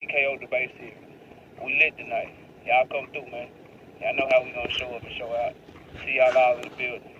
KO debate series. We lit tonight. Y'all come through, man. Y'all know how we gonna show up and show out. See y'all all in the building.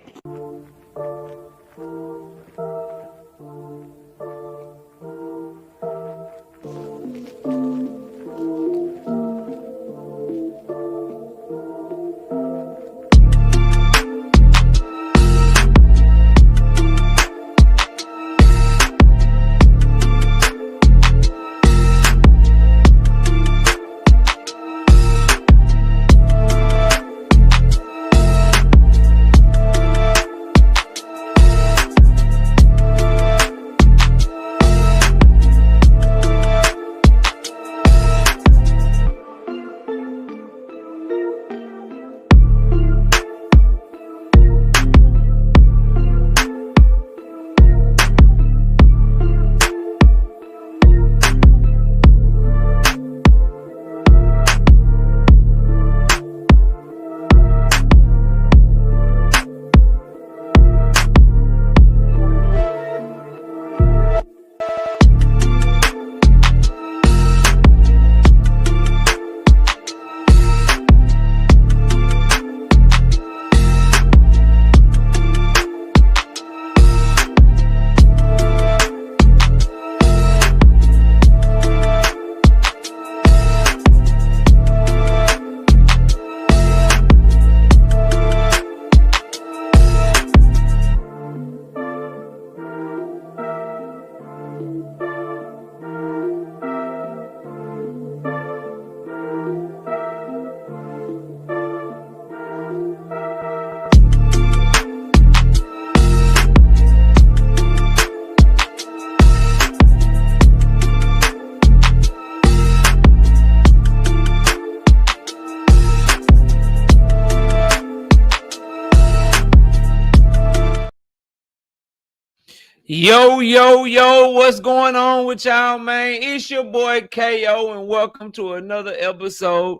Yo, what's going on with y'all, man? It's your boy KO, and welcome to another episode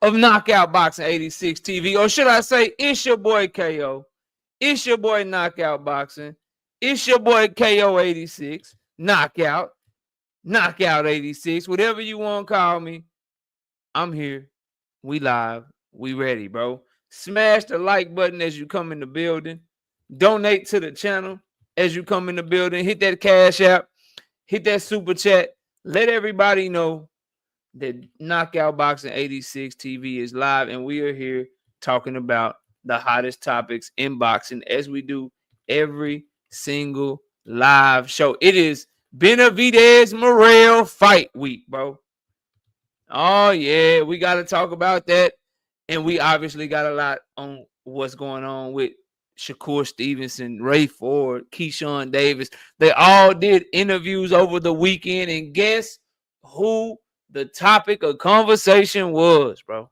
of Knockout Boxing 86 TV. Or should I say, it's your boy KO. It's your boy Knockout Boxing. It's your boy KO 86. Knockout 86. Whatever you want to call me, I'm here. We live. We ready, bro. Smash the like button as you come in the building. Donate to the channel as you come in the building. Hit that Cash App. Hit that Super Chat. Let everybody know that Knockout Boxing 86 TV is live, and we are here talking about the hottest topics in boxing as we do every single live show. It is Benavidez Morrell fight week, bro. Oh, yeah, we got to talk about that. And we obviously got a lot on what's going on with Shakur Stevenson, Ray Ford, Keyshawn Davis. They all did interviews over the weekend, and guess who the topic of conversation was, bro?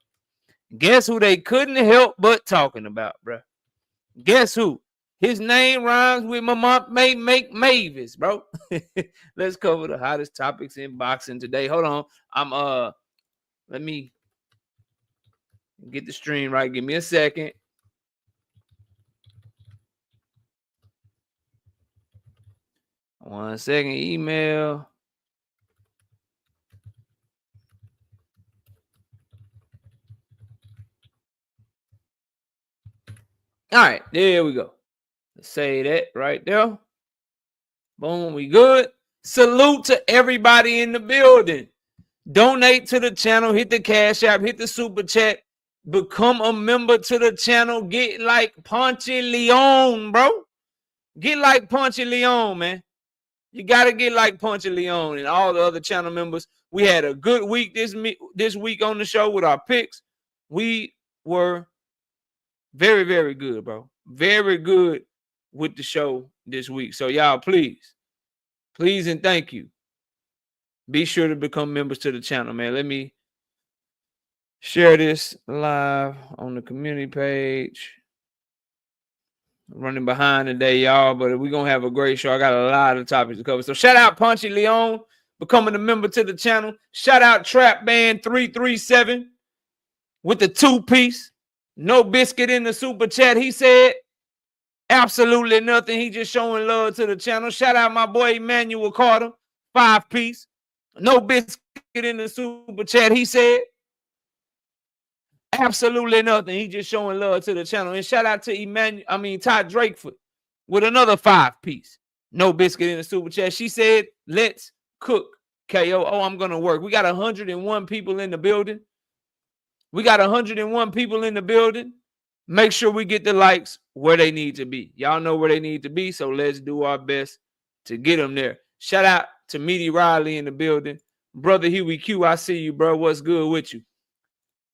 Guess who they couldn't help but talking about, bro? Guess who? His name rhymes with my mom, make Mavis, bro. Let's cover the hottest topics in boxing today. Hold on. Let me get the stream right. Give me a second. One second. Email. All right, there we go. Let's say that right there. Boom, we good. Salute to everybody in the building. Donate to the channel. Hit the Cash App. Hit the Super Chat. Become a member to the channel. Get like Ponce Leon, bro. Get like Ponce Leon, man. You got to get like Ponce Leon and all the other channel members. We had a good week this week on the show with our picks. We were very, very good, bro. Very good with the show this week. So y'all, please and thank you. Be sure to become members to the channel, man. Let me share this live on the community page. Running behind today, y'all, but we're going to have a great show. I got a lot of topics to cover. So shout out Ponce Leon, becoming a member to the channel. Shout out Trap Band 337 with the 2-piece. No biscuit in the Super Chat. He said absolutely nothing. He just showing love to the channel. Shout out my boy Emmanuel Carter, 5-piece. No biscuit in the super chat. He said absolutely nothing. He just showing love to the channel. And shout out to Todd Drakeford with another 5-piece. No biscuit in the super chat. She said, let's cook. KO. Oh, I'm gonna work. We got 101 people in the building. Make sure we get the likes where they need to be. Y'all know where they need to be, so let's do our best to get them there. Shout out to Meaty Riley in the building. Brother Huey Q, I see you, bro. What's good with you?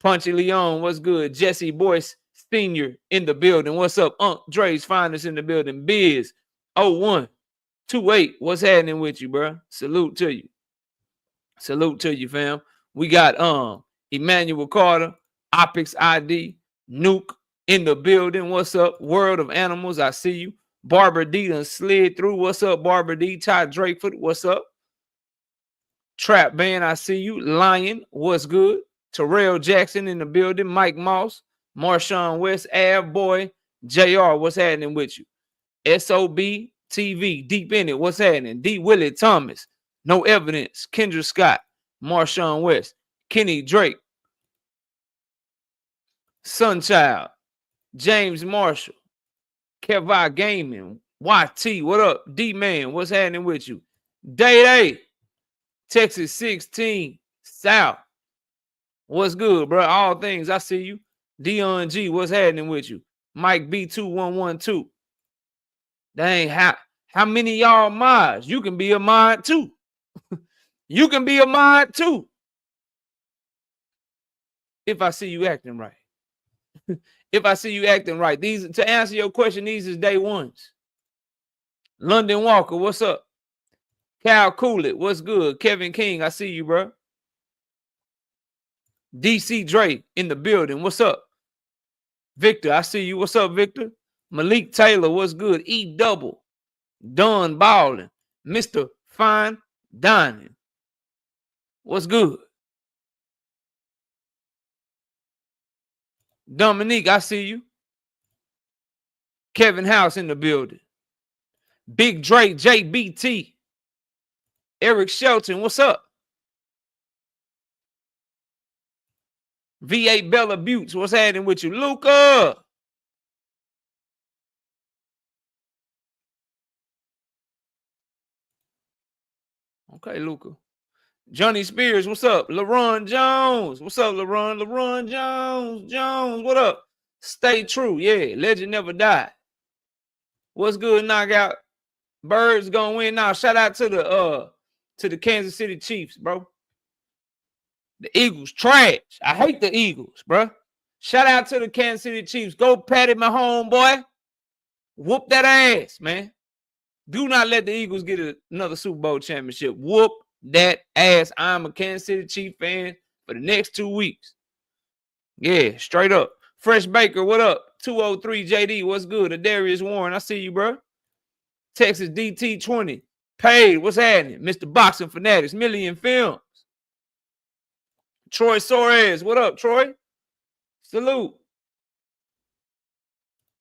Punchy Leon, what's good? Jesse Boyce Sr. in the building. What's up? Dre's Finest in the building. Biz 0128. What's happening with you, bro? Salute to you. Salute to you, fam. We got Emmanuel Carter, Opix ID, Nuke in the building. What's up? World of Animals, I see you. Barbara D done slid through. What's up, Barbara D? Todd Drakeford, what's up? Trap Band, I see you. Lion, what's good? Terrell Jackson in the building. Mike Moss, Marshawn West, Av Boy, JR, what's happening with you? SOB TV, deep in it, what's happening? D. Willie Thomas, no evidence. Kendra Scott, Marshawn West, Kenny Drake, Sunchild, James Marshall, Kevi Gaming, YT, what up? D-Man, what's happening with you? Day, Texas 16, South, what's good, bro? All things, I see you. Dion G, what's happening with you? Mike B2112. Dang, how many y'all mods? You can be a mod too. You can be a mod too. If I see you acting right. If I see you acting right. These, to answer your question, these is day ones. London Walker, what's up? Cal Coolett, what's good? Kevin King, I see you, bro. DC Drake in the building, what's up? Victor, I see you. What's up, Victor? Malik Taylor, what's good? E Double, Don Ballin, Mr. Fine Dining, what's good? Dominique, I see you. Kevin House in the building. Big Drake, JBT. Eric Shelton, what's up? V8 Bella Buttes, what's happening with you? Luca. Okay, Luca. Johnny Spears, what's up? LaRon Jones, what's up, LaRon? LaRon Jones, what up? Stay true, yeah. Legend never died. What's good, knockout? Birds gonna win now. Shout out to the Kansas City Chiefs, bro. The Eagles trash. I hate the Eagles, bro. Shout out to the Kansas City Chiefs. Go Patty Mahomes, boy. Whoop that ass, man. Do not let the Eagles get another Super Bowl championship. Whoop that ass. I'm a Kansas City Chiefs fan for the next 2 weeks. Yeah, straight up. Fresh Baker, what up? 203 JD, what's good? Adarius Warren, I see you, bro. Texas DT20. Paid, what's happening? Mr. Boxing Fanatics, Million Films. Troy Soares, what up, Troy? Salute.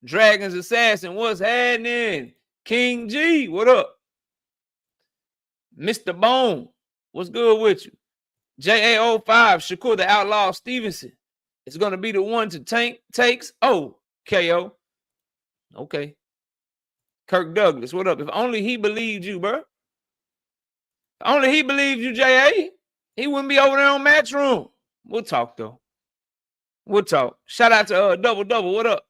Dragons Assassin, what's happening? King G, what up? Mr. Bone, what's good with you? JA05, Shakur the Outlaw Stevenson. It's going to be the one to takes. Oh, KO. Okay. Kirk Douglas, what up? If only he believed you, bro. If only he believed you, JA. He wouldn't be over there on Matchroom. We'll talk, though. We'll talk. Shout out to Double Double. What up?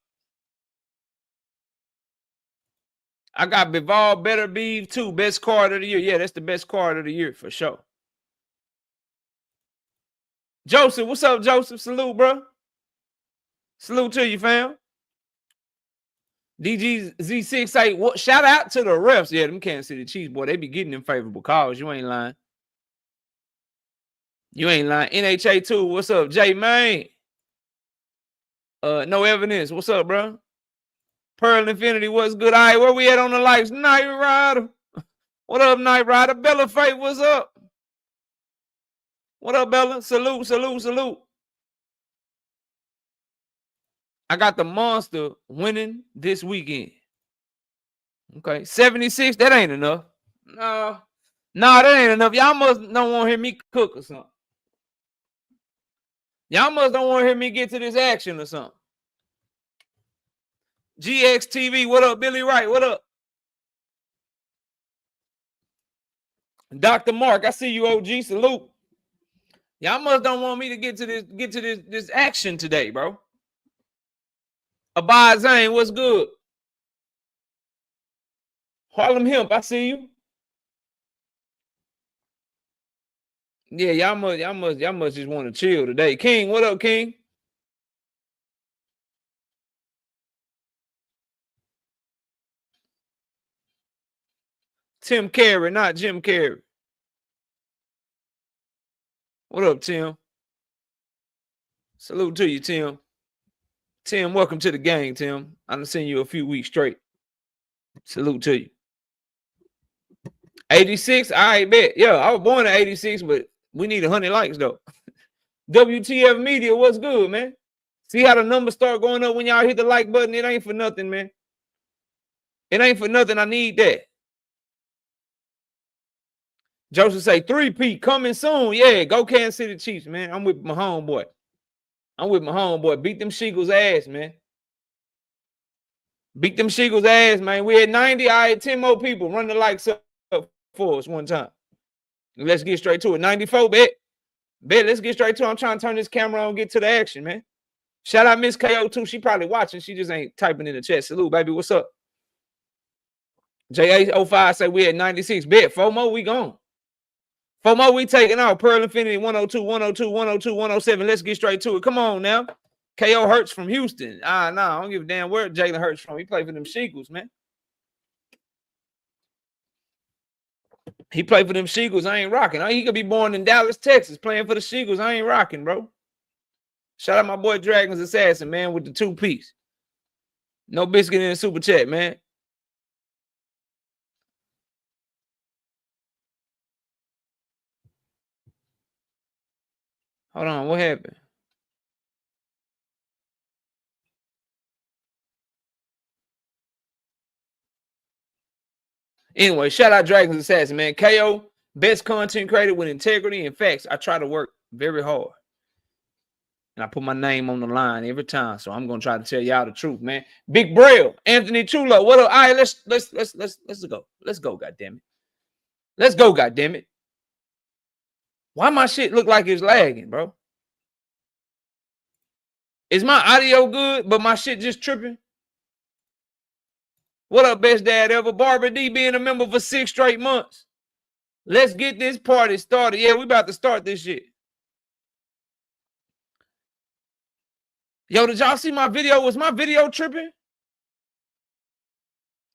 I got Bival Better Beef too. Best card of the year. Yeah, that's the best card of the year for sure. Joseph, what's up, Joseph? Salute, bro. Salute to you, fam. DGZ68. What? Shout out to the refs. Yeah, them Kansas City Chiefs, boy. They be getting them favorable calls. You ain't lying. You ain't lying. NHA2, what's up? J Main. No evidence. What's up, bro? Pearl Infinity, what's good? All right, where we at on the lights? Night Rider. What up, Night Rider? Bella Faith, what's up? What up, Bella? Salute, salute, salute. I got the Monster winning this weekend. Okay, 76, that ain't enough. No, that ain't enough. Y'all must don't want to hear me cook or something. Y'all must don't want to hear me get to this action or something. GXTV, what up? Billy Wright, what up? Dr. Mark, I see you, OG. Salute. Y'all must don't want me to get to this action today, bro. Abad Zane, what's good? Harlem Hemp, I see you. Yeah, y'all must just want to chill today. King, what up, King? Tim Carey, not Jim Carrey. What up, Tim? Salute to you, Tim. Tim, welcome to the gang, Tim. I'm seeing you a few weeks straight. Salute to you. 86, I bet. Yeah, I was born in 86, but we need 100 likes, though. WTF Media, what's good, man? See how the numbers start going up when y'all hit the like button? It ain't for nothing, man. It ain't for nothing. I need that. Joseph say 3P coming soon. Yeah, go Kansas City Chiefs, man. I'm with my homeboy. Beat them Sheagles' ass, man. Beat them Sheagles' ass, man. We had 90. I had 10 more people run the likes up for us one time. Let's get straight to it. 94, bet. Let's get straight to it. I'm trying to turn this camera on and get to the action, man. Shout out Miss KO too. She probably watching. She just ain't typing in the chat. Salute, baby. What's up? J805 say we at 96. Bet. 4 more, we gone. 4 more, we taking out. Pearl Infinity 102, 102, 102, 107. Let's get straight to it. Come on now. KO Hurts from Houston. Nah, I don't give a damn where Jalen Hurts from. He played for them Sheagles, man. He played for them Sheagles. I ain't rocking. He could be born in Dallas, Texas, playing for the Sheagles. I ain't rocking, bro. Shout out my boy Dragon's Assassin, man, with the 2-piece. No biscuit in the super chat, man. Hold on, what happened? Anyway, shout out Dragon's Assassin, man. KO, best content creator with integrity and facts. I try to work very hard. And I put my name on the line every time. So I'm gonna try to tell y'all the truth, man. Big Braille, Anthony Chulo. What up? All right, let's go. Let's go, goddammit. Let's go, goddammit. Why my shit look like it's lagging, bro? Is my audio good, but my shit just tripping? What up, best dad ever? Barbara D being a member for 6 straight months. Let's get this party started. Yeah, we about to start this shit. Yo, did y'all see my video? Was my video tripping?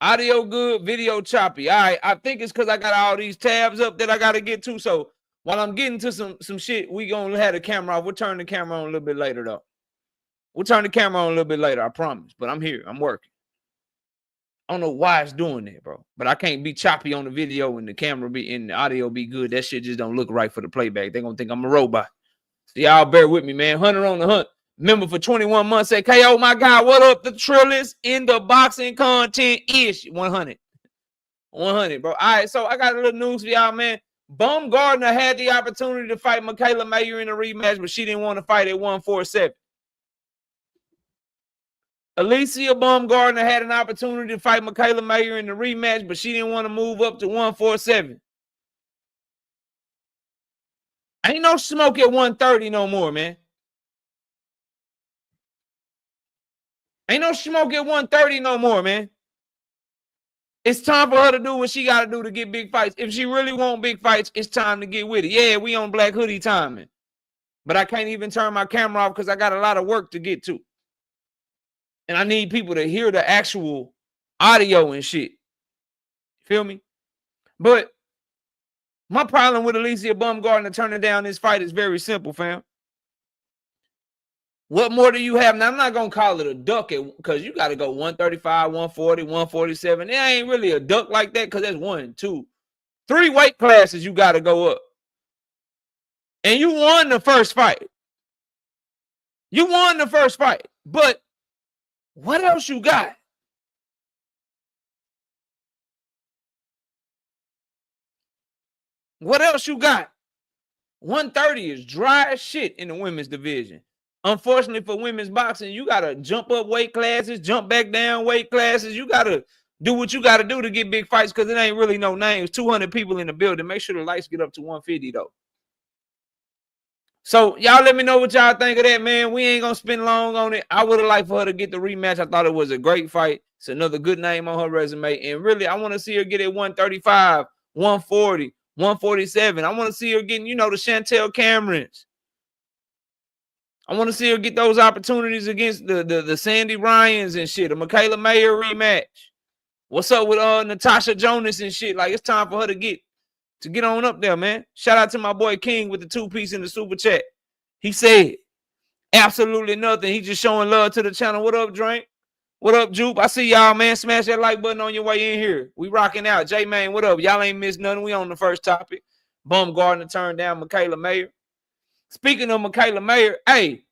Audio good, video choppy. All right, I think it's because I got all these tabs up that I got to get to. So while I'm getting to some shit, we gonna have the camera off. We'll turn the camera on a little bit later, though. We'll turn the camera on a little bit later, I promise. But I'm here. I'm working. I don't know why it's doing that, bro. But I can't be choppy on the video and the camera be and the audio be good. That shit just don't look right for the playback. They're gonna think I'm a robot. So y'all bear with me, man. Hunter on the hunt. Member for 21 months. Say, KO, my God, what up? The Trillers in the boxing content ish. 100. 100, bro. All right, so I got a little news for y'all, man. Baumgardner had the opportunity to fight Michaela Mayer in a rematch, but she didn't want to fight at 147. Alicia Baumgardner had an opportunity to fight Michaela Mayer in the rematch, but she didn't want to move up to 147. Ain't no smoke at 130 no more, man. Ain't no smoke at 130 no more, man. It's time for her to do what she got to do to get big fights. If she really want big fights, it's time to get with it. Yeah, we on Black Hoodie timing. But I can't even turn my camera off because I got a lot of work to get to. And I need people to hear the actual audio and shit. Feel me? But my problem with Alicia Baumgardner turning down this fight is very simple, fam. What more do you have? Now, I'm not going to call it a duck because you got to go 135, 140, 147. It ain't really a duck like that because that's 1, 2, 3 weight classes you got to go up. And you won the first fight. You won the first fight. But what else you got? What else you got? 130 is dry as shit in the women's division. Unfortunately for women's boxing, you got to jump up weight classes, jump back down weight classes. You got to do what you got to do to get big fights because it ain't really no names. 200 people in the building. Make sure the lights get up to 150, though. So, y'all let me know what y'all think of that, man. We ain't going to spend long on it. I would have liked for her to get the rematch. I thought it was a great fight. It's another good name on her resume. And really, I want to see her get it 135, 140, 147. I want to see her getting, the Chantel Camerons. I want to see her get those opportunities against the Sandy Ryans and shit, a Michaela Mayer rematch. What's up with Natasha Jonas and shit? Like, it's time for her to get on up there, man. Shout out to my boy King with the 2-piece in the super chat. He said, absolutely nothing. He just showing love to the channel. What up, Drink? What up, Jupe? I see y'all, man. Smash that like button on your way in here. We rocking out. J-Man, what up? Y'all ain't missed nothing. We on the first topic. Baumgardner turned down Michaela Mayer. Speaking of Michaela Mayer, hey,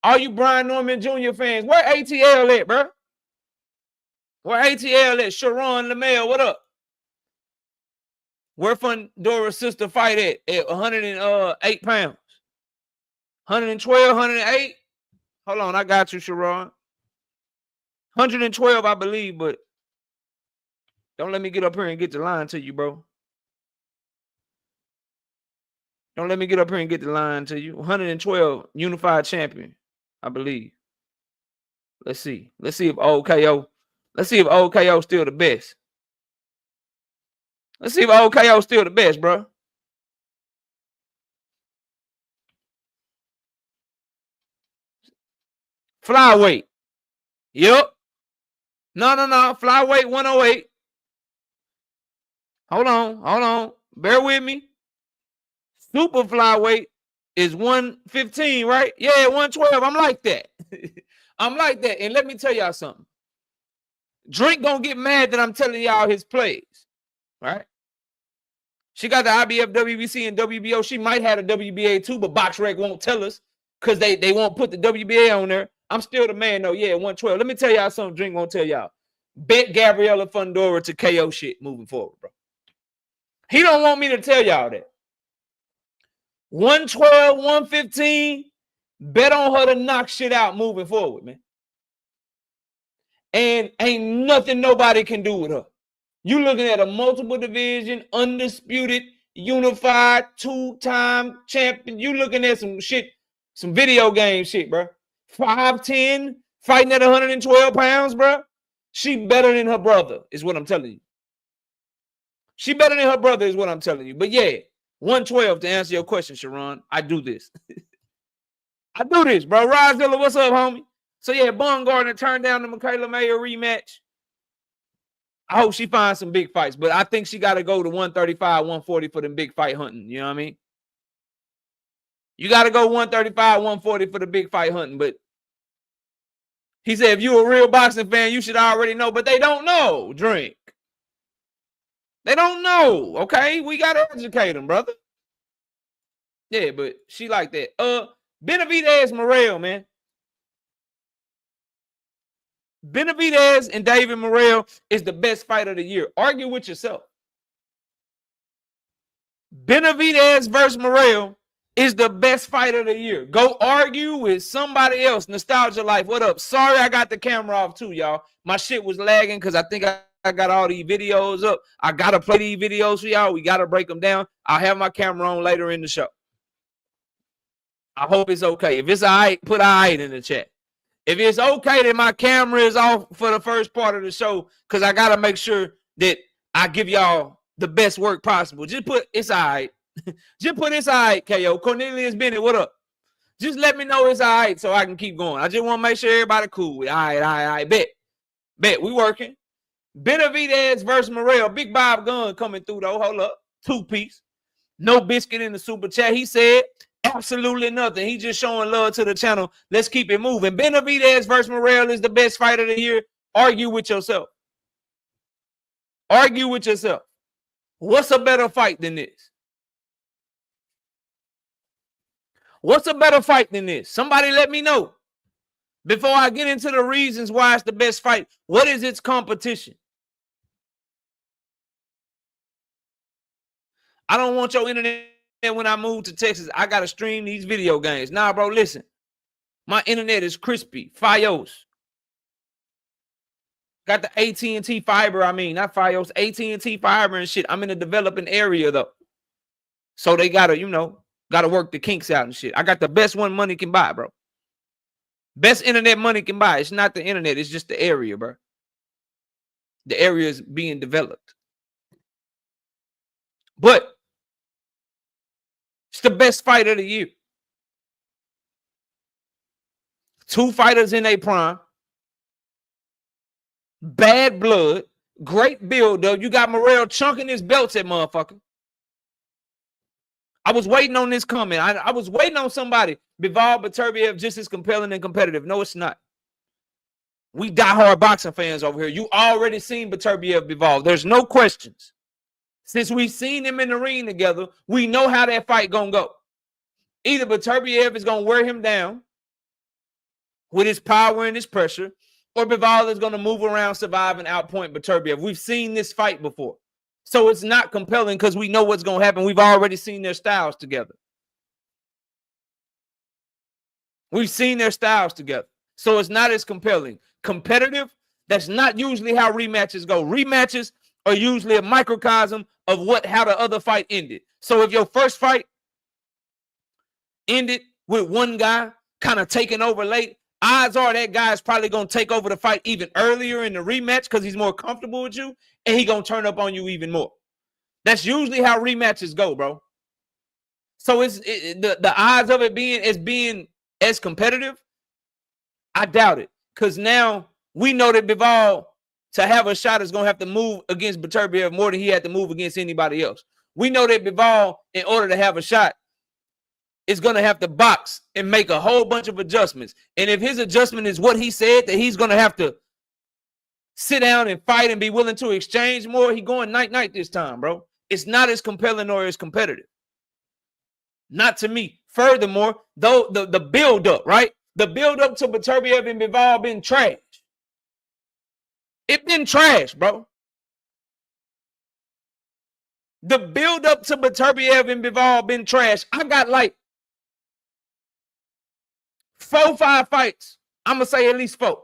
all you Brian Norman Jr. fans, where ATL at, bro? Where ATL at? Sharon LaMelle, what up? Where Fundora's sister fight at 108 pounds? 112, 108? Hold on, I got you, Sharon. 112, I believe, but don't let me get up here and get the line to you, bro. Don't let me get up here and get the line to you. 112, unified champion, I believe. Let's see. Let's see if OKO. Let's see if OKO still the best. Let's see if OKO still the best, bro. Flyweight. Yep. No. Flyweight 108. Hold on. Bear with me. Super flyweight is 115, right? Yeah, 112. I'm like that. I'm like that. And let me tell y'all something. Drink gonna get mad that I'm telling y'all his plays, right? She got the IBF, WBC, and WBO. She might have a WBA too, but BoxRec won't tell us because they won't put the WBA on there. I'm still the man, though. Yeah, 112. Let me tell y'all something Drink won't tell y'all. Bet Gabriela Fundora to KO shit moving forward, bro. He don't want me to tell y'all that. 112, 115, bet on her to knock shit out moving forward, man. And ain't nothing nobody can do with her. You looking at a multiple division, undisputed, unified, 2-time champion. You looking at some shit, some video game shit, bro. 5'10", fighting at 112 pounds, bro. She better than her brother, is what I'm telling you. She better than her brother, is what I'm telling you. But yeah, 112 to answer your question, Sharon. I do this. I do this, bro. Rozilla, what's up, homie? So yeah, Baumgardner turned down the Michaela Mayer rematch. I hope she finds some big fights, but I think she got to go to 135, 140 for them big fight hunting. You know what I mean? You got to go 135, 140 for the big fight hunting. But he said, if you're a real boxing fan, you should already know. But they don't know, Drink. They don't know, okay? We got to educate them, brother. Yeah, but she like that. Benavidez Morrell, man. Benavidez and David Morrell is the best fight of the year. Argue with yourself. Benavidez versus Morrell is the best fight of the year. Go argue with somebody else. Nostalgia Life, what up? Sorry I got the camera off too, y'all. My shit was lagging because I think I got all these videos up. I got to play these videos for y'all. We got to break them down. I'll have my camera on later in the show. I hope it's okay. If it's all right, put all right in the chat. If it's okay that my camera is off for the first part of the show, because I got to make sure that I give y'all the best work possible. Just put it's all right. Just put it's all right, KO. Cornelius Bennett, what up? Just let me know it's all right so I can keep going. I just want to make sure everybody cool with all right. Bet. We working. Benavidez versus Morrell. Big Bob Gunn coming through, though. Hold up. 2-piece. No biscuit in the super chat. He said absolutely nothing. He just showing love to the channel. Let's keep it moving. Benavidez versus Morrell is the best fight of the year. Argue with yourself. Argue with yourself. What's a better fight than this? What's a better fight than this? Somebody let me know. Before I get into the reasons why it's the best fight, what is its competition? I don't want your internet when I moved to Texas, I got to stream these video games. Nah, bro, listen. My internet is crispy. Fios. Got the AT&T fiber. I mean, not Fios. AT&T fiber and shit. I'm in a developing area, though. So they got to, got to work the kinks out and shit. I got the best one money can buy, bro. Best internet money can buy. It's not the internet. It's just the area, bro. The area is being developed. But it's the best fight of the year. 2 fighters in a prime. Bad blood. Great build, though. You got Morrell chunking his belts at motherfucker. I was waiting on this comment. I was waiting on somebody. Bivol Beterbiev just as compelling and competitive. No, it's not. We diehard boxing fans over here. You already seen Beterbiev Bivol. There's no questions. Since we've seen them in the ring together, we know how that fight gonna go. Either Beterbiev is gonna wear him down with his power and his pressure, or Bivol is gonna move around, survive, and outpoint Beterbiev. We've seen this fight before. So it's not compelling because we know what's going to happen. We've already seen their styles together. We've seen their styles together. So it's not as compelling. Competitive, that's not usually how rematches go. Rematches are usually a microcosm of how the other fight ended. So if your first fight ended with one guy kind of taking over late, odds are that guy is probably going to take over the fight even earlier in the rematch because he's more comfortable with you, and he's going to turn up on you even more. That's usually how rematches go, bro. So the odds of it being as competitive, I doubt it. Because now we know that Bivol, to have a shot, is going to have to move against Beterbiev more than he had to move against anybody else. We know that Bivol, in order to have a shot, is going to have to box and make a whole bunch of adjustments. And if his adjustment is what he said, that he's going to have to sit down and fight and be willing to exchange more, he going night-night this time, bro. It's not as compelling or as competitive. Not to me. Furthermore, though the build-up, right? The build-up to Beterbiev and Bivol been trash. It been trash, bro. The build-up to Beterbiev and Bivol been trash. I got like 4, 5 fights. I'm going to say at least 4.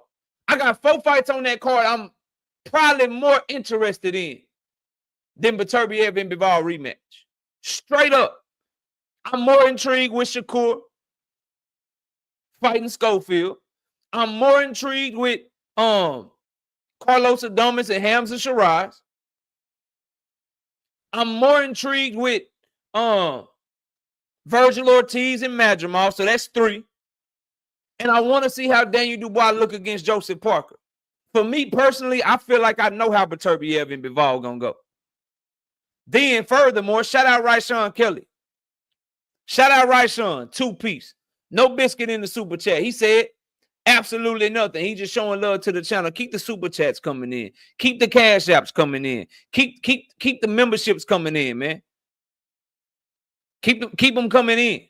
I got 4 fights on that card I'm probably more interested in than Beterbiev and Bivol rematch. Straight up. I'm more intrigued with Shakur fighting Schofield. I'm more intrigued with Carlos Adames and Hamza Shiraz. I'm more intrigued with Virgil Ortiz and Madrimov. So that's 3. And I want to see how Daniel Dubois look against Joseph Parker. For me personally, I feel like I know how Beterbiev and Bivol gonna go. Then, furthermore, shout out Ryshawn Kelly. Shout out Ryshawn, 2-piece. No biscuit in the super chat. He said absolutely nothing. He just showing love to the channel. Keep the super chats coming in. Keep the cash apps coming in. Keep the memberships coming in, man. Keep them coming in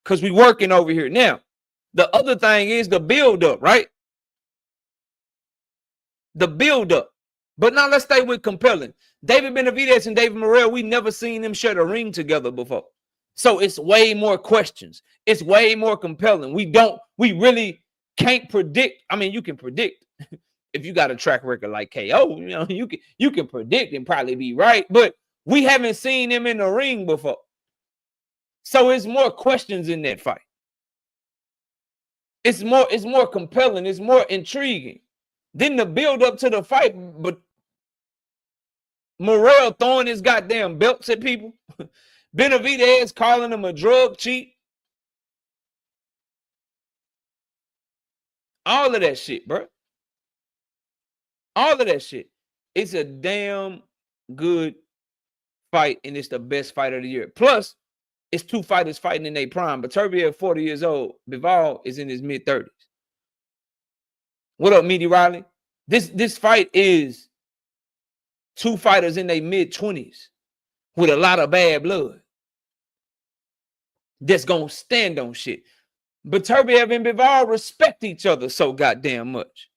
because we working over here. Now, the other thing is the build-up, right? The build-up. But now let's stay with compelling. David Benavidez and David Morrell, we never seen them share a ring together before. So it's way more questions. It's way more compelling. We really can't predict. I mean, you can predict if you got a track record like KO, you can predict and probably be right, but we haven't seen them in the ring before. So it's more questions in that fight. It's more compelling. It's more intriguing. Then the build up to the fight, but Morrell throwing his goddamn belts at people. Benavidez calling him a drug cheat. All of that shit, bro. All of that shit. It's a damn good fight, and it's the best fight of the year. Plus, it's 2 fighters fighting in their prime. Beterbiev, 40 years old. Bivol is in his mid-30s. What up, Meaty Riley? This fight is 2 fighters in their mid-20s with a lot of bad blood that's going to stand on shit. Beterbiev and Bivol respect each other so goddamn much.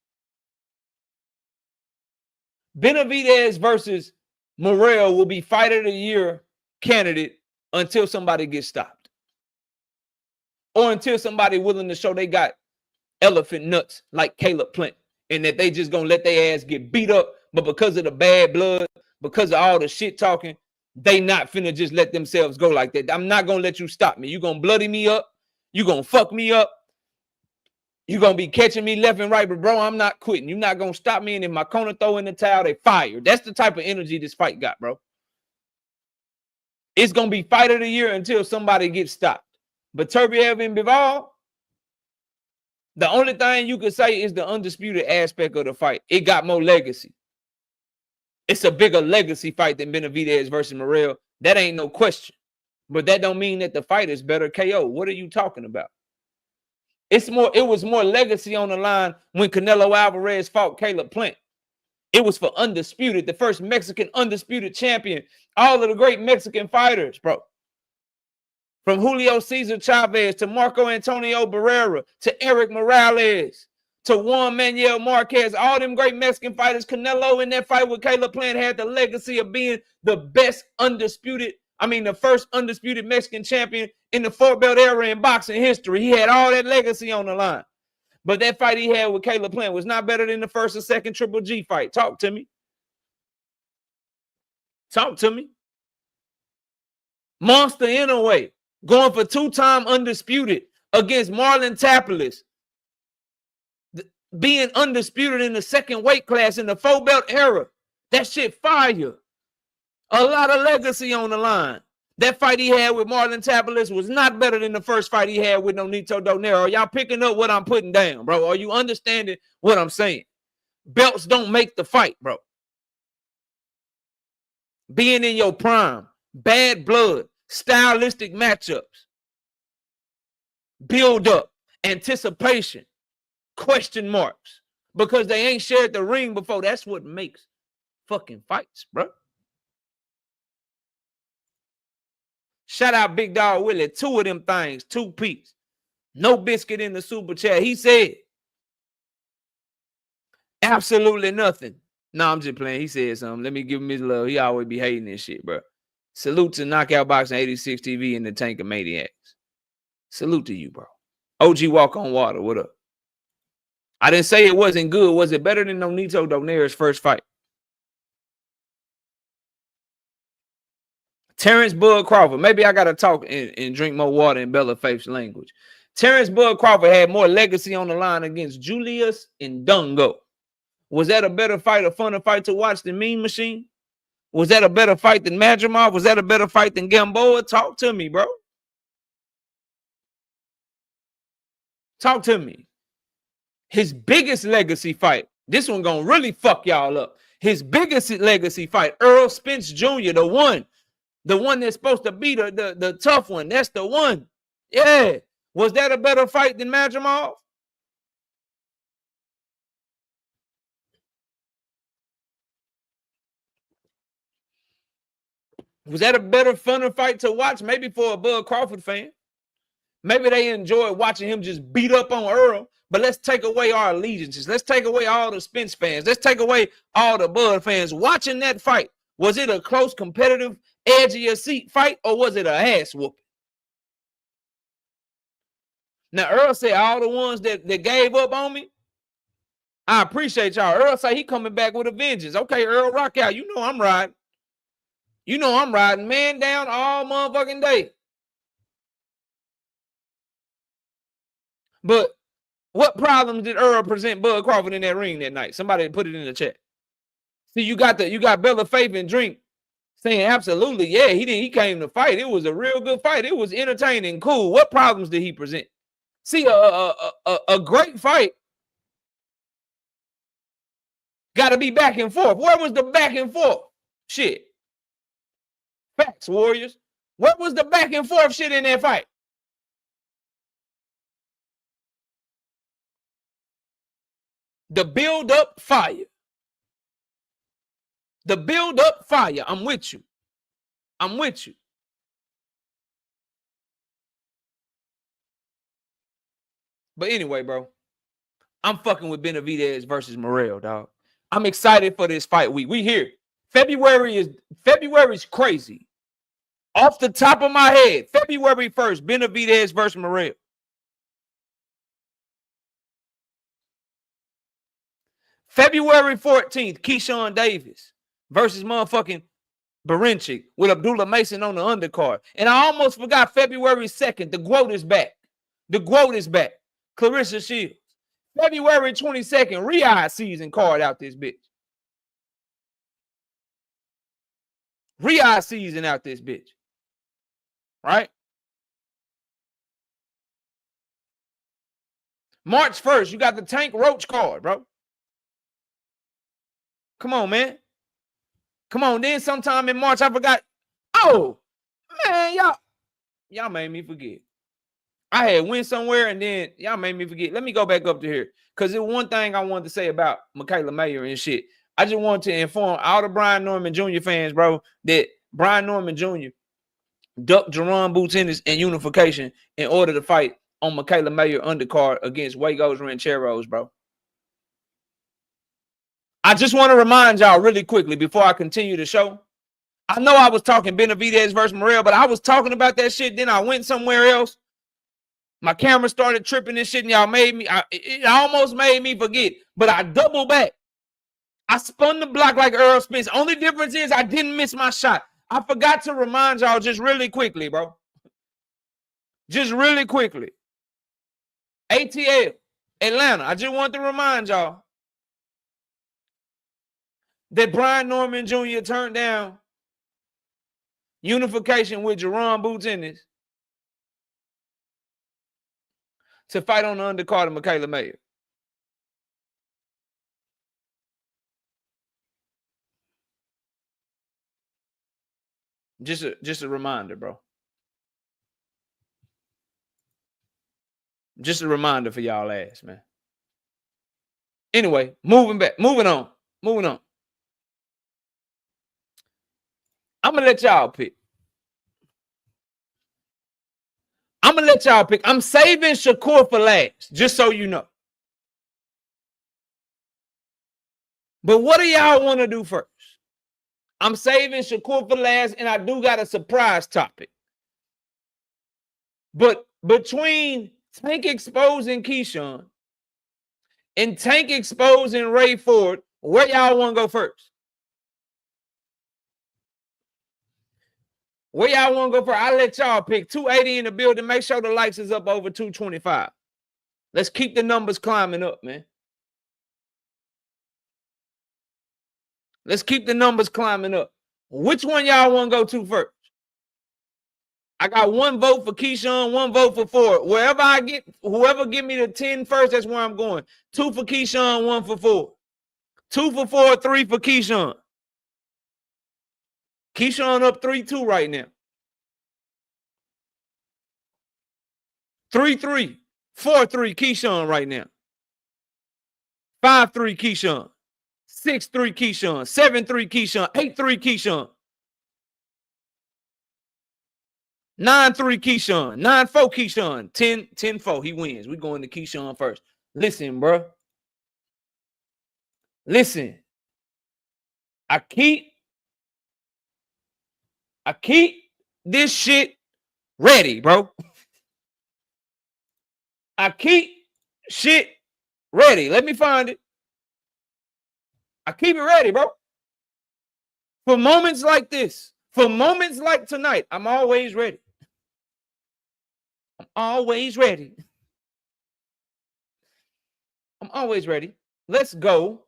Benavidez versus Morrell will be fight of the year candidate until somebody gets stopped. Or until somebody willing to show they got elephant nuts like Caleb Plant, and that they just gonna let their ass get beat up, but because of the bad blood, because of all the shit talking, they not finna just let themselves go like that. I'm not gonna let you stop me. You gonna bloody me up. You gonna fuck me up. You gonna be catching me left and right, but bro, I'm not quitting. You're not gonna stop me, and if my corner throw in the towel, they fire. That's the type of energy this fight got, bro. It's gonna be fight of the year until somebody gets stopped. But Turbiev and Bivol, the only thing you could say is the undisputed aspect of the fight. It got more legacy. It's a bigger legacy fight than Benavidez versus Morrell. That ain't no question. But that don't mean that the fight is better KO. What are you talking about? It was more legacy on the line when Canelo Alvarez fought Caleb Plant. It was for undisputed, the first Mexican undisputed champion. All of the great Mexican fighters, bro. From Julio Cesar Chavez to Marco Antonio Barrera to Eric Morales to Juan Manuel Marquez, all them great Mexican fighters. Canelo in that fight with Caleb Plant had the legacy of being the best undisputed, the first undisputed Mexican champion in the four-belt era in boxing history. He had all that legacy on the line. But that fight he had with Caleb Plant was not better than the first or second Triple G fight. Talk to me. Talk to me. Monster in a way. Going for two-time undisputed against Marlon Tapales. Being undisputed in the second weight class in the four-belt era. That shit fire. A lot of legacy on the line. That fight he had with Marlon Tapales was not better than the first fight he had with Nonito Donaire. Are y'all picking up what I'm putting down, bro? Are you understanding what I'm saying? Belts don't make the fight, bro. Being in your prime, bad blood, stylistic matchups, build up, anticipation, question marks, because they ain't shared the ring before. That's what makes fucking fights, bro. Shout out Big Dog Willie. 2 of them things, 2-piece. No biscuit in the super chat. He said absolutely nothing. No, I'm just playing. He said something. Let me give him his love. He always be hating this shit, bro. Salute to Knockout Boxing 86 TV and the Tank of Maniacs. Salute to you, bro. OG Walk on Water. What up? I didn't say it wasn't good. Was it better than Nonito Donaire's first fight? Terrence Bud Crawford. Maybe I got to talk and drink more water in Bella Faith's language. Terrence Bud Crawford had more legacy on the line against Julius Ndongo. Was that a better fight, a funner fight to watch than Mean Machine? Was that a better fight than Madrimov? Was that a better fight than Gamboa? Talk to me, bro. Talk to me. His biggest legacy fight. This one gonna really fuck y'all up. His biggest legacy fight, Earl Spence Jr., the one that's supposed to be the tough one. That's the one. Yeah. Was that a better fight than Madrimov? Was that a better, funner fight to watch? Maybe for a Bud Crawford fan. Maybe they enjoy watching him just beat up on Earl. But let's take away our allegiances. Let's take away all the Spence fans. Let's take away all the Bud fans. Watching that fight, was it a close, competitive, edge of your seat fight, or was it a ass whooping? Now, Earl said all the ones that gave up on me, I appreciate y'all. Earl said he coming back with a vengeance. Okay, Earl, rock out. You know I'm riding. You know I'm riding man down all motherfucking day. But what problems did Earl present Bud Crawford in that ring that night? Somebody put it in the chat. See, you got Bella Faith and Drink saying absolutely, yeah, he came to fight. It was a real good fight. It was entertaining, cool. What problems did he present? See, a great fight got to be back and forth. Where was the back and forth shit? Facts, Warriors. What was the back and forth shit in that fight? The build-up fire. The build-up fire. I'm with you. I'm with you. But anyway, bro, I'm fucking with Benavidez versus Morrell, dog. I'm excited for this fight week. We here. February is crazy. Off the top of my head, February 1st, Benavidez versus Morrell. February 14th, Keyshawn Davis versus motherfucking Barinchik with Abdullah Mason on the undercard. And I almost forgot February 2nd, the GWOAT is back. The GWOAT is back. Clarissa Shields. February 22nd, Riyadh season card out this bitch. Riyadh season out this bitch. Right? March 1st, you got the Tank Roach card, bro. Come on, man. Come on. Then sometime in March, I forgot. Oh, man, y'all made me forget. I had went somewhere and then y'all made me forget. Let me go back up to here. Because there's one thing I wanted to say about Michaela Mayer and shit. I just wanted to inform all the Brian Norman Jr. fans, bro, that Brian Norman Jr. ducked Jerron Boots and unification in order to fight on Michaela Mayer undercard against Wagos Rancheros, bro. I just want to remind y'all really quickly before I continue the show. I know I was talking Benavidez versus Morrell, but I was talking about that shit. Then I went somewhere else. My camera started tripping and shit, and y'all made me, it almost made me forget. But I doubled back. I spun the block like Earl Spence. Only difference is I didn't miss my shot. I forgot to remind y'all just really quickly, bro. Just really quickly. ATL, Atlanta. I just want to remind y'all that Brian Norman Jr. turned down unification with Jerron Boots to fight on the undercard of Michaela Mayer. Just a reminder, bro. Just a reminder for y'all ass, man. Anyway, moving on. I'm gonna let y'all pick. I'm saving Shakur for last, just so you know. But what do y'all want to do first? I'm saving Shakur for last, and I do got a surprise topic. But between Tank exposing Keyshawn and Tank exposing Ray Ford, where y'all want to go first? Where y'all want to go first? I'll let y'all pick. 280 in the building. Make sure the likes is up over 225. Let's keep the numbers climbing up, man. Let's keep the numbers climbing up. Which one y'all want to go to first? I got one vote for Keyshawn, one vote for Ford. Wherever I get, whoever give me the 10 first, that's where I'm going. 2 for Keyshawn, 1 for Ford. 2 for Ford, 3 for Keyshawn. Keyshawn up 3-2 right now. 3-3. 4-3 Keyshawn right now. 5-3 Keyshawn. 6-3 Keyshawn. 7-3 Keyshawn. 8-3 Keyshawn. 9-3 Keyshawn. 9-4 Keyshawn. 10-4. He wins. We're going to Keyshawn first. Listen, bro. Listen. I keep this shit ready, bro. I keep shit ready. Let me find it. I keep it ready, bro. For moments like this, for moments like tonight, I'm always ready. I'm always ready. I'm always ready. Let's go.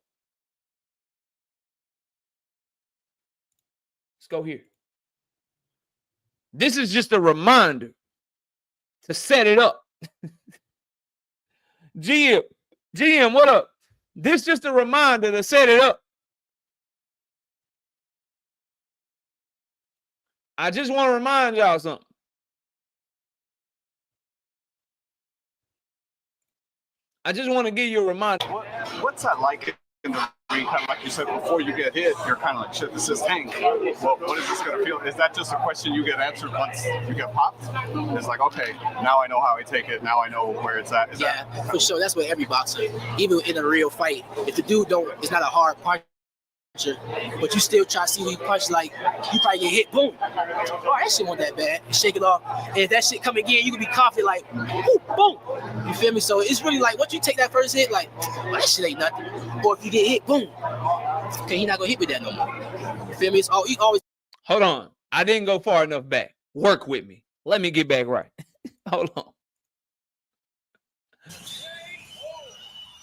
Let's go here. This is just a reminder to set it up. GM, what up? This is just a reminder to set it up. I just want to remind y'all something. I just want to give you a reminder. What's that like in the ring? Kind of like you said, before you get hit, you're kind of like, shit, this is Tank. Well, what is this going to feel? Is that just a question you get answered once you get popped? It's like, okay, now I know how I take it. Now I know where it's at. For sure. That's what every boxer, even in a real fight, if the dude it's not a hard punch, but you still try to see who you punch, like you probably get hit, boom. Oh, that shit wasn't that bad. Shake it off. And if that shit come again, you can be confident, like, boom. You feel me? So it's really like, once you take that first hit, like, oh, that shit ain't nothing. Or if you get hit, boom. Okay, he not gonna hit with that no more. You feel me? It's all, you always. Hold on. I didn't go far enough back. Work with me. Let me get back right. Hold on.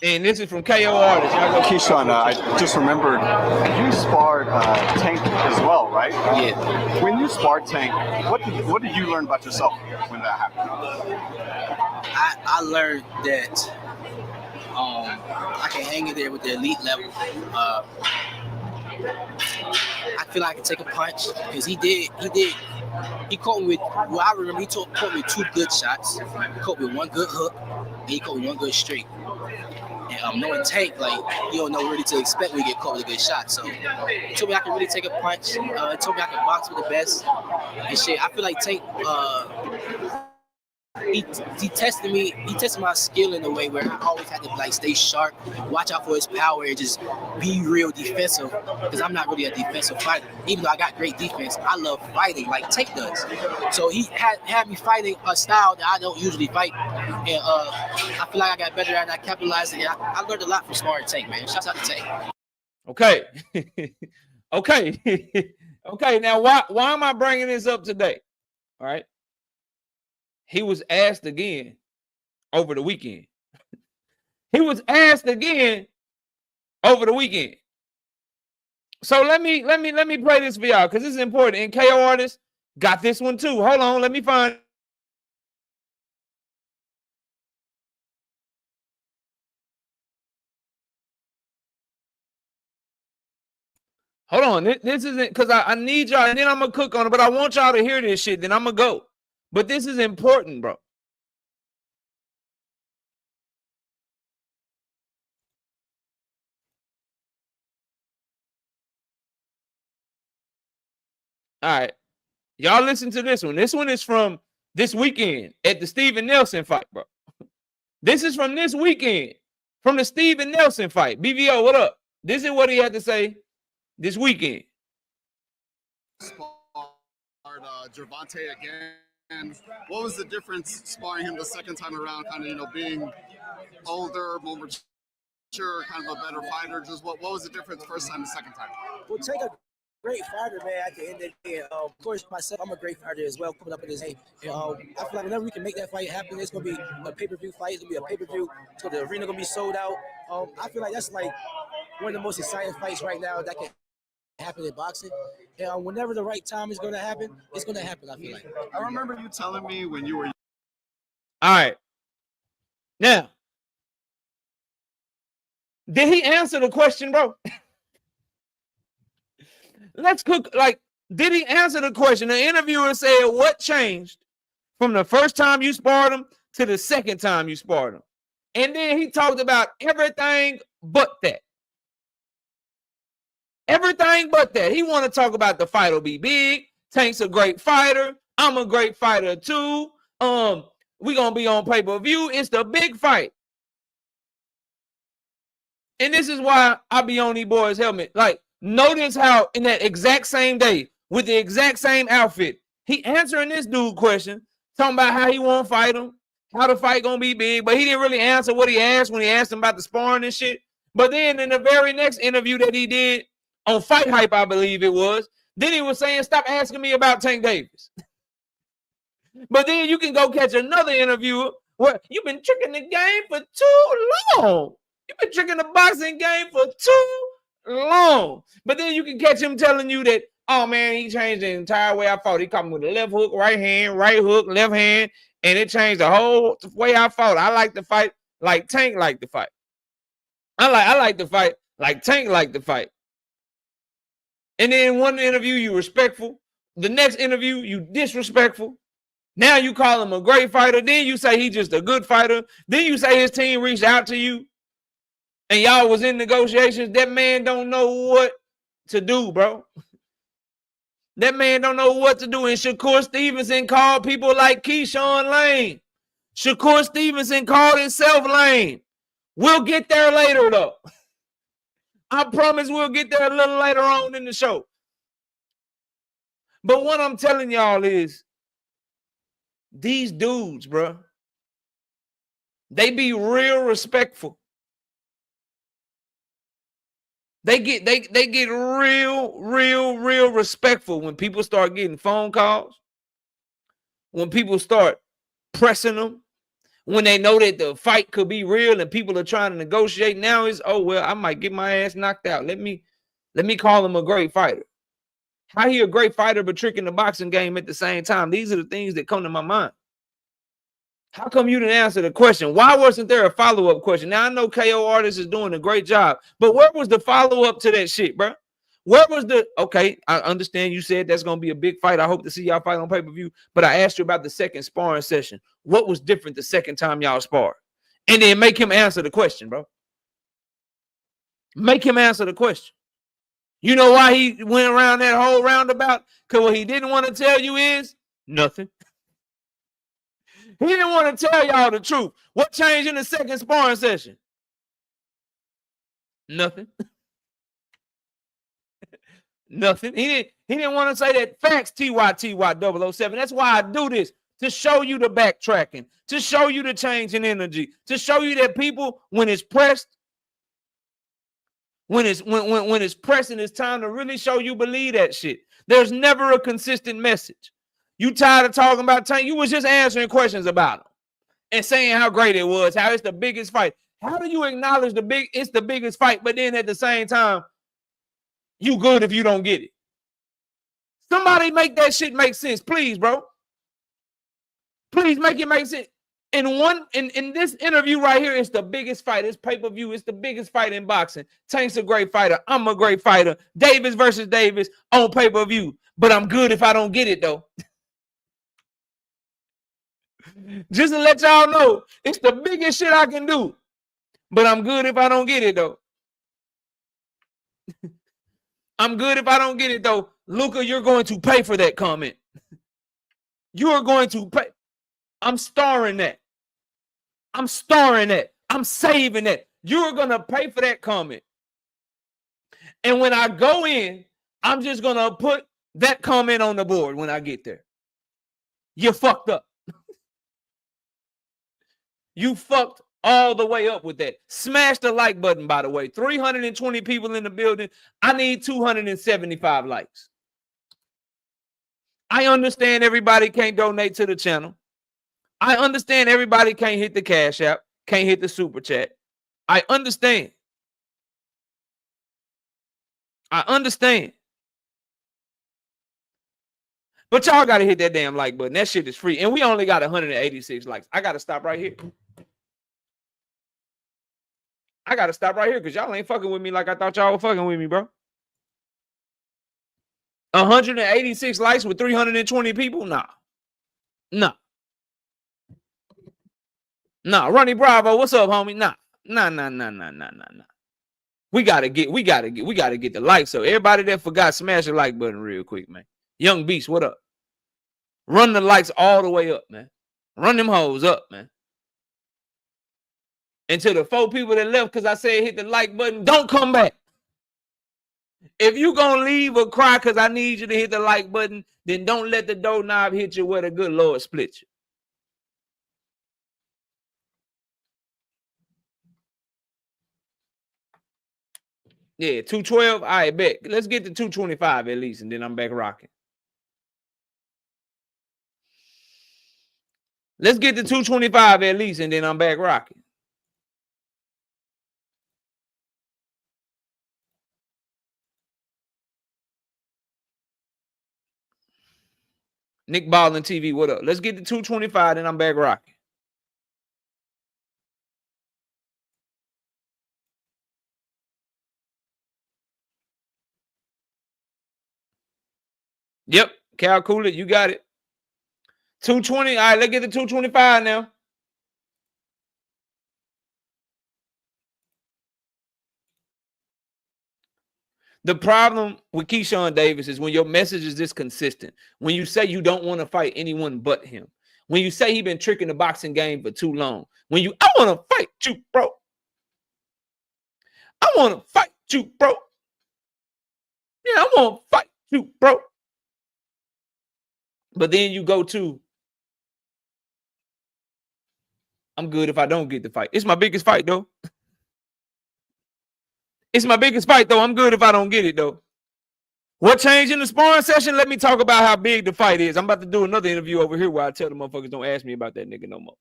And this is from KO Artist. Keyshawn, I just remembered you sparred Tank as well, right? Yeah. When you sparred Tank, what did you learn about yourself when that happened? I learned that I can hang in there with the elite level. I feel like I can take a punch because he caught me with, well, I remember he caught me 2 good shots. He caught me 1 good hook, and he caught me 1 good straight. And knowing Tank, like, you don't know really to expect when you get caught with a good shot. So he told me I can really take a punch. He told me I can box with the best and shit. I feel like Tank, he tested me. He tested my skill in a way where I always had to like stay sharp, watch out for his power, and just be real defensive. Because I'm not really a defensive fighter. Even though I got great defense, I love fighting like Tank does. So he had me fighting a style that I don't usually fight, and I feel like I got better at it. I capitalized it. I learned a lot from sparring Tank, man. Shouts out to Tank. Okay. Okay. Okay. Now, why am I bringing this up today? All right. He was asked again over the weekend. He was asked again over the weekend. So let me play this for y'all because this is important. And KO Artist got this one too. Hold on, let me find. Hold on, this isn't because I need y'all, and then I'm gonna cook on it, but I want y'all to hear this shit. Then I'm gonna go. But this is important, bro. All right. Y'all listen to this one. This one is from this weekend at the Steven Nelson fight, bro. This is from this weekend, from the Steven Nelson fight. BVO, what up? This is what he had to say this weekend. Sparred Gervonta again. What was the difference sparring him the second time around, kind of, being older, more mature, kind of a better fighter? Just what was the difference first time and second time? Well, take a great fighter, man. At the end of the day, of course, myself, I'm a great fighter as well, coming up in his age. I feel like whenever we can make that fight happen, it's gonna be a pay-per-view fight. It's gonna be a pay-per-view. So the arena gonna be sold out. I feel like that's like one of the most exciting fights right now that can happen in boxing. And whenever the right time is gonna happen, it's gonna happen. I feel like. I remember you telling me when you were. All right. Now, did he answer the question, bro? Let's cook. Like, did he answer the question? The interviewer said, what changed from the first time you sparred him to the second time you sparred him? And then he talked about everything but that. Everything but that. He want to talk about the fight will be big. Tank's a great fighter. I'm a great fighter too. We gonna be on pay-per-view. It's the big fight. And this is why I be on these boys' helmet. Like, notice how in that exact same day, with the exact same outfit, he answering this dude question, talking about how he won't fight him, how the fight gonna be big, but he didn't really answer what he asked when he asked him about the sparring and shit. But then in the very next interview that he did on Fight Hype, I believe it was, then he was saying, stop asking me about Tank Davis. But then you can go catch another interview where you've been tricking the game for too long. You've been tricking the boxing game for too long. But then you can catch him telling you that, oh man, he changed the entire way I fought. He caught me with a left hook, right hand, right hook, left hand, and it changed the whole way I fought. I like to fight like Tank liked to fight. I like to fight like Tank liked to fight. And then one interview, you respectful. The next interview, you disrespectful. Now you call him a great fighter. Then you say he's just a good fighter. Then you say his team reached out to you and y'all was in negotiations. That man don't know what to do, bro. That man don't know what to do. And Shakur Stevenson called people like Keyshawn Lane. Shakur Stevenson called himself Lane. We'll get there later, though. I promise we'll get there a little later on in the show. But what I'm telling y'all is these dudes, bro, they be real respectful. They get real respectful when people start getting phone calls, when people start pressing them, when they know that the fight could be real and people are trying to negotiate. Now is, oh, well, I might get my ass knocked out. Let me call him a great fighter. How he a great fighter but tricking the boxing game at the same time? These are the things that come to my mind. How come you didn't answer the question? Why wasn't there a follow-up question? Now, I know KO Artist is doing a great job, but where was the follow-up to that shit, bro? Where was the, okay, I understand you said that's going to be a big fight. I hope to see y'all fight on pay-per-view, but I asked you about the second sparring session. What was different the second time y'all sparred? And then make him answer the question, bro. Make him answer the question. You know why he went around that whole roundabout? Because what he didn't want to tell you is nothing. He didn't want to tell y'all the truth. What changed in the second sparring session? Nothing. Nothing. He didn't want to say that. Facts, TY007. That's why I do this, to show you the backtracking, to show you the change in energy, to show you that people, when it's pressed, when it's pressing, it's time to really show you believe that shit. There's never a consistent message. You tired of talking about Tank? You was just answering questions about him and saying how great it was, how it's the biggest fight. How do you acknowledge it's the biggest fight, but then at the same time, you good if you don't get it? Somebody make that shit make sense, please, bro. Please make it make sense. In this interview right here, it's the biggest fight. It's pay-per-view. It's the biggest fight in boxing. Tank's a great fighter. I'm a great fighter. Davis versus Davis on pay-per-view. But I'm good if I don't get it, though. Just to let y'all know, it's the biggest shit I can do. But I'm good if I don't get it, though. I'm good if I don't get it, though. Luca, you're going to pay for that comment. You are going to pay. I'm starring that. I'm starring that. I'm saving that. You're going to pay for that comment. And when I go in, I'm just going to put that comment on the board when I get there. You fucked up. You fucked all the way up with that. Smash the like button, by the way. 320 people in the building. I need 275 likes. I understand everybody can't donate to the channel. I understand everybody can't hit the Cash App, can't hit the Super Chat. I understand. I understand. But y'all got to hit that damn like button. That shit is free. And we only got 186 likes. I got to stop right here. I got to stop right here because y'all ain't fucking with me like I thought y'all were fucking with me, bro. 186 likes with 320 people? Nah. Nah. Nah. Ronnie Bravo, what's up, homie? Nah. Nah. We gotta get the likes. So everybody that forgot, smash the like button real quick, man. Young Beast, what up? Run the likes all the way up, man. Run them hoes up, man. And to the 4 people that left because I said hit the like button, don't come back. If you gonna leave or cry because I need you to hit the like button, then don't let the doorknob hit you where the good Lord split you. Yeah, 212. All right, bet. Let's get to 225 at least, and then I'm back rocking. Let's get to 225 at least, and then I'm back rocking. Nick Ballin TV, what up? Let's get to 225, and I'm back rocking. Yep, Cal Coolidge, you got it. 220. All right, let's get to 225 now. The problem with Keyshawn Davis is when your message is this consistent. When you say you don't want to fight anyone but him. When you say he's been tricking the boxing game for too long. When you, I want to fight you, bro. I want to fight you, bro. Yeah, I want to fight you, bro. But then you go to, I'm good if I don't get the fight. It's my biggest fight, though. It's my biggest fight, though. I'm good if I don't get it, though. What changed in the sparring session? Let me talk about how big the fight is. I'm about to do another interview over here where I tell the motherfuckers don't ask me about that nigga no more.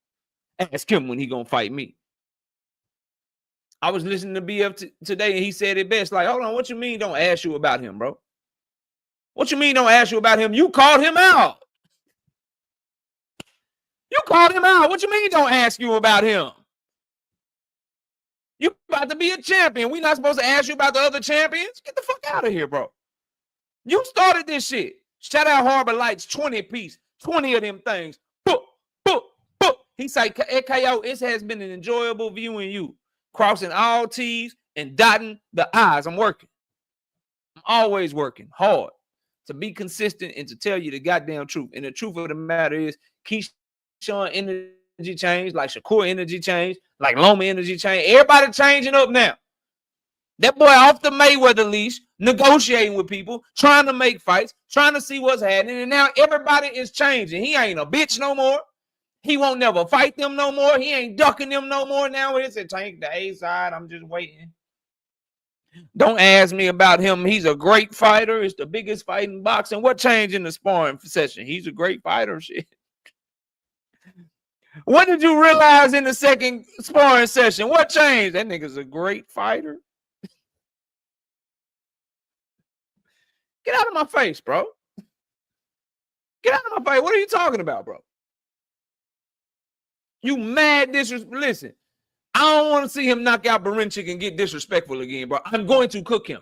Ask him when he gonna fight me. I was listening to BF today and he said it best. Like, hold on, what you mean don't ask you about him, bro? What you mean don't ask you about him? You called him out. You called him out. What you mean don't ask you about him? You about to be a champion. We not supposed to ask you about the other champions? Get the fuck out of here, bro. You started this shit. Shout out Harbor Lights, 20 piece, 20 of them things. Book, book, book. He said, KO, it has been an enjoyable viewing you. Crossing all T's and dotting the I's. I'm working. I'm always working hard to be consistent and to tell you the goddamn truth. And the truth of the matter is, Keyshawn energy change, like Shakur energy change, like Loma energy change. Everybody changing up now. That boy off the Mayweather leash, negotiating with people, trying to make fights, trying to see what's happening. And now everybody is changing. He ain't a bitch no more. He won't never fight them no more. He ain't ducking them no more. Now it's a tank the A side. I'm just waiting. Don't ask me about him. He's a great fighter. It's the biggest fight in boxing. What changed in the sparring session? He's a great fighter. Shit. What did you realize in the second sparring session? What changed? That nigga's a great fighter. Get out of my face, bro. Get out of my face. What are you talking about, bro? You mad disrespect. Listen, I don't want to see him knock out Barinchik and get disrespectful again, bro. I'm going to cook him.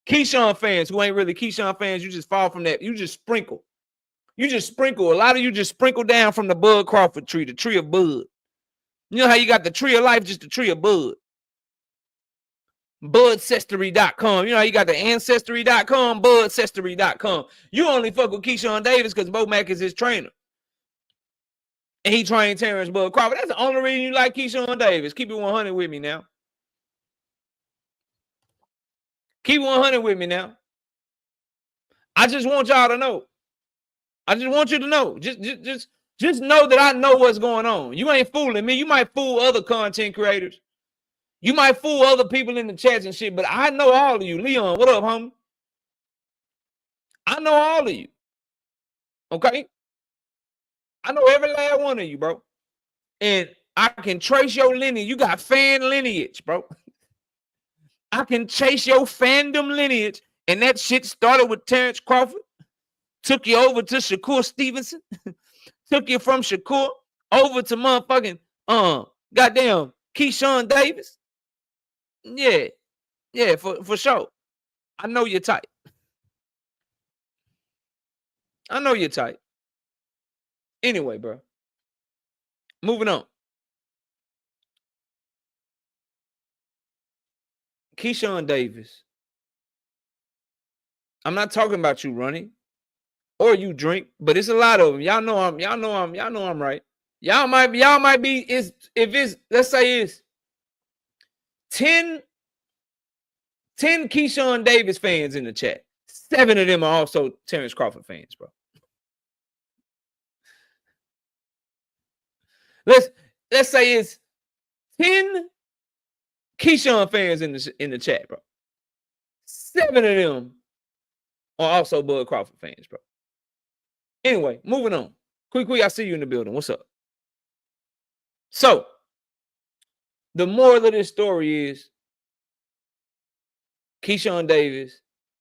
Keyshawn fans who ain't really Keyshawn fans, you just fall from that. You just sprinkle. You just sprinkle. A lot of you just sprinkle down from the Bud Crawford tree, the tree of Bud. You know how you got the tree of life, just the tree of Bud. Budcestry.com. You know how you got the ancestry.com, budcestry.com. You only fuck with Keyshawn Davis because Bo Mack is his trainer. And he trained Terrence Bud Crawford. That's the only reason you like Keyshawn Davis. Keep it 100 with me now. Keep 100 with me now. I just want y'all to know. I just want you to know. Just know that I know what's going on. You ain't fooling me. You might fool other content creators. You might fool other people in the chats and shit, but I know all of you. Leon, what up, homie? I know all of you. Okay? I know every last one of you, bro. And I can trace your lineage. You got fan lineage, bro. I can chase your fandom lineage. And that shit started with Terrence Crawford. Took you over to Shakur Stevenson. Took you from Shakur over to motherfucking goddamn Keyshawn Davis. Yeah. Yeah, for sure. I know you're tight. I know you're tight. Anyway, bro. Moving on. Keyshawn Davis. I'm not talking about you running or you drink, but it's a lot of them. Y'all know I'm right. Y'all might be let's say it's 10 Keyshawn Davis fans in the chat. 7 of them are also Terrence Crawford fans, bro. Let's say it's 10 Keyshawn fans in the chat, bro. 7 of them are also Bud Crawford fans, bro. Anyway, moving on. Quick, I see you in the building. What's up? So, the moral of this story is Keyshawn Davis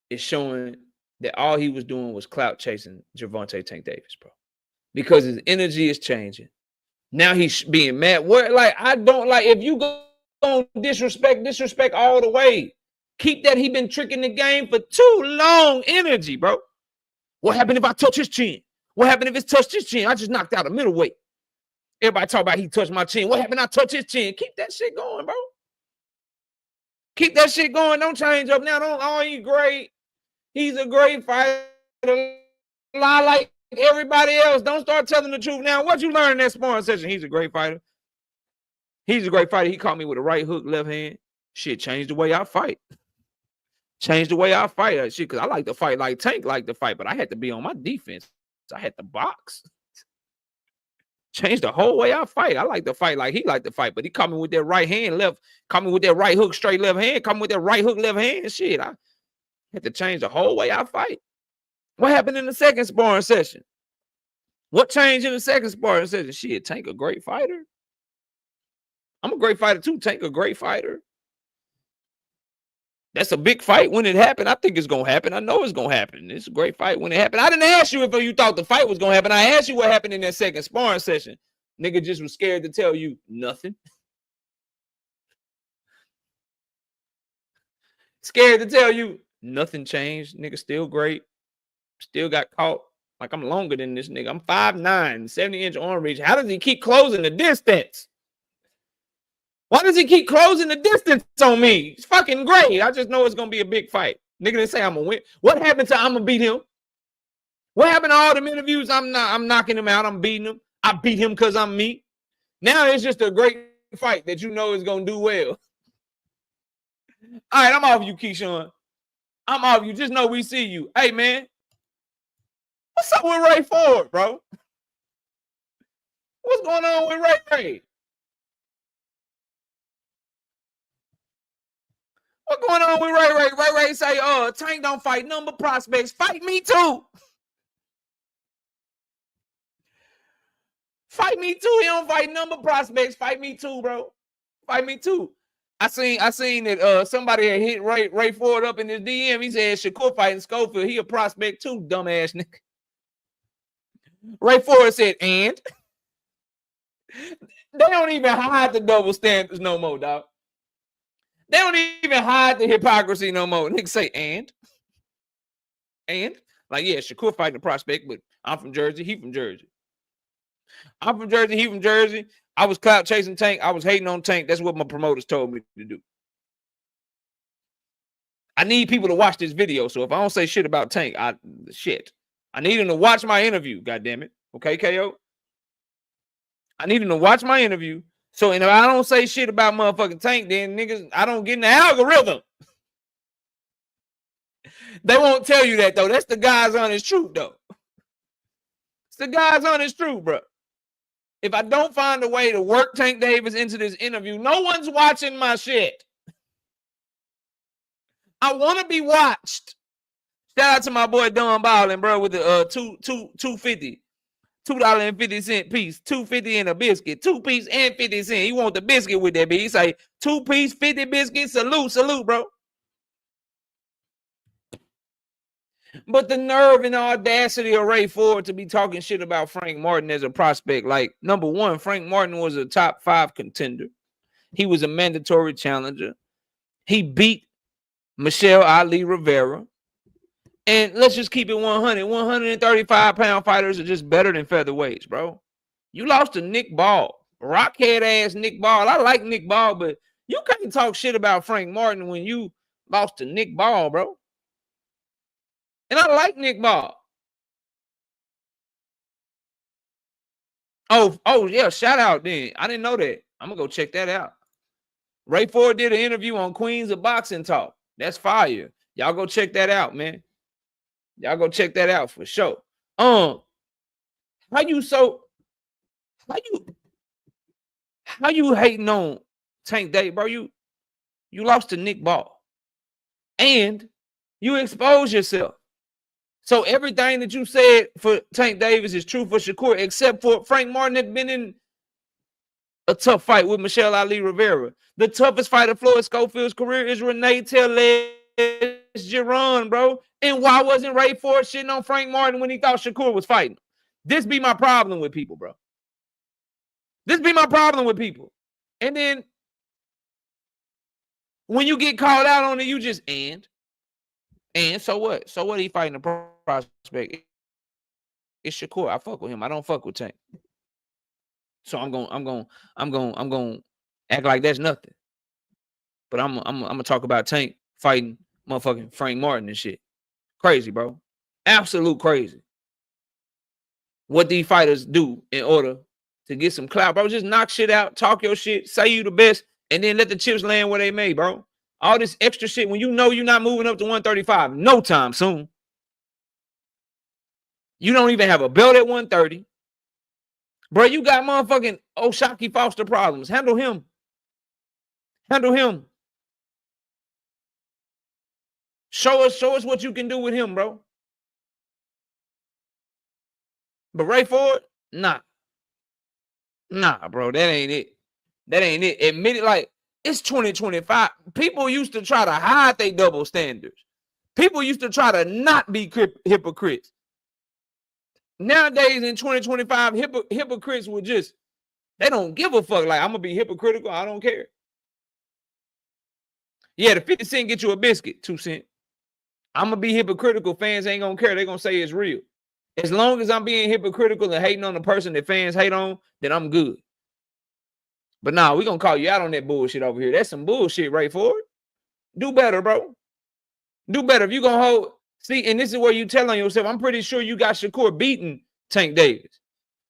is showing that all he was doing was clout chasing Gervonta Tank Davis, bro. Because his energy is changing. Now he's being mad. What? Like, I don't like if you go on disrespect all the way. Keep that. He been tricking the game for too long. Energy, bro. What happened if I touch his chin? What happened if it's touched his chin? I just knocked out a middleweight. Everybody talk about he touched my chin. What happened? I touch his chin. Keep that shit going, bro. Keep that shit going. Don't change up now. He's great. He's a great fighter. Lie like everybody else. Don't start telling the truth now. What you learn in that sparring session? He's a great fighter. He's a great fighter. He caught me with a right hook, left hand. Shit, changed the way I fight. Changed the way I fight. Shit, because I like to fight like Tank like to fight, but I had to be on my defense. I had to box. Changed the whole way I fight. I like to fight like he like to fight, but he coming with that right hand left, coming with that right hook straight left hand, coming with that right hook left hand. Shit, I had to change the whole way I fight. What happened in the second sparring session? What changed in the second sparring session? Shit, Tank a great fighter. I'm a great fighter too. Tank a great fighter. That's a big fight when it happened. I think it's going to happen. I know it's going to happen. It's a great fight when it happened. I didn't ask you if you thought the fight was going to happen. I asked you what happened in that second sparring session. Nigga just was scared to tell you nothing. Scared to tell you nothing changed. Nigga still great. Still got caught. Like I'm longer than this nigga. I'm 5'9", 70-inch arm reach. How does he keep closing the distance? Why does he keep closing the distance on me? It's fucking great. I just know it's going to be a big fight. Nigga didn't say I'm going to win. What happened to I'm going to beat him? What happened to all them interviews? I'm knocking him out. I'm beating him. I beat him because I'm me. Now it's just a great fight that you know is going to do well. All right, I'm off you, Keyshawn. I'm off you. Just know we see you. Hey, man. What's up with Ray Ford, bro? What's going on with Ray? What's going on with Ray? Ray say, Tank don't fight number prospects. Fight me too. Fight me too. He don't fight number prospects. Fight me too, bro. Fight me too. I seen that somebody had hit Ray Ford up in his DM. He said Shakur fighting Schofield. He a prospect too, dumbass nigga. Ray Ford said, and they don't even hide the double standards no more, dog. They don't even hide the hypocrisy no more. Niggas say, and? Like, yeah, Shakur fighting a prospect, but I'm from Jersey. He from Jersey. I'm from Jersey. He from Jersey. I was clout chasing Tank. I was hating on Tank. That's what my promoters told me to do. I need people to watch this video. So if I don't say shit about Tank, I need them to watch my interview, goddammit. Okay, KO? I need them to watch my interview. So, and if I don't say shit about motherfucking Tank, then niggas, I don't get in the algorithm. They won't tell you that, though. That's the God's honest truth, though. It's the God's honest truth, bro. If I don't find a way to work Tank Davis into this interview, no one's watching my shit. I want to be watched. Shout out to my boy Don Ballin, bro, with the $2.50. $2.50 piece, $2.50 and a biscuit, 2 piece and 50 cents. He want the biscuit with that bitch. He say 2 piece, 50 biscuits. Salute, bro. But the nerve and the audacity of Ray Ford to be talking shit about Frank Martin as a prospect. Like, number one, Frank Martin was a top 5 contender. He was a mandatory challenger. He beat Michelle Ali Rivera. And let's just keep it 100. 135-pound fighters are just better than featherweights, bro. You lost to Nick Ball. Rockhead ass Nick Ball. I like Nick Ball, but you can't talk shit about Frank Martin when you lost to Nick Ball, bro. And I like Nick Ball. Oh yeah, shout out then. I didn't know that. I'm going to go check that out. Ray Ford did an interview on Queens of Boxing Talk. That's fire. Y'all go check that out, man. Y'all go check that out for sure. How you hating on Tank Davis, bro? You lost to Nick Ball. And you exposed yourself. So everything that you said for Tank Davis is true for Shakur, except for Frank Martin had been in a tough fight with Michelle Ali Rivera. The toughest fight of Floyd Schofield's career is Renee Giron, bro. And why wasn't Ray Ford shitting on Frank Martin when he thought Shakur was fighting? This be my problem with people, bro. This be my problem with people. And then when you get called out on it, you just and so what? So what? He fighting a prospect. It's Shakur. I fuck with him. I don't fuck with Tank. So I'm gonna act like that's nothing. But I'm gonna talk about Tank fighting motherfucking Frank Martin and shit. Crazy, bro. Absolute crazy. What these fighters do in order to get some clout, bro. Just knock shit out, talk your shit, say you the best, and then let the chips land where they may, bro. All this extra shit when you know you're not moving up to 135 no time soon. You don't even have a belt at 130. Bro, you got motherfucking O'Shaquie Foster problems. Handle him. Handle him. Show us what you can do with him, bro. But Ray Ford, nah. Nah, bro, that ain't it. That ain't it. Admit it, like, it's 2025. People used to try to hide their double standards. People used to try to not be hypocrites. Nowadays in 2025, hypocrites will just, they don't give a fuck. Like, I'm going to be hypocritical. I don't care. Yeah, the 50 cent get you a biscuit, 2 cents. I'm going to be hypocritical. Fans ain't going to care. They're going to say it's real. As long as I'm being hypocritical and hating on the person that fans hate on, then I'm good. But nah, we're going to call you out on that bullshit over here. That's some bullshit, Ray Ford. Do better, bro. Do better. If you're going to hold, see, and this is where you tell on yourself, I'm pretty sure you got Shakur beating Tank Davis.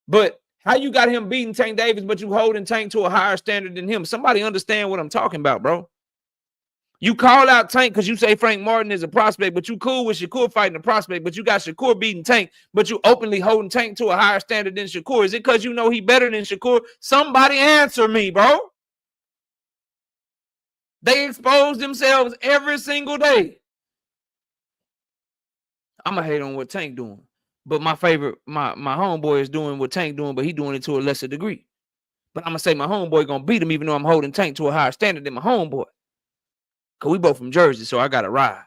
But how you got him beating Tank Davis, but you holding Tank to a higher standard than him? Somebody understand what I'm talking about, bro. You call out Tank because you say Frank Martin is a prospect, but you cool with Shakur fighting a prospect, but you got Shakur beating Tank, but you openly holding Tank to a higher standard than Shakur. Is it because you know he better than Shakur? Somebody answer me, bro. They expose themselves every single day. I'm going to hate on what Tank doing. But my favorite, my homeboy is doing what Tank doing, but he doing it to a lesser degree. But I'm going to say my homeboy going to beat him even though I'm holding Tank to a higher standard than my homeboy. Because we both from Jersey, so I got to ride.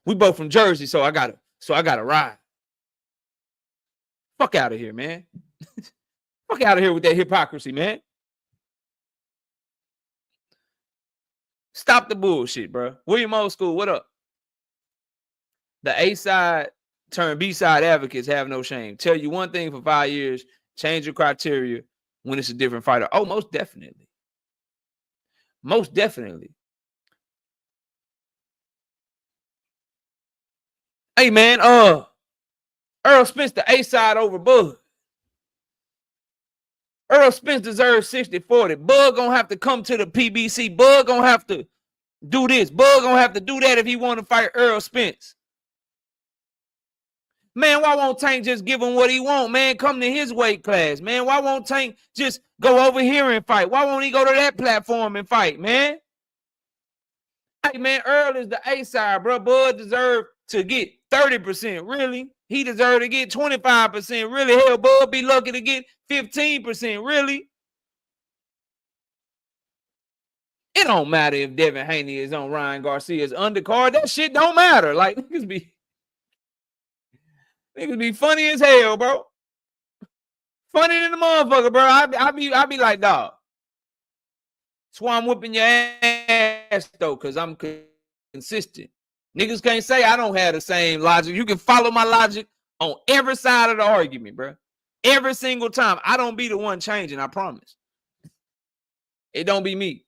We both from Jersey, so I got to ride. Fuck out of here, man. Fuck out of here with that hypocrisy, man. Stop the bullshit, bro. William Old School, what up? The A-side turn B-side advocates have no shame. Tell you one thing for 5 years, change your criteria when it's a different fighter. Oh, most definitely. Most definitely. Hey, man, Earl Spence, the A-side over Bud. Earl Spence deserves 60-40. Bud gonna have to come to the PBC. Bud gonna have to do this. Bud gonna have to do that if he want to fight Earl Spence. Man, why won't Tank just give him what he want, man? Come to his weight class, man. Why won't Tank just go over here and fight? Why won't he go to that platform and fight, man? Hey, man, Earl is the A-side, bro. Bud deserve to get 30%, really. He deserved to get 25%, really. Hell, Bud be lucky to get 15%, really. It don't matter if Devin Haney is on Ryan Garcia's undercard. That shit don't matter. Like, niggas be funny as hell, bro. Funny than the motherfucker, bro. I be like, dog. That's why I'm whipping your ass, though, because I'm consistent. Niggas can't say I don't have the same logic. You can follow my logic on every side of the argument, bro. Every single time. I don't be the one changing, I promise. It don't be me.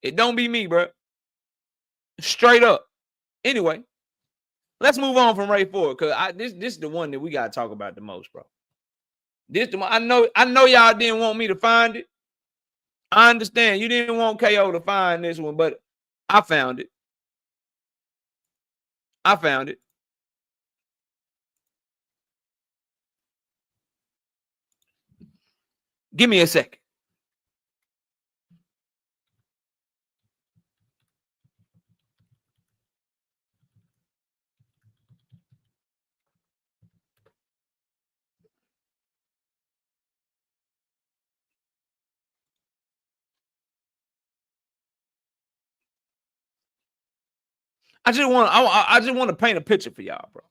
It don't be me, bro. Straight up. Anyway, let's move on from Ray Ford, because this is the one that we got to talk about the most, bro. This the one, I know y'all didn't want me to find it. I understand. You didn't want KO to find this one, but I found it. I found it. Give me a second. I just want to paint a picture for y'all, bro.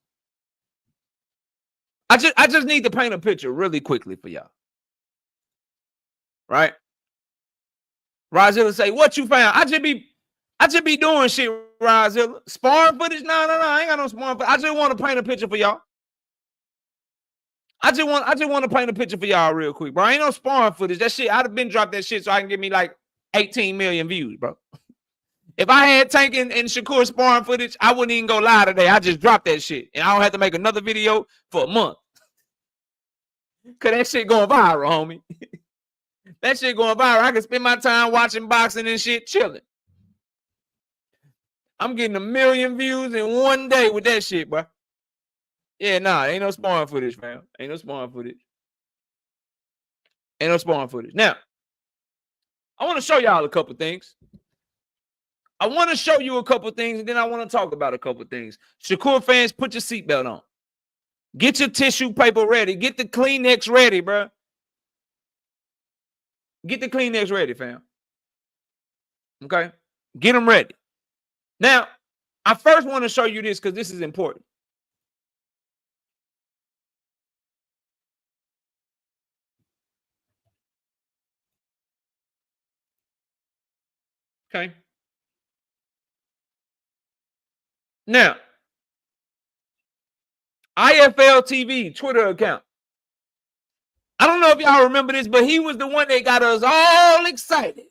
I just need to paint a picture really quickly for y'all. Right? Rozilla say, what you found? I just be doing shit, Rozilla. Sparring footage? No, I ain't got no sparring footage. I just want to paint a picture for y'all. I just want to paint a picture for y'all real quick, bro. I ain't no sparring footage. That shit, I'd have been dropped that shit so I can get me like 18 million views, bro. If I had Tank and Shakur sparring footage, I wouldn't even go live today. I just dropped that shit. And I don't have to make another video for a month. Because that shit going viral, homie. That shit going viral. I can spend my time watching boxing and shit, chilling. I'm getting 1 million views in one day with that shit, bro. Yeah, nah, ain't no sparring footage, fam. Ain't no sparring footage. Ain't no sparring footage. Now, I want to show y'all a couple things. I want to show you a couple things, and then I want to talk about a couple things. Shakur fans, put your seatbelt on. Get your tissue paper ready. Get the Kleenex ready, bro. Get the Kleenex ready, fam. Okay? Get them ready. Now, I first want to show you this because this is important. Okay? Now, IFL TV Twitter account. I don't know if y'all remember this, but he was the one that got us all excited.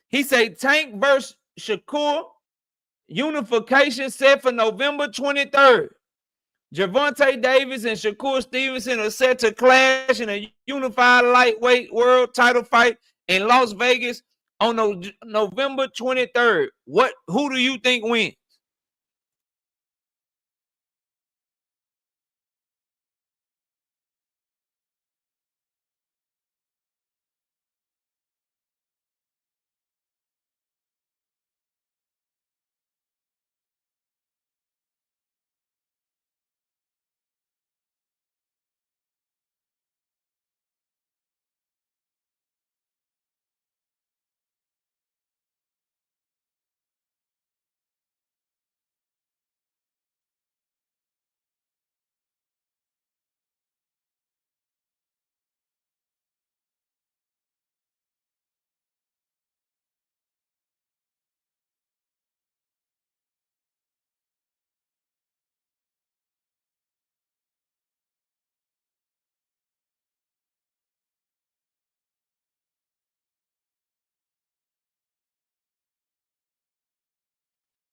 He said Tank versus Shakur unification set for November 23rd. Gervonta Davis and Shakur Stevenson are set to clash in a unified lightweight world title fight in Las Vegas on November 23rd. Who do you think wins?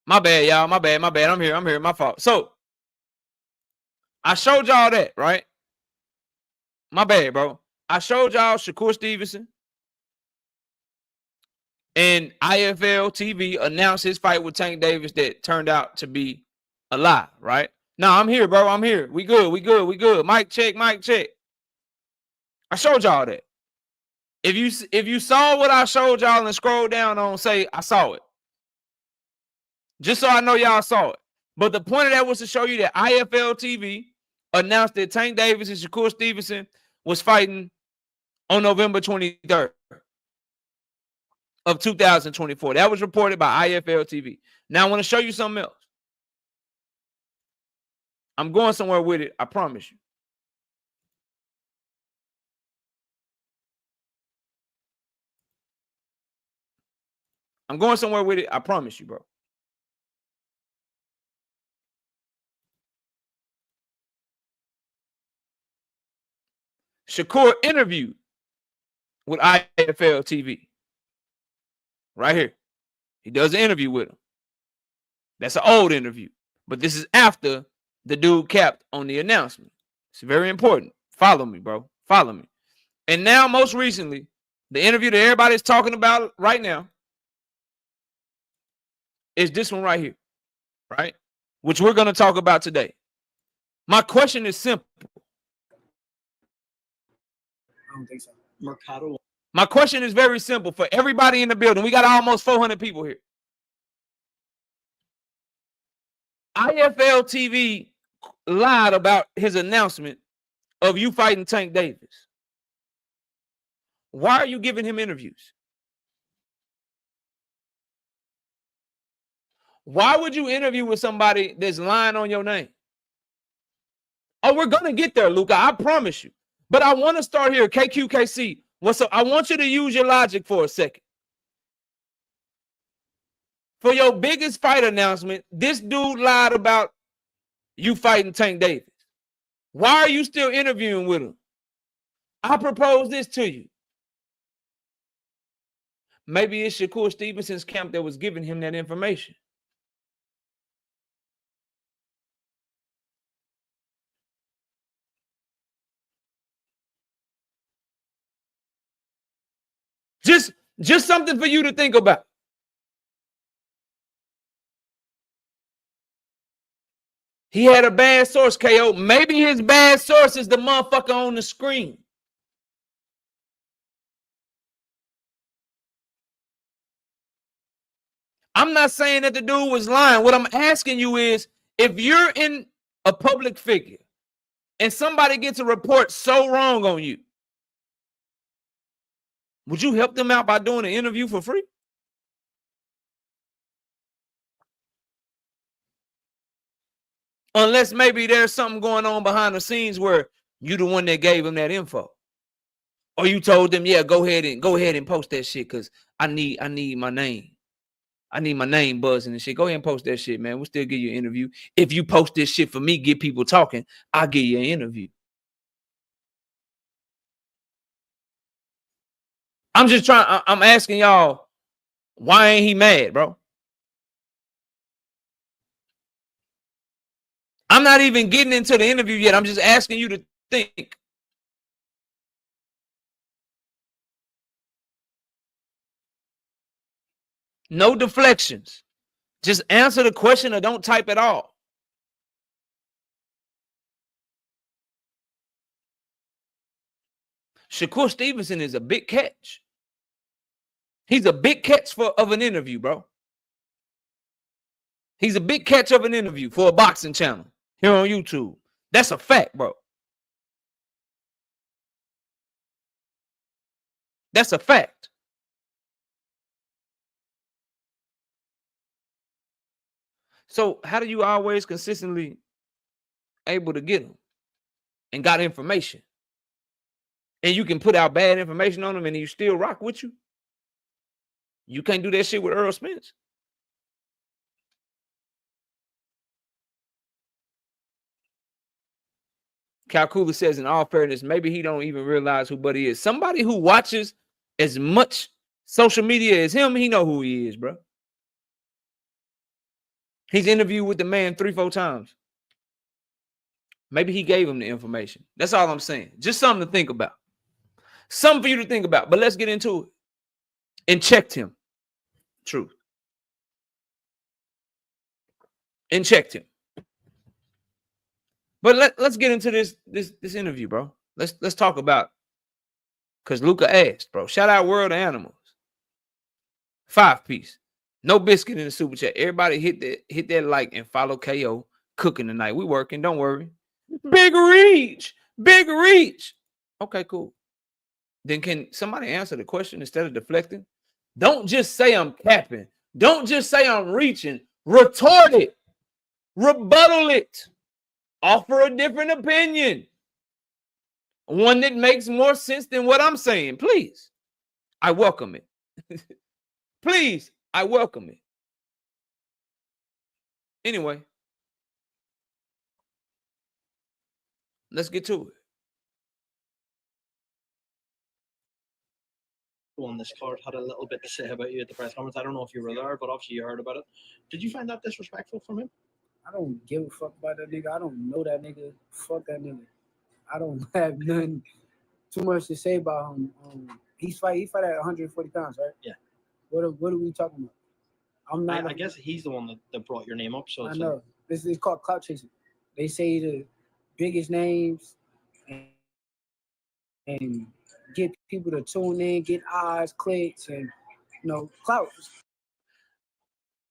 My bad, y'all. My bad. I'm here. My fault. So, I showed y'all that, right? My bad, bro. I showed y'all Shakur Stevenson and IFL TV announced his fight with Tank Davis that turned out to be a lie, right? No, I'm here, bro. I'm here. We good. Mic check. I showed y'all that. If you saw what I showed y'all and scroll down on, say I saw it. Just so I know y'all saw it. But the point of that was to show you that IFL TV announced that Tank Davis and Shakur Stevenson was fighting on November 23rd of 2024. That was reported by IFL TV. Now I want to show you something else. I'm going somewhere with it, I promise you. I'm going somewhere with it, I promise you, bro. Shakur interviewed with IFL TV. Right here. He does an interview with him. That's an old interview. But this is after the dude capped on the announcement. It's very important. Follow me, bro. Follow me. And now, most recently, the interview that everybody's talking about right now is this one right here, right? Which we're going to talk about today. My question is simple. I don't think so. Mercado. My question is very simple for everybody in the building. We got almost 400 people here. IFL TV lied about his announcement of you fighting Tank Davis. Why are you giving him interviews? Why would you interview with somebody that's lying on your name? Oh, we're going to get there, Luca. I promise you. But I want to start here. KQKC. What's up? I want you to use your logic for a second. For your biggest fight announcement, this dude lied about you fighting Tank Davis. Why are you still interviewing with him? I propose this to you. Maybe it's Shakur Stevenson's camp that was giving him that information. Just something for you to think about. He had a bad source, KO. Maybe his bad source is the motherfucker on the screen. I'm not saying that the dude was lying. What I'm asking you is, if you're in a public figure and somebody gets a report so wrong on you, would you help them out by doing an interview for free? Unless maybe there's something going on behind the scenes where you the one that gave him that info. Or you told them, yeah, go ahead and post that shit because I need my name. I need my name buzzing and shit. Go ahead and post that shit, man. We'll still give you an interview. If you post this shit for me, get people talking, I'll give you an interview. I'm asking y'all, why ain't he mad, bro? I'm not even getting into the interview yet. I'm just asking you to think. No deflections. Just answer the question or don't type at all. Shakur Stevenson is a big catch. He's a big catch of an interview, bro. He's a big catch of an interview for a boxing channel here on YouTube. That's a fact, bro. That's a fact. So how do you always consistently able to get them and got information? And you can put out bad information on them and you still rock with you? You can't do that shit with Earl Spence. Calcula says, in all fairness, maybe he don't even realize who Buddy is. Somebody who watches as much social media as him, he know who he is, bro. He's interviewed with the man 3-4 times. Maybe he gave him the information. That's all I'm saying. Just something to think about. Something for you to think about. But let's get into it. And checked him. Truth. And checked him. But let's get into this interview, bro. Let's talk about, because Luca asked, bro. Shout out World of Animals. 5-piece. No biscuit in the super chat. Everybody hit that like and follow KO cooking tonight. We working. Don't worry. Big reach. Big reach. Okay, cool. Then can somebody answer the question instead of deflecting? Don't just say I'm capping. Don't just say I'm reaching. Retort it. Rebuttal it. Offer a different opinion. One that makes more sense than what I'm saying. Please. I welcome it. Please. I welcome it. Anyway. Let's get to it. On this card had a little bit to say about you at the press conference. I don't know if you were there, but obviously you heard about it. Did you find that disrespectful from him? I don't give a fuck about that nigga. I don't know that nigga. Fuck that nigga. I don't have nothing too much to say about him. He fight at 140 pounds, right? Yeah. What are we talking about? I'm not. I guess he's the one that brought your name up. So I know. This is called clout chasing. They say the biggest names and get people to tune in, get eyes, clicks, and clout.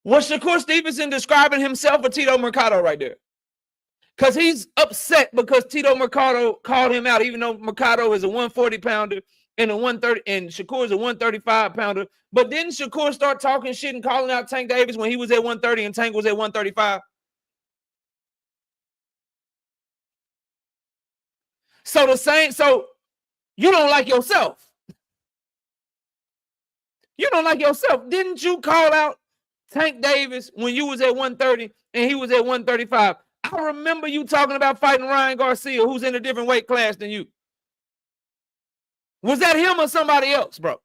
Was Shakur Stevenson describing himself or Tito Mercado right there? Because he's upset because Tito Mercado called him out, even though Mercado is a 140 pounder and a 130, and Shakur is a 135 pounder. But didn't Shakur start talking shit and calling out Tank Davis when he was at 130 and Tank was at 135? So you don't like yourself. You don't like yourself. Didn't you call out Tank Davis when you was at 130 and he was at 135? I remember you talking about fighting Ryan Garcia, who's in a different weight class than you. Was that him or somebody else, bro?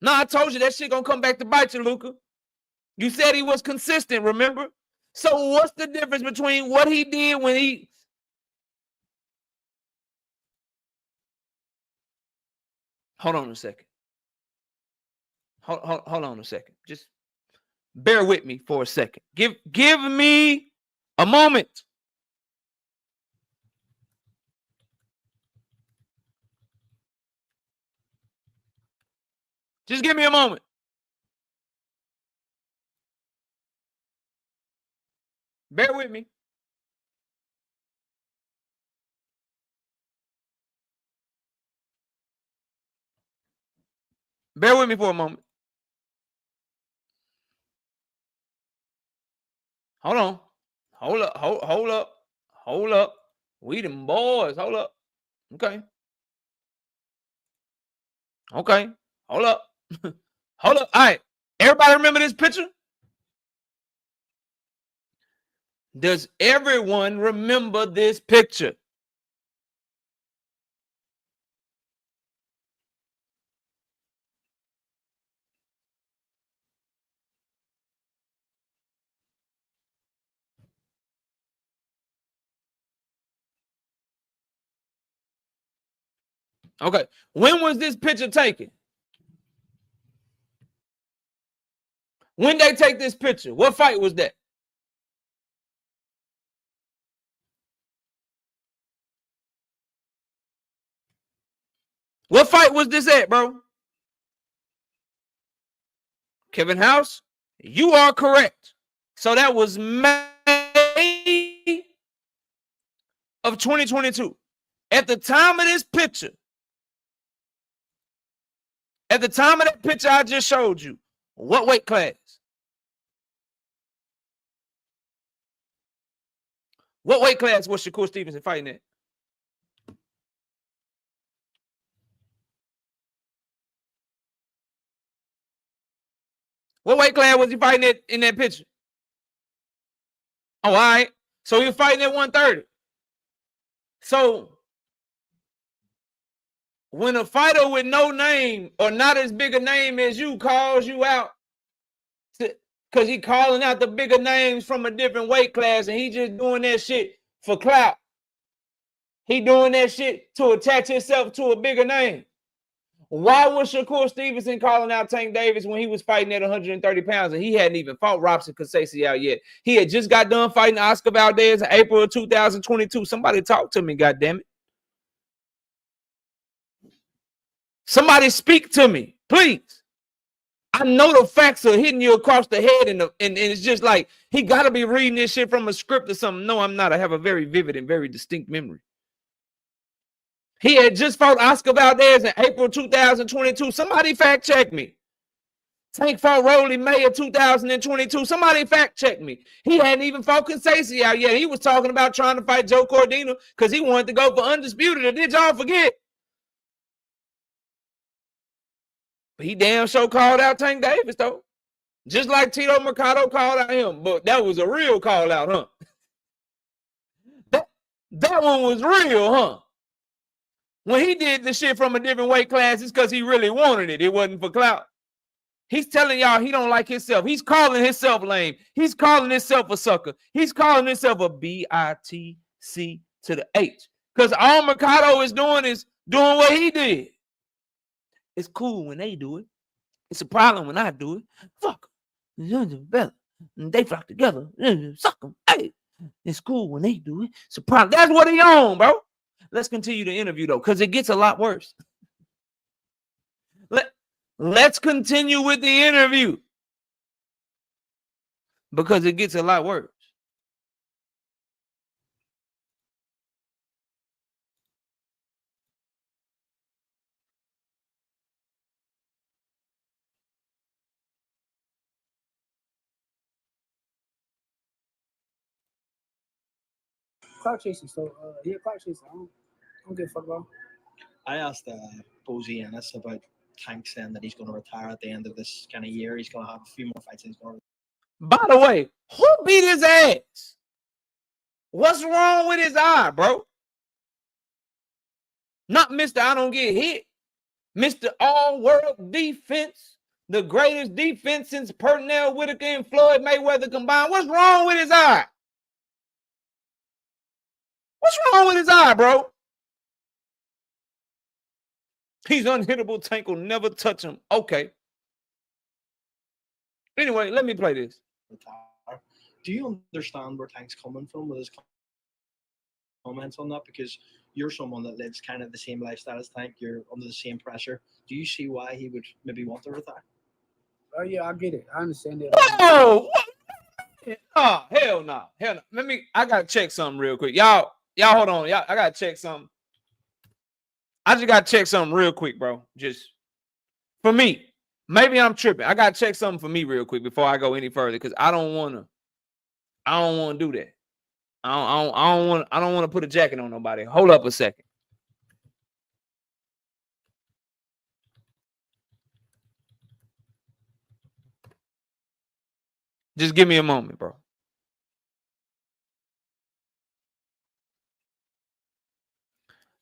No, I told you that shit gonna come back to bite you, Luca. You said he was consistent, remember? So what's the difference between what he did when he... Hold on a second. Hold on a second. Just bear with me for a second. Give me a moment. Just give me a moment. Bear with me. Bear with me for a moment. Hold on. Hold up. We them boys. Hold up. Okay. Hold up. Hold up. All right. Everybody remember this picture? Does everyone remember this picture? Okay. When was this picture taken? When they take this picture? What fight was that? What fight was this at, bro? Kevin House, you are correct. So that was May of 2022. At the time of this picture, at the time of that picture I just showed you, what weight class? What weight class was Shakur Stevenson fighting at? What weight class was he fighting at in that picture? Oh, all right. So he was fighting at 130. So when a fighter with no name or not as big a name as you calls you out, because he calling out the bigger names from a different weight class and he just doing that shit for clout. He doing that shit to attach himself to a bigger name. Why was Shakur Stevenson calling out Tank Davis when he was fighting at 130 pounds and he hadn't even fought Robson Kasese out yet? He had just got done fighting Oscar Valdez in April of 2022. Somebody talk to me, goddammit. Somebody speak to me, please. I know the facts are hitting you across the head, and it's just like he got to be reading this shit from a script or something. No, I'm not. I have a very vivid and very distinct memory. He had just fought Oscar Valdez in April 2022. Somebody fact check me. Tank fought Rolly May of 2022. Somebody fact check me. He hadn't even fought Kasese out yet. He was talking about trying to fight Joe Cordino because he wanted to go for undisputed. Or did y'all forget? But he damn sure called out Tank Davis, though. Just like Tito Mercado called out him. But that was a real call out, huh? That one was real, huh? When he did the shit from a different weight class, it's because he really wanted it. It wasn't for clout. He's telling y'all he don't like himself. He's calling himself lame. He's calling himself a sucker. He's calling himself a BITC to the H. Because all Mercado is doing what he did. It's cool when they do it. It's a problem when I do it. Fuck them. They flock together. Suck them. Hey, it's cool when they do it. It's a problem. That's what he on, bro. Let's continue the interview, though, because it gets a lot worse. Let's continue with the interview because it gets a lot worse. Cloud chasing. So yeah, cloud chasing. I don't give a fuck about. I asked Bozy Ennis about Tank saying that he's going to retire at the end of this kind of year. He's going to have a few more fights. He's going to. By the way, who beat his ass? What's wrong with his eye, bro? Not Mr. I don't get hit. Mr. All-World Defense. The greatest defense since Pernell Whitaker and Floyd Mayweather combined. What's wrong with his eye? What's wrong with his eye, bro? He's unhittable. Tank will never touch him. Okay. Anyway, let me play this. Retire. Do you understand where Tank's coming from with his comments on that? Because you're someone that lives kind of the same lifestyle as Tank. You're under the same pressure. Do you see why he would maybe want to retire? Oh yeah, I get it. I understand it. Whoa! Oh, hell no. Hell no. I gotta check something real quick. Y'all hold on. I gotta check something. I just gotta check something real quick, bro. Just for me. Maybe I'm tripping. I gotta check something for me real quick before I go any further, because I don't wanna do that. I don't wanna put a jacket on nobody. Hold up a second. Just give me a moment, bro.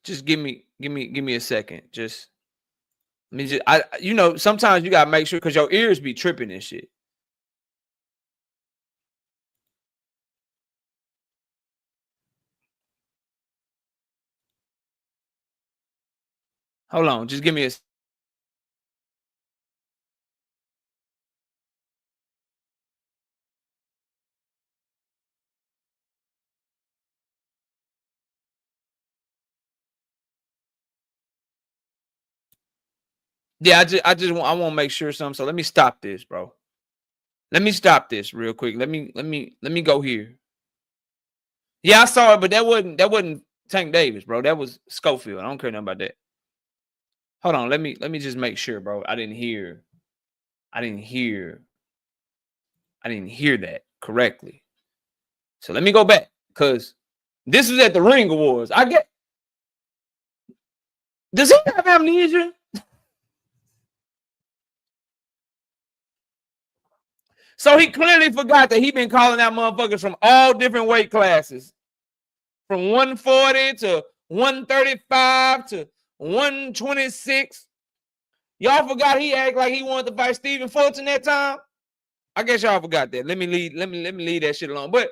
Just give me a second. Just sometimes you gotta make sure, because your ears be tripping and shit. Hold on, just give me a. Yeah, I want to make sure something. So let me stop this, bro. Let me stop this real quick. Let me go here. Yeah, I saw it, but that wasn't Tank Davis, bro. That was Schofield. I don't care nothing about that. Hold on, let me just make sure, bro. I didn't hear that correctly. So let me go back, because this was at the Ring Awards. Does he have amnesia? So he clearly forgot that he been calling out motherfuckers from all different weight classes, from 140 to 135 to 126. Y'all forgot he act like he wanted to fight Stephen Fulton that time. I guess y'all forgot that. Let me leave that shit alone. But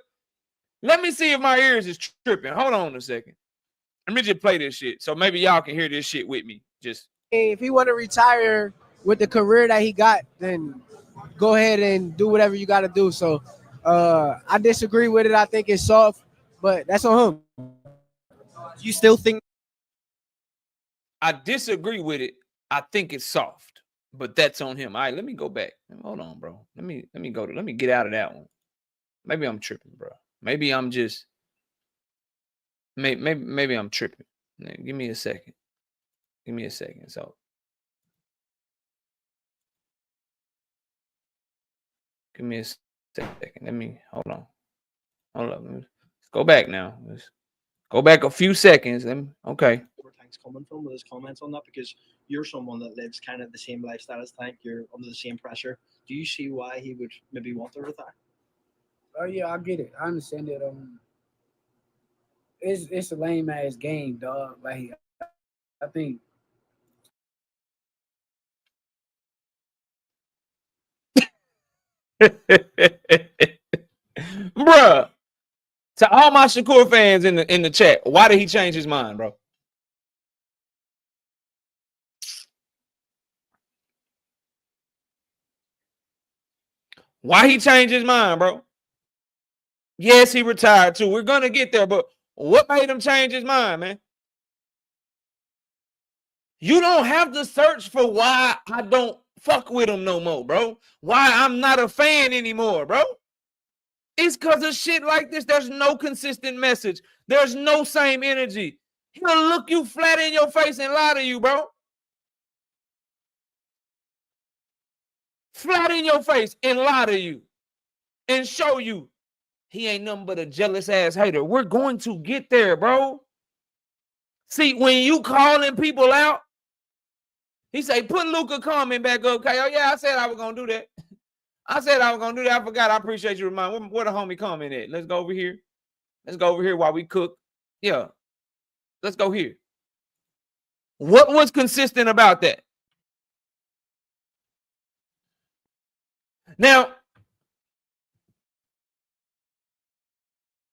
let me see if my ears is tripping. Hold on a second. Let me just play this shit so maybe y'all can hear this shit with me. Just if he want to retire with the career that he got, then go ahead and do whatever you got to do. So I disagree with it. I think it's soft, but that's on him. Do you still think? I disagree with it. I think it's soft, but that's on him. All right, let me go back. Hold on, bro. Let me get out of that one. Maybe I'm tripping, bro. Maybe I'm just maybe I'm tripping. Give me a second. So give me a second. Hold on. Let's go back now. Let's go back a few seconds. Okay. Where Tank's coming from with his comments on that, because you're someone that lives kind of the same lifestyle as Tank. You're under the same pressure. Do you see why he would maybe want to retire? Oh yeah, I get it. I understand it. It's a lame ass game, dog. Like I think. Bruh, to all my Shakur fans in the chat, why did he change his mind, bro? Why he changed his mind, bro? Yes, he retired too. We're gonna get there, but what made him change his mind, man? You don't have to search for why I don't fuck with him no more, bro. Why I'm not a fan anymore, bro. It's because of shit like this. There's no consistent message. There's no same energy. He'll look you flat in your face and lie to you, bro. Flat in your face and lie to you and show you he ain't nothing but a jealous ass hater. We're going to get there, bro. See, when you calling people out, he say, put Luka comment back up. Okay, oh yeah, I said I was gonna do that. I forgot. I appreciate you reminding. Where the homie comment at? Let's go over here. While we cook. Yeah. Let's go here. What was consistent about that? Now,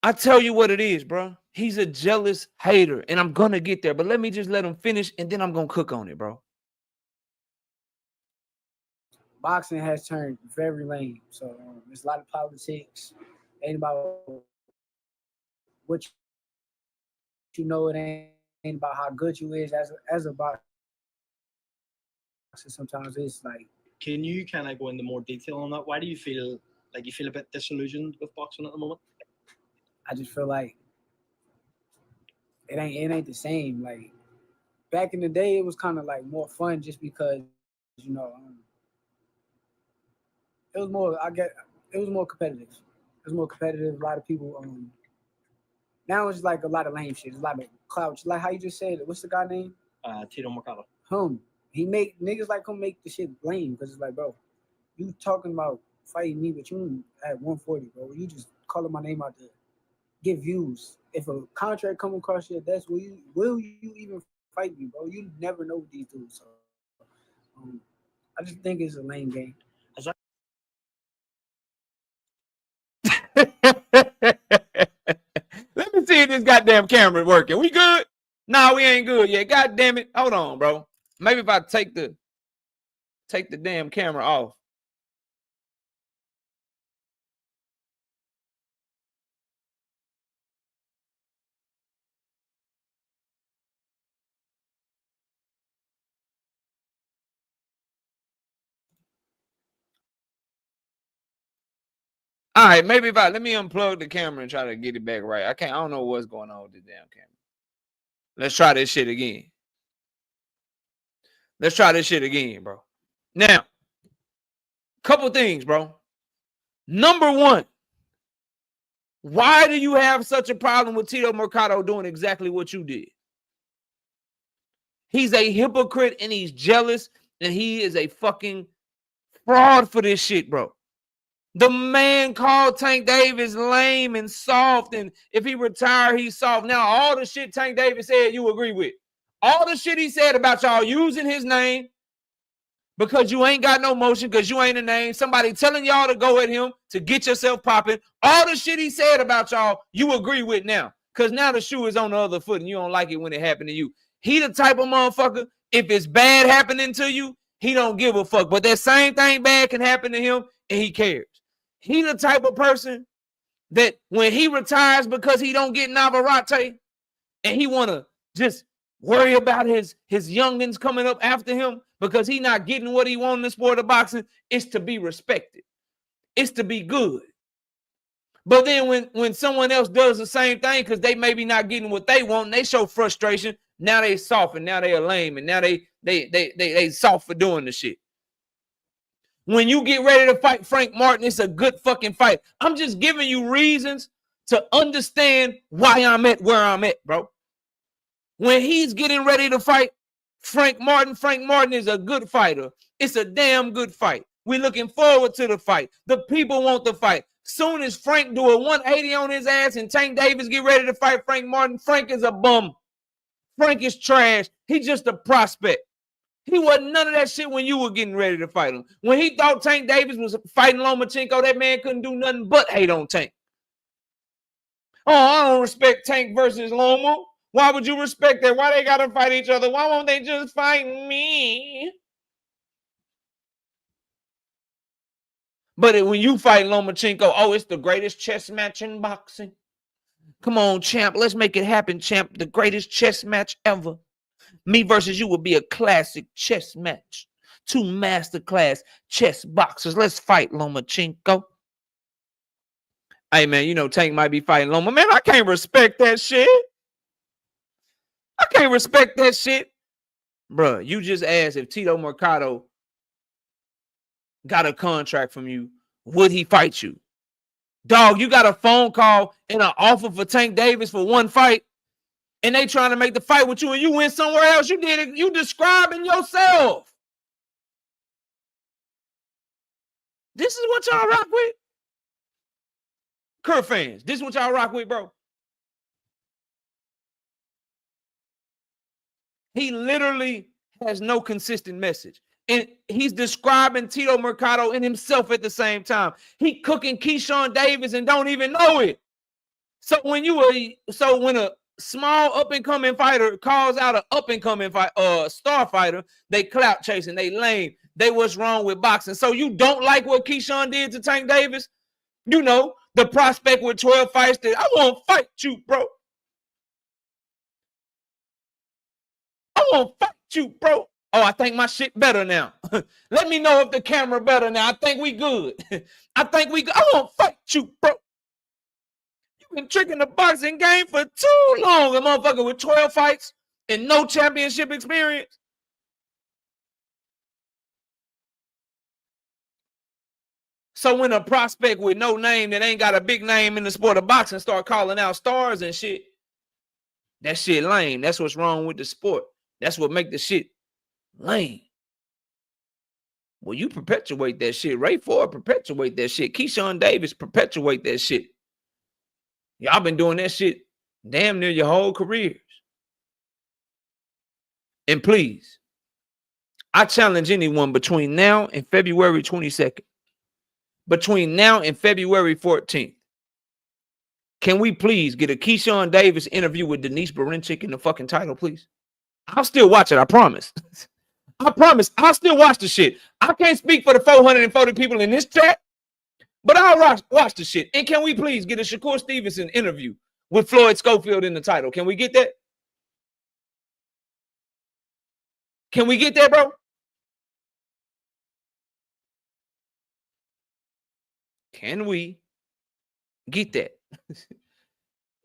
I tell you what it is, bro. He's a jealous hater, and I'm gonna get there. But let me just let him finish, and then I'm gonna cook on it, bro. boxing has turned very lame. So there's a lot of politics. Ain't about what you know. It ain't about how good you is as a boxer. Sometimes it's like. Can you kind of go into more detail on that? Why do you feel like you feel a bit disillusioned with boxing at the moment? I just feel like it ain't the same. Like back in the day, it was kind of like more fun just because you know it was more. It was more competitive. It was more competitive. A lot of people. Now it's like a lot of lame shit. It's a lot of clout. Like how you just said it. What's the guy name? Tito Mercado. He make niggas like him make the shit lame because it's like, bro, you talking about fighting me, but you at 140, bro. You just calling my name out there. Get views. If a contract come across your desk, will you even fight me, bro? You never know with these dudes. So, I just think it's a lame game. Let me see if this goddamn camera working. We good? Nah, we ain't good yet. God damn it. Hold on, bro. Maybe if I take the damn camera off. All right, maybe if let me unplug the camera and try to get it back right. I don't know what's going on with this damn camera. Let's try this shit again. Let's try this shit again, bro. Now, couple things, bro. Number one, why do you have such a problem with Tito Mercado doing exactly what you did? He's a hypocrite and he's jealous and he is a fucking fraud for this shit, bro. The man called Tank Davis lame and soft, and if he retired, he's soft. Now, all the shit Tank Davis said, you agree with. All the shit he said about y'all using his name because you ain't got no motion, because you ain't a name, somebody telling y'all to go at him to get yourself popping. All the shit he said about y'all, you agree with now, because now the shoe is on the other foot, and you don't like it when it happened to you. He the type of motherfucker, if it's bad happening to you, he don't give a fuck. But that same thing bad can happen to him, and he cares. He the type of person that when he retires because he don't get Navarrete and he want to just worry about his youngins coming up after him because he not getting what he want in the sport of boxing, it's to be respected. It's to be good. But then when someone else does the same thing because they maybe not getting what they want and they show frustration, now they soft and now they are lame and now they soft for doing the shit. When you get ready to fight Frank Martin, it's a good fucking fight. I'm just giving you reasons to understand why I'm at where I'm at, bro. When he's getting ready to fight Frank Martin is a good fighter. It's a damn good fight. We're looking forward to the fight. The people want the fight. Soon as Frank do a 180 on his ass and Tank Davis get ready to fight Frank Martin, Frank is a bum. Frank is trash. He's just a prospect. He wasn't none of that shit when you were getting ready to fight him. When he thought Tank Davis was fighting Lomachenko, that man couldn't do nothing but hate on Tank. Oh, I don't respect Tank versus Loma. Why would you respect that? Why they got to fight each other? Why won't they just fight me? But when you fight Lomachenko, oh, it's the greatest chess match in boxing. Come on, champ. Let's make it happen, champ. The greatest chess match ever. Me versus you would be a classic chess match. Two masterclass chess boxers. Let's fight, Lomachenko. Hey, man, you know Tank might be fighting Loma. Man, I can't respect that shit. I can't respect that shit. Bruh, you just asked if Tito Mercado got a contract from you, would he fight you? Dog, you got a phone call and an offer for Tank Davis for one fight. And they trying to make the fight with you and you went somewhere else. You did it. You describing yourself. This is what y'all rock with? Kurt fans, this is what y'all rock with, bro. He literally has no consistent message. And he's describing Tito Mercado and himself at the same time. He cooking Keyshawn Davis and don't even know it. So when a small up-and-coming fighter calls out an up-and-coming star fighter, they clout chasing, they lame. they what's wrong with boxing. So you don't like what Keyshawn did to Tank Davis? You know, the prospect with 12 fights that I won't fight you, bro. I won't fight you, bro. Oh, I think my shit better now. Let me know if the camera better now. I think we good. I think we good. I won't fight you, bro. You've been tricking the boxing game for too long. A motherfucker with 12 fights and no championship experience. So when a prospect with no name that ain't got a big name in the sport of boxing start calling out stars and shit, that shit lame. That's what's wrong with the sport. That's what make the shit lame. Well, you perpetuate that shit. Ray Ford perpetuate that shit. Keyshawn Davis perpetuate that shit. Y'all been doing that shit damn near your whole careers. And please, I challenge anyone between now and February 22nd. Between now and February 14th, can we please get a Keyshawn Davis interview with Denise Berinchik in the fucking title, please? I'll still watch it, I promise. I promise, I'll still watch the shit. I can't speak for the 440 people in this chat, but I'll watch the shit. And can we please get a Shakur Stevenson interview with Floyd Schofield in the title? Can we get that? Can we get that, bro? Can we get that?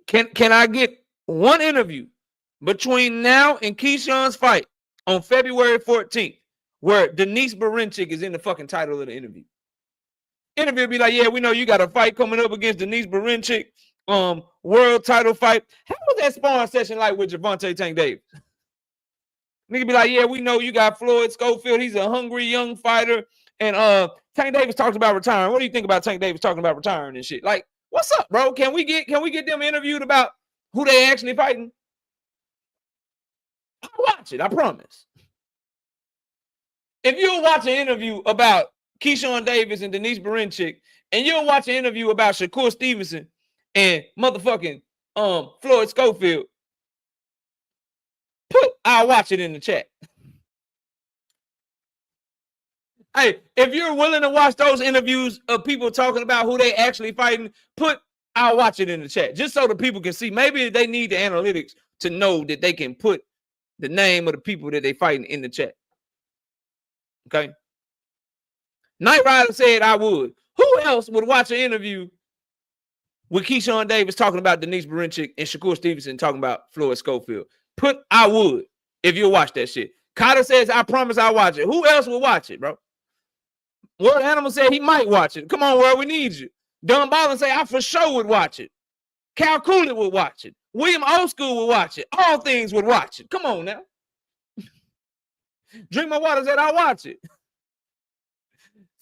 Can I get one interview between now and Keyshawn's fight on February 14th where Denise Berinchik is in the fucking title of the interview? Interview be like, yeah, we know you got a fight coming up against Denise Berinchik, world title fight. How was that sparring session like with Gervonta Tank Davis? Nigga be like, yeah, we know you got Floyd Schofield. He's a hungry young fighter. And Tank Davis talks about retiring. What do you think about Tank Davis talking about retiring and shit? Like, what's up, bro? Can we get them interviewed about who they actually fighting? I'll watch it, I promise. If you'll watch an interview about Keyshawn Davis and Denise Berinchik, and you'll watch an interview about Shakur Stevenson and motherfucking Floyd Schofield, I'll watch it in the chat. Hey, if you're willing to watch those interviews of people talking about who they actually fighting, I'll watch it in the chat just so the people can see. Maybe they need the analytics to know that they can put the name of the people that they fighting in the chat. Okay. Knight Rider said I would. Who else would watch an interview with Keyshawn Davis talking about Denise Berinchik and Shakur Stevenson talking about Floyd Schofield? I would if you watch that shit. Carter says, I promise I'll watch it. Who else would watch it, bro? World Animal said he might watch it. Come on, world, we need you. Don Ballin say I for sure would watch it. Cal Cooley would watch it. William Old School would watch it. All Things would watch it. Come on now. Drink My Water said I'll watch it.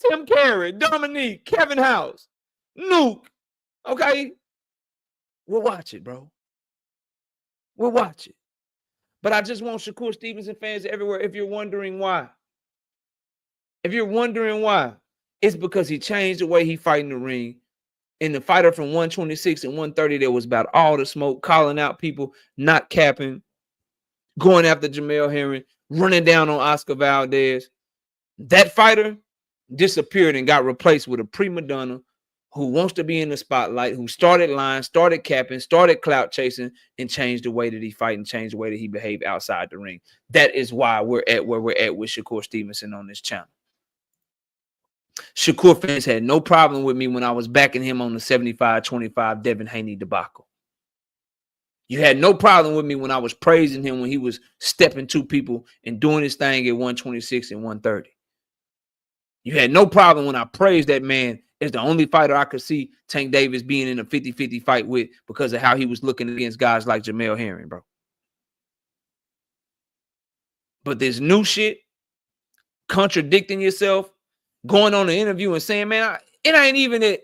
Tim Carey, Dominique, Kevin House, Nuke. Okay. We'll watch it, bro. We'll watch it. But I just want Shakur Stevenson fans everywhere. If you're wondering why, it's because he changed the way he fight in the ring. And the fighter from 126 and 130, there was about all the smoke, calling out people, not capping, going after Jamel Herring, running down on Oscar Valdez. That fighter disappeared and got replaced with a prima donna who wants to be in the spotlight, who started lying, started capping, started clout chasing, and changed the way that he fight and changed the way that he behaved outside the ring. That is why we're at where we're at with Shakur Stevenson on this channel. Shakur fans had no problem with me when I was backing him on the 75-25 Devin Haney debacle. You had no problem with me when I was praising him when he was stepping to people and doing his thing at 126 and 130. You had no problem when I praised that man as the only fighter I could see Tank Davis being in a 50-50 fight with because of how he was looking against guys like Jamel Herring, bro. But this new shit, contradicting yourself, going on an interview and saying, man, it ain't even that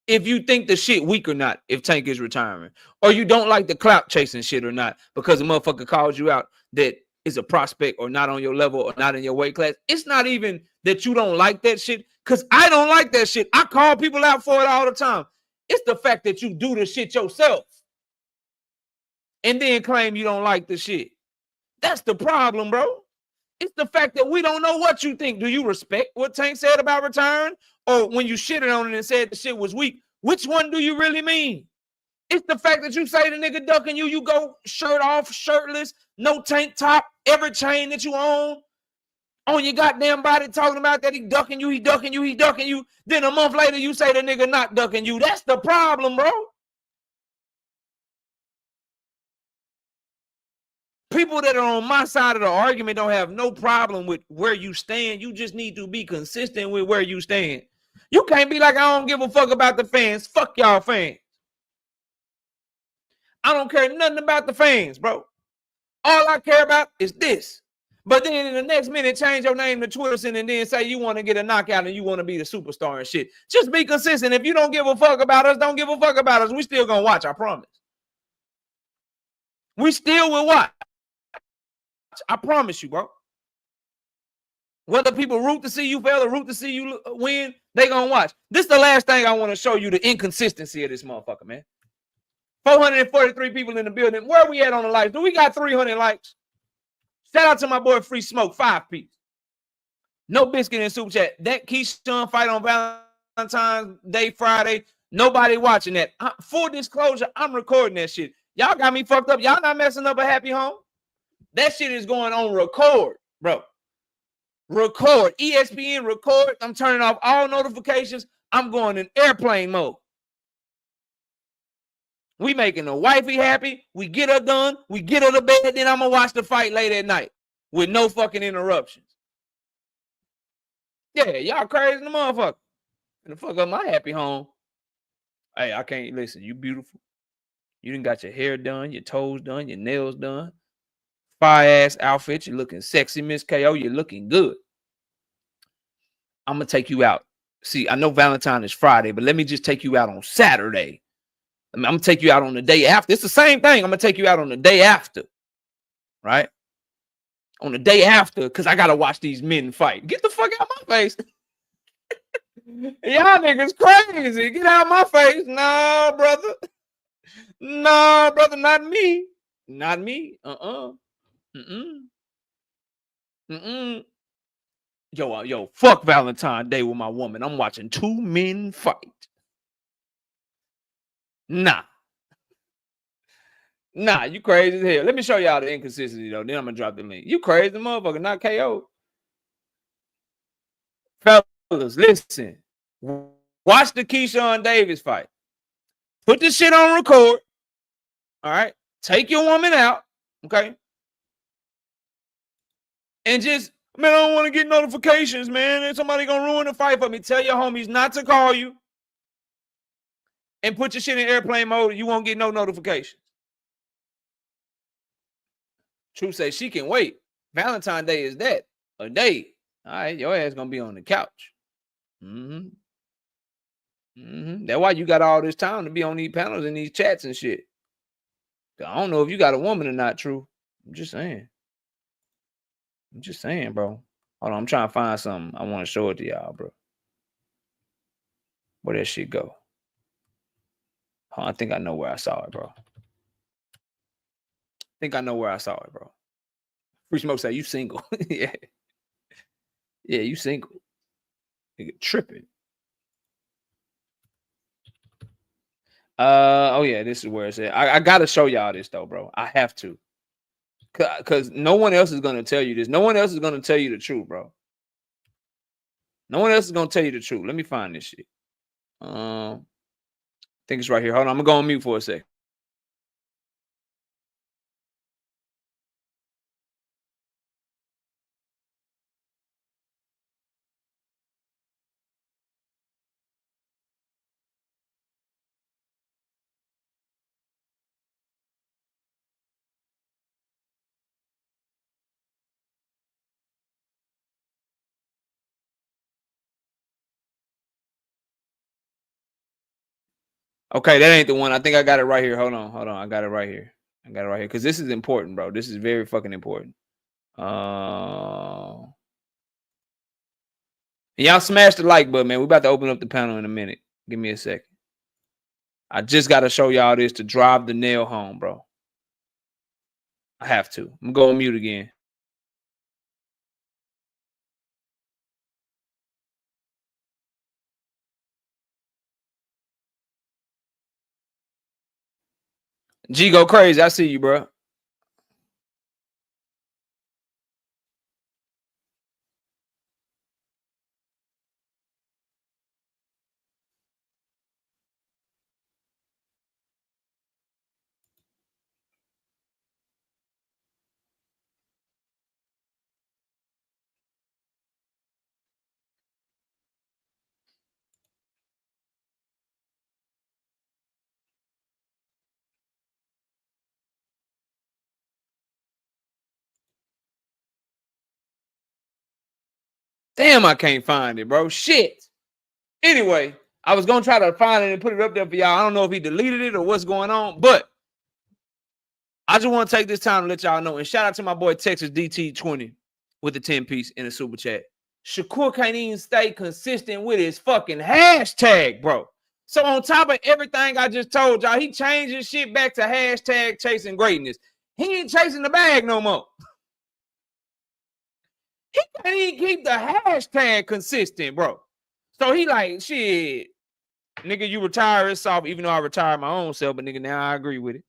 if you think the shit weak or not, if Tank is retiring, or you don't like the clout chasing shit or not, because a motherfucker calls you out that is a prospect or not on your level or not in your weight class. It's not even that you don't like that shit, because I don't like that shit. I call people out for it all the time. It's the fact that you do the shit yourself and then claim you don't like the shit. That's the problem, bro. It's the fact that we don't know what you think. Do you respect what Tank said about return? Or when you shitted on it and said the shit was weak, which one do you really mean? It's the fact that you say the nigga ducking you, you go shirt off, shirtless, no tank top, every chain that you own on your goddamn body talking about that he ducking you, he ducking you, he ducking you. Then a month later, you say the nigga not ducking you. That's the problem, bro. People that are on my side of the argument don't have no problem with where you stand. You just need to be consistent with where you stand. You can't be like, I don't give a fuck about the fans. Fuck y'all fans. I don't care nothing about the fans, bro. All I care about is this. But then in the next minute, change your name to Twitterson and then say you want to get a knockout and you want to be the superstar and shit. Just be consistent. If you don't give a fuck about us, don't give a fuck about us. We still gonna watch, I promise. We still will watch. I promise you, bro. Whether people root to see you fail or root to see you win, they gonna watch. This is the last thing I want to show you, the inconsistency of this motherfucker, man. 443 people in the building. Where are we at on the likes? Do we got 300 likes? Shout out to my boy Free Smoke, 5-piece. No biscuit in super chat. That Keyshawn fight on Valentine's Day, Friday. Nobody watching that. Full disclosure, I'm recording that shit. Y'all got me fucked up. Y'all not messing up a happy home. That shit is going on record, bro. Record. ESPN record. I'm turning off all notifications. I'm going in airplane mode. We making the wifey happy. We get her done. We get her to bed. Then I'm going to watch the fight late at night with no fucking interruptions. Yeah, y'all crazy the motherfucker. And fuck up my happy home. Hey, I can't listen. You beautiful. You done got your hair done, your toes done, your nails done. Fire-ass outfit. You're looking sexy, Miss KO. You're looking good. I'm going to take you out. See, I know Valentine is Friday, but let me just take you out on Saturday. I'm going to take you out on the day after. It's the same thing. I'm going to take you out on the day after. Right? On the day after, because I got to watch these men fight. Get the fuck out of my face. Y'all niggas crazy. Get out of my face. No, brother. No, brother, not me. Not me. Yo, fuck Valentine's Day with my woman. I'm watching two men fight. Nah, you crazy as hell. Let me show y'all the inconsistency, though. Then I'm going to drop the link. You crazy motherfucker, not KO. Fellas, listen. Watch the Keyshawn Davis fight. Put this shit on record. All right? Take your woman out. Okay? And just, man, I don't want to get notifications, man. And somebody going to ruin the fight for me. Tell your homies not to call you. And put your shit in airplane mode. You won't get no notifications. Truth says she can wait. Valentine's Day is that. A day. All right, your ass going to be on the couch. That's why you got all this time to be on these panels and these chats and shit. I don't know if you got a woman or not, True. I'm just saying, bro. Hold on, I'm trying to find something. I want to show it to y'all, bro. Where that shit go? Oh, I think I know where I saw it, bro. Free Smoke say you single. Yeah. Yeah, you single. Nigga tripping. Oh yeah, this is where it's at. I gotta show y'all this though, bro. I have to. Cause no one else is gonna tell you this. No one else is gonna tell you the truth, bro. No one else is gonna tell you the truth. Let me find this shit. I think it's right here. Hold on, I'm gonna go on mute for a sec. Okay, that ain't the one. I think I got it right here. Hold on. I got it right here. Because this is important, bro. This is very fucking important. Y'all smash the like button, man. We're about to open up the panel in a minute. Give me a second. I just got to show y'all this to drive the nail home, bro. I have to. I'm going to go on mute again. G go crazy. I see you, bro. Damn, I can't find it, bro. Shit. Anyway, I was gonna try to find it and put it up there for y'all. I don't know if he deleted it or what's going on, but I just want to take this time to let y'all know. And shout out to my boy Texas DT20 with the 10-piece in the super chat. Shakur can't even stay consistent with his fucking hashtag, bro. So on top of everything I just told y'all, he changed his shit back to hashtag chasing greatness. He ain't chasing the bag no more. He can't even keep the hashtag consistent, bro. So he like, shit, nigga, you retire it's soft, even though I retired my own self, but nigga, now I agree with it.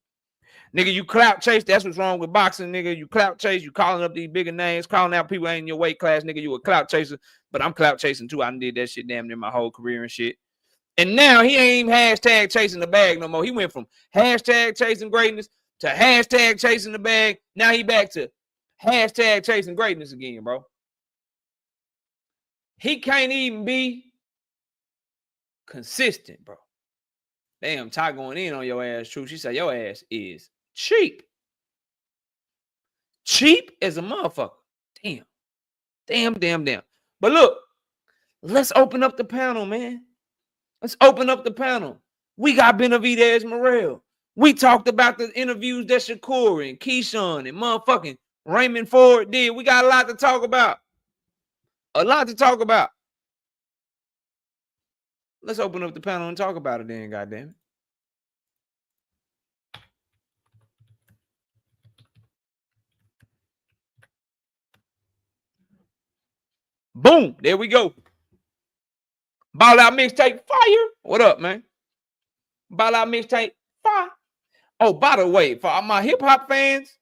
Nigga, you clout chase. That's what's wrong with boxing, nigga. You clout chase. You calling up these bigger names, calling out people ain't in your weight class, nigga. You a clout chaser, but I'm clout chasing too. I done did that shit damn near my whole career and shit. And now he ain't even hashtag chasing the bag no more. He went from hashtag chasing greatness to hashtag chasing the bag. Now he back to hashtag chasing greatness again, bro. He can't even be consistent, bro. Damn, Ty going in on your ass, true. She said your ass is cheap. Cheap as a motherfucker. Damn. But look, let's open up the panel, man. Let's open up the panel. We got Benavidez Morrell. We talked about the interviews that Shakur and Keyshawn and motherfucking Raymond Ford did. We got a lot to talk about. Let's open up the panel and talk about it then, goddamn it. Boom. There we go. Ball Out Mixtape fire. What up, man? Ball Out Mixtape fire. Oh, by the way, for all my hip-hop fans,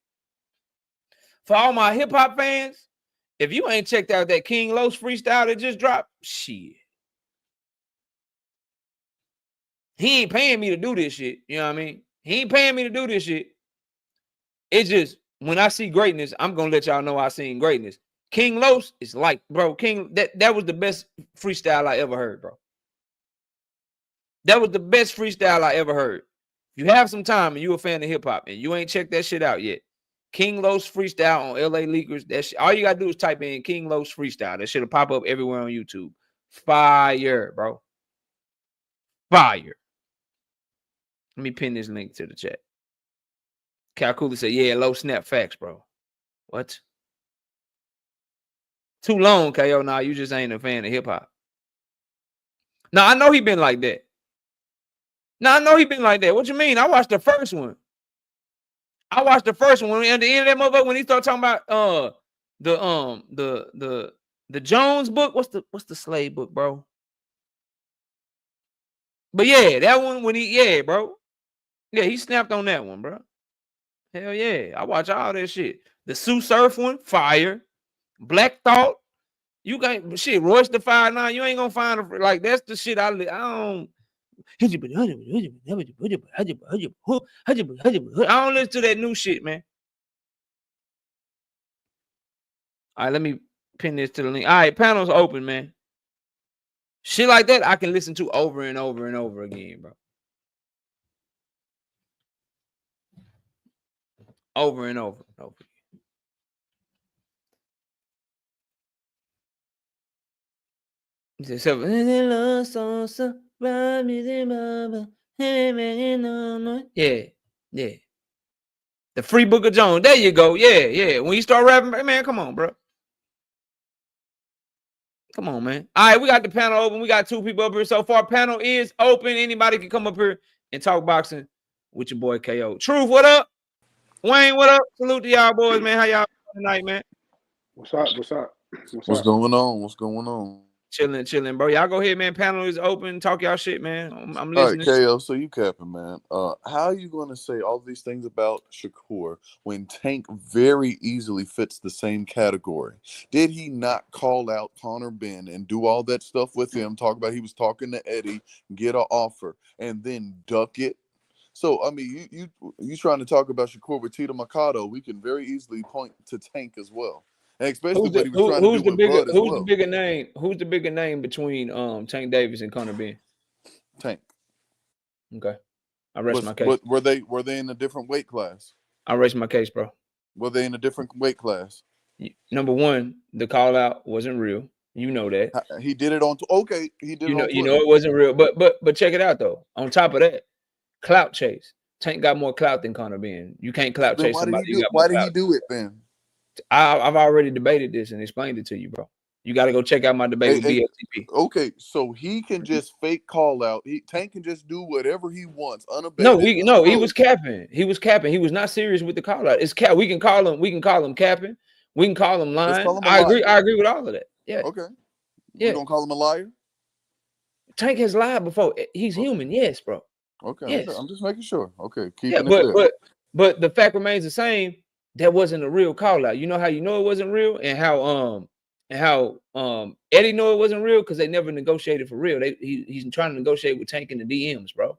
if you ain't checked out that King Los freestyle that just dropped, shit. He ain't paying me to do this shit. You know what I mean? He ain't paying me to do this shit. It's just, when I see greatness, I'm going to let y'all know I seen greatness. King Los is like, bro, that was the best freestyle I ever heard, bro. That was the best freestyle I ever heard. If you have some time and you a fan of hip-hop and you ain't checked that shit out yet, King Los freestyle on LA Leakers, that shit, all you got to do is type in King Los freestyle. That shit'll pop up everywhere on YouTube. Fire, bro. Fire. Let me pin this link to the chat. Calcula said, yeah, low snap facts, bro. What? Too long, KO. Nah, you just ain't a fan of hip-hop. Now, I know he been like that. What you mean? I watched the first one. And at the end of that motherfucker, when he started talking about the Jones book, what's the Slade book, bro? But yeah, that one when bro. Yeah, he snapped on that one, bro. Hell yeah. I watch all that shit. The Sue Surf one, fire. Black Thought. You got shit, Royce the 5'9". You ain't gonna find a, like that's the shit I don't. I don't listen to that new shit, man. All right, let me pin this to the link. All right, panel's open, man. Shit like that I can listen to over and over and over again, bro. Over and over and over. Yeah. The Free Book of Jones. There you go. Yeah. When you start rapping, man, come on, bro. Come on, man. All right, we got the panel open. We got 2 people up here so far. Panel is open. Anybody can come up here and talk boxing with your boy KO. Truth, what up? Wayne, what up? Salute to y'all boys, man. How y'all tonight, man? What's going on? Chilling, bro. Y'all go ahead, man. Panel is open. Talk y'all shit, man. I'm All right, listening. KO, so you capping, man. How are you going to say all these things about Shakur when Tank very easily fits the same category? Did he not call out Connor Ben and do all that stuff with him, talk about he was talking to Eddie, get an offer, and then duck it? So, I mean, you trying to talk about Shakur with Tito Mercado, we can very easily point to Tank as well. And especially what he was trying to do with Bud as well. Who's the bigger name? Who's the bigger name between Tank Davis and Connor Ben? Tank. Okay. I rest my case. Were they in a different weight class? I rest my case, bro. Were they in a different weight class? Number one, the call out wasn't real. You know that. He did it on okay. He did it on Twitter. You know it wasn't real. But check it out though. On top of that, clout chase. Tank got more clout than Connor Ben. You can't clout chase somebody. Why did he do it then? I've already debated this and explained it to you, bro. You got to go check out my debate with BFTP. Okay, so he can just fake call out. Tank can just do whatever he wants, unabated. No, he was capping. He was capping. He was not serious with the call out. It's cap. We can call him capping. We can call him lying. I agree with all of that. Yeah. Okay. Yeah. You gonna call him a liar? Tank has lied before. He's human. Yes, bro. Okay. Yes. I'm just making sure. Okay. But the fact remains the same. That wasn't a real call out. You know how you know it wasn't real, and how Eddie know it wasn't real because they never negotiated for real. He's trying to negotiate with Tank in the DMs, bro.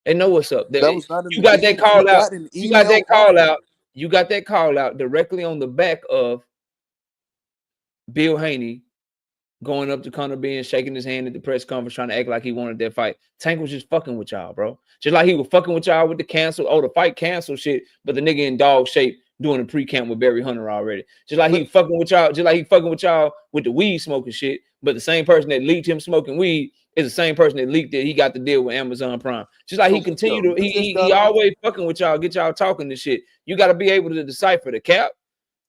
They know what's up. You got that call out. You got that call out. You got that call out directly on the back of Bill Haney going up to Conor Ben, shaking his hand at the press conference, trying to act like he wanted that fight. Tank was just fucking with y'all, bro. Just like he was fucking with y'all with the the fight cancel shit, but the nigga in dog shape doing a pre-camp with Barry Hunter already. Just like he fucking with y'all, with the weed smoking shit, but the same person that leaked him smoking weed is the same person that leaked it. He got the deal with Amazon Prime. Just like he always fucking with y'all, get y'all talking this shit. You got to be able to decipher the cap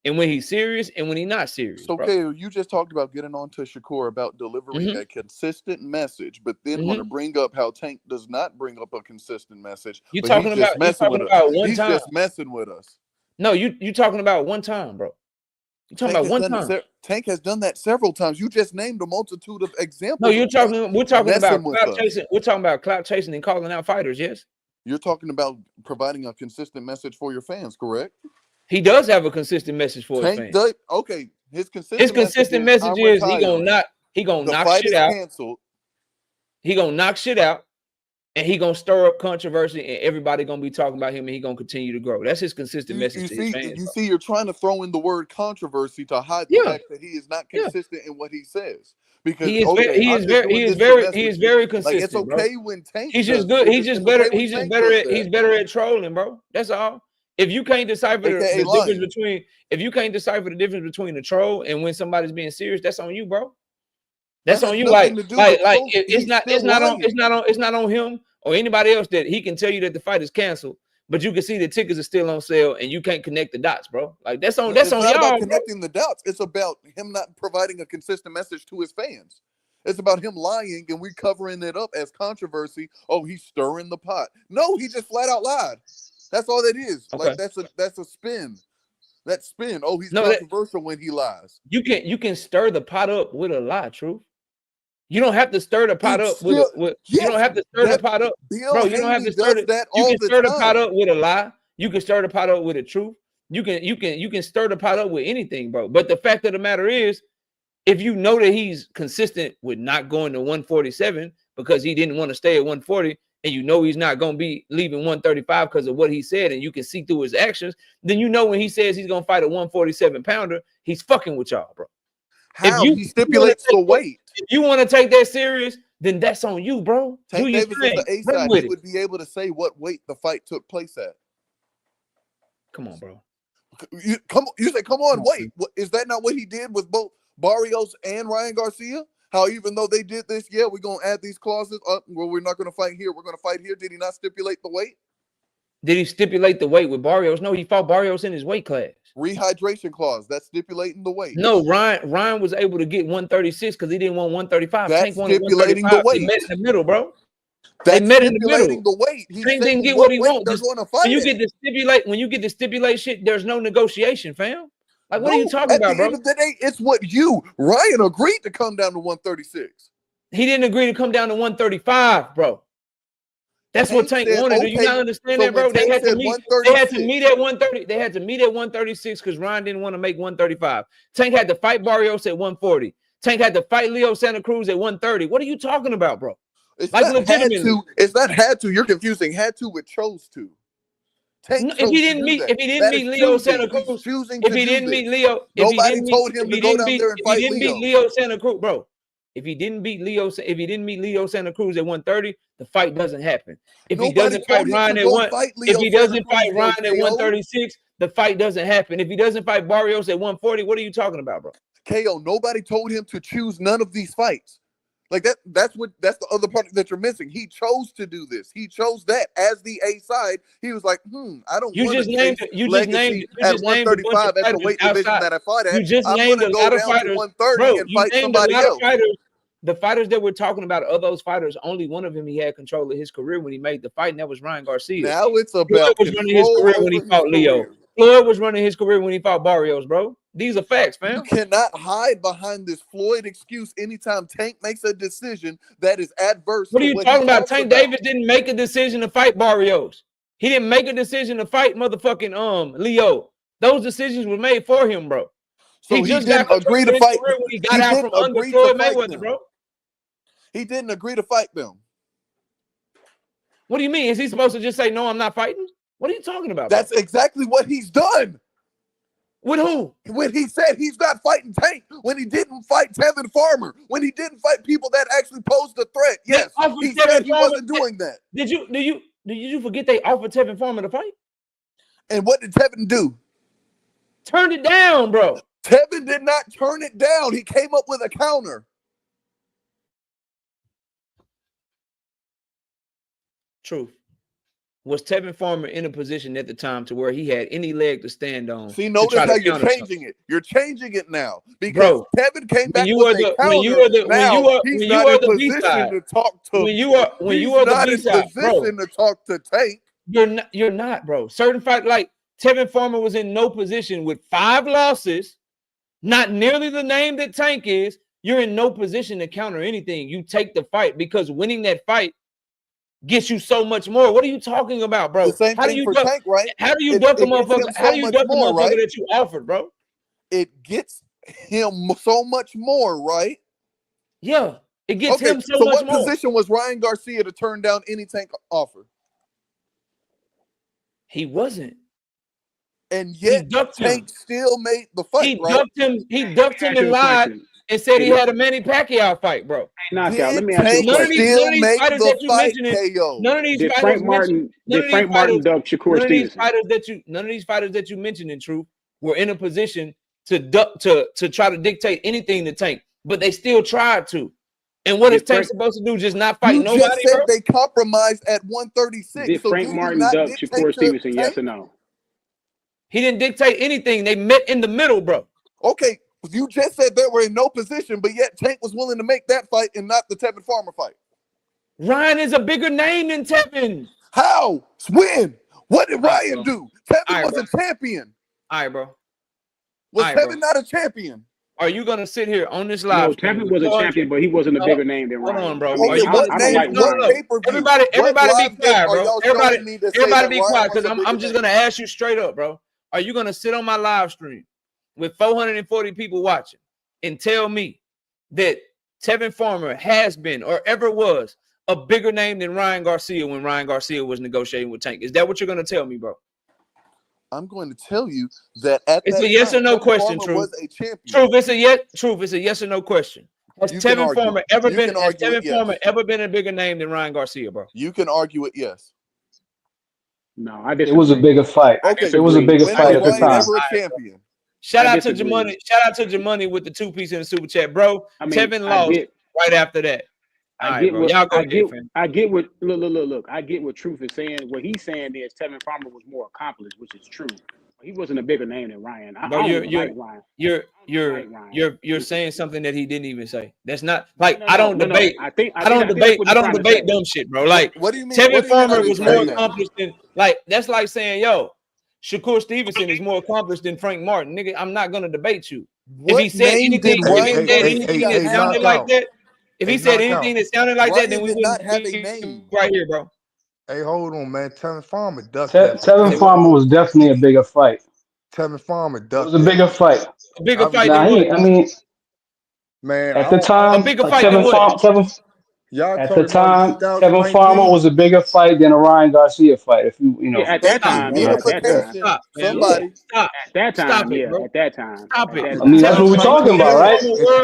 and when he's serious and when he's not serious. So, okay, you just talked about getting on to Shakur about delivering a consistent message, but then want to bring up how Tank does not bring up a consistent message. He's just messing with us. No, you talking about one time, bro. You talking about one time. Tank has done that several times. You just named a multitude of examples. No, we're talking about clout chasing. We're talking about clout chasing and calling out fighters. Yes. You're talking about providing a consistent message for your fans, correct? He does have a consistent message for his fans. Okay, his consistent message is he gonna knock shit out. Canceled. He gonna knock shit out. And he gonna stir up controversy, and everybody gonna be talking about him, and he gonna continue to grow. That's his consistent message to his fans. You see, you're trying to throw in the word controversy to hide the fact that he is not consistent in what he says. Because he is very consistent. Like, it's okay when Tank. He's just good. He's better at trolling, bro. That's all. If you can't decipher the difference between a troll and when somebody's being serious, that's on you, bro. That's on you. It's not on him or anybody else that he can tell you that the fight is canceled, but you can see the tickets are still on sale and you can't connect the dots, bro. Like that's on y'all. About connecting the dots. It's about him not providing a consistent message to his fans. It's about him lying and we covering it up as controversy. Oh, he's stirring the pot. No, he just flat out lied. That's all that is. Okay. Like that's a spin. That spin. Oh, he's controversial when he lies. You can stir the pot up with a lie, Truth. You don't have to stir the pot up with you don't have to stir the pot up, bro. You don't have to stir it. You can stir the pot up with a lie. You can stir the pot up with a truth. You can stir the pot up with anything, bro. But the fact of the matter is, if you know that he's consistent with not going to 147 because he didn't want to stay at 140, and you know he's not going to be leaving 135 because of what he said, and you can see through his actions, then you know when he says he's going to fight a 147 pounder, he's fucking with y'all, bro. How he stipulates the weight. If you want to take that serious, then that's on you, bro. Tank Davis is the A side. He would be able to say what weight the fight took place at. Come on, bro. You say, come on, wait. Is that not what he did with both Barrios and Ryan Garcia? How even though they did this, we're going to add these clauses up. Well, we're not going to fight here. We're going to fight here. Did he not stipulate the weight? Did he stipulate the weight with Barrios? No, he fought Barrios in his weight class. Rehydration clause. That's stipulating the weight. No, Ryan was able to get 136 because he didn't want 135. That's Tank wanted stipulating the weight. They met in the middle, bro. That's they met in the middle. The weight. Tank didn't get what he wants. When you get to stipulate shit, there's no negotiation, fam. Like, what are you talking at about, the bro? end of the day, it's what Ryan agreed to come down to 136. He didn't agree to come down to 135, bro. That's what Tank wanted. Do you not understand that, bro? They had to meet. They had to meet at 130. They had to meet at 136 because Ryan didn't want to make 135. Tank had to fight Barrios at 140. Tank had to fight Leo Santa Cruz at 130. What are you talking about, bro? It's Like, not had legitimately. to. It's not had to. You're confusing had to with chose to. Tank No, if he didn't meet, if he didn't meet Leo Santa Cruz, if he didn't meet Leo, nobody told him to go down there and fight Leo. If he didn't beat Leo Santa Cruz, bro. If he didn't beat Leo Santa Cruz at 130, the fight doesn't happen. If he doesn't fight Ryan at 136, the fight doesn't happen. If he doesn't fight Barrios at 140, what are you talking about, bro? KO, nobody told him to choose none of these fights. Like that's the other part that you're missing. He chose to do this. He chose that as the A side. He was like, I don't want to named at 135 at the weight division that I fought at. You just named a lot of fighters, 130 and fight somebody else. The fighters that we're talking about are those fighters. Only one of them he had control of his career when he made the fight, and that was Ryan Garcia. Now it's about Floyd was running his career when he fought Leo. Floyd was running his career when he fought Barrios, bro. These are facts, fam. You cannot hide behind this Floyd excuse anytime Tank makes a decision that is adverse. What are you talking about? Tank Davis didn't make a decision to fight Barrios. He didn't make a decision to fight motherfucking Leo. Those decisions were made for him, bro. So he just didn't agree to fight when he got out from under Floyd Mayweather, bro. He didn't agree to fight them. What do you mean? Is he supposed to just say, no, I'm not fighting? What are you talking about? That's exactly what he's done. With who? When he said he's not fighting Tank, when he didn't fight Tevin Farmer, when he didn't fight people that actually posed a threat. Yes, he said he wasn't doing that. Did you forget they offered Tevin Farmer to fight? And what did Tevin do? Turned it down, bro. Tevin did not turn it down. He came up with a counter. Truth. Was Tevin Farmer in a position at the time to where he had any leg to stand on? See, notice how you're changing it. You're changing it now because Tevin came back with a counter. When you are the B-side to talk to. When you are the B-side, position to talk to Tank. You're not, bro. Certain fight like Tevin Farmer was in no position with 5 losses, not nearly the name that Tank is. You're in no position to counter anything. You take the fight because winning that fight gets you so much more. What are you talking about, bro? How do you duck, Tank, right? How do you duck a motherfucker? How do you duck a motherfucker that you offered, bro? It gets him so much more, right? Yeah, it gets him so much more. So what position was Ryan Garcia to turn down any Tank offer? He wasn't. And yet Tank still made the fight, He ducked him and lied and said he had a Manny Pacquiao fight, bro. Knockout. Let me ask you a question. None of these fighters duck Shakur Stevenson? None of these fighters that you mentioned, in truth, were in a position to try to dictate anything to Tank, but they still tried to. And what is Tank supposed to do? Just not fight nobody? You just said they compromised at 136. Did Frank Martin duck Shakur Stevenson? Yes or no? He didn't dictate anything. They met in the middle, bro. Okay. You just said they were in no position, but yet Tank was willing to make that fight and not the Tevin Farmer fight. Ryan is a bigger name than Tevin. How? When? What did Ryan do? Tevin was a champion. All right, bro. Was Tevin not a champion? Are you going to sit here on this live? No, Tevin was a champion, but he wasn't a bigger name than Ryan. Hold on, bro. Everybody be quiet, bro. Everybody be quiet, because I'm just going to ask you straight up, bro. Are you going to sit on my live stream with 440 people watching and tell me that Tevin Farmer has been or ever was a bigger name than Ryan Garcia when Ryan Garcia was negotiating with Tank? Is that what you're going to tell me, bro? I'm going to tell you that it's a yes or no question, Truth. It's a yes or no question. Has Tevin Farmer ever been a bigger name than Ryan Garcia, bro? You can argue it, yes. No, I disagree. It was a bigger fight. Okay, it was a bigger fight at the time. Never a champion. Shout out to Jamoni with the 2-piece in the super chat, bro. Tevin lost right after that. I get what look. I get what Truth is saying. What he's saying is Tevin Farmer was more accomplished, which is true. He wasn't a bigger name than Ryan. You're saying something that he didn't even say. That's not like I don't debate dumb shit, bro. Like, what do you mean? Tevin Farmer was more accomplished than, like, that's like saying, yo, Shakur Stevenson is more accomplished than Frank Martin. Nigga, I'm not gonna debate you. What If he said name anything, did Ryan that sounded like that, if he said anything that sounded like that, then we did wouldn't not have a be name. right here, bro. Hey, hold on, man. Tevin Farmer ducked that. Tevin Farmer was definitely a bigger fight. Tevin Farmer It ducked was a bigger fight. A bigger fight Nah, than what? I mean, man. at the time, A bigger fight than Tevin what? Farmer, Y'all at the talking about time, Tevin Farmer 2019? was a bigger fight than a Ryan Garcia fight. If you know, Yeah, at that Thank you. time, yeah, at that time. Unification. Stop, man. Somebody. Stop. At that Stop time, it, yeah, bro. at that time. Stop At it. that I mean, that's time. what we're talking about, right?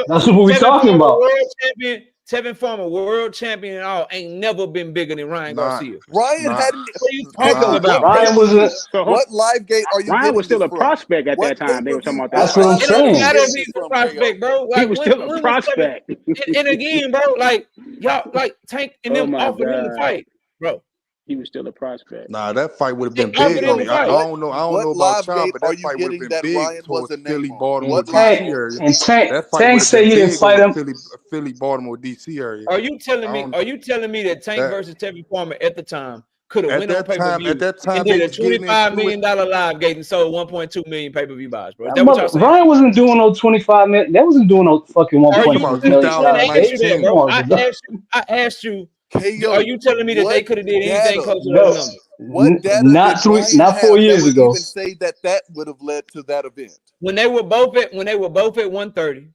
That's what we're talking about. World champion, Tevin Farmer, world champion and all, ain't never been bigger than Ryan Garcia. Ryan hadn't. What are you Hey, talking about? Ryan was a. So what live gate are you Ryan getting was still this a from? prospect at What that time. They were talking pay-per-view? about That's that. what I'm It doesn't saying. matter if he's This a from, prospect, bro. He Like was when still a was prospect. Tevin, and again, bro, like y'all, like Tank and Oh them my offered him the God. fight, bro. He was still a prospect. Nah, that fight would have been They offered big. him the I fight. don't know. I don't What know about live y'all, gate but are that you fight would have getting been that big Ryan was towards the name Philly, on? Baltimore, What DC live? area. And That fight Tank would have said been he didn't big fight over him. Philly, Baltimore, DC area. Are you telling I me? don't- Are you telling me that Tank That versus Tevin Farmer at the time could have at went on that pay per time, view and they did a was getting $25 into it. million live gate and sold 1.2 million pay per view buys, bro? Is that what But y'all saying? Ryan wasn't doing no 25 minutes. That wasn't doing no fucking Are you? Talking about 1.2 million I didn't live ask you that, 2019. Come bro. on, bro. I asked you. KO. Are you telling me that they What could have did anything data? close to those No, numbers? What data did Ryan not 4 have that years would ago. even say that that would have led to that event? When they were both at 130,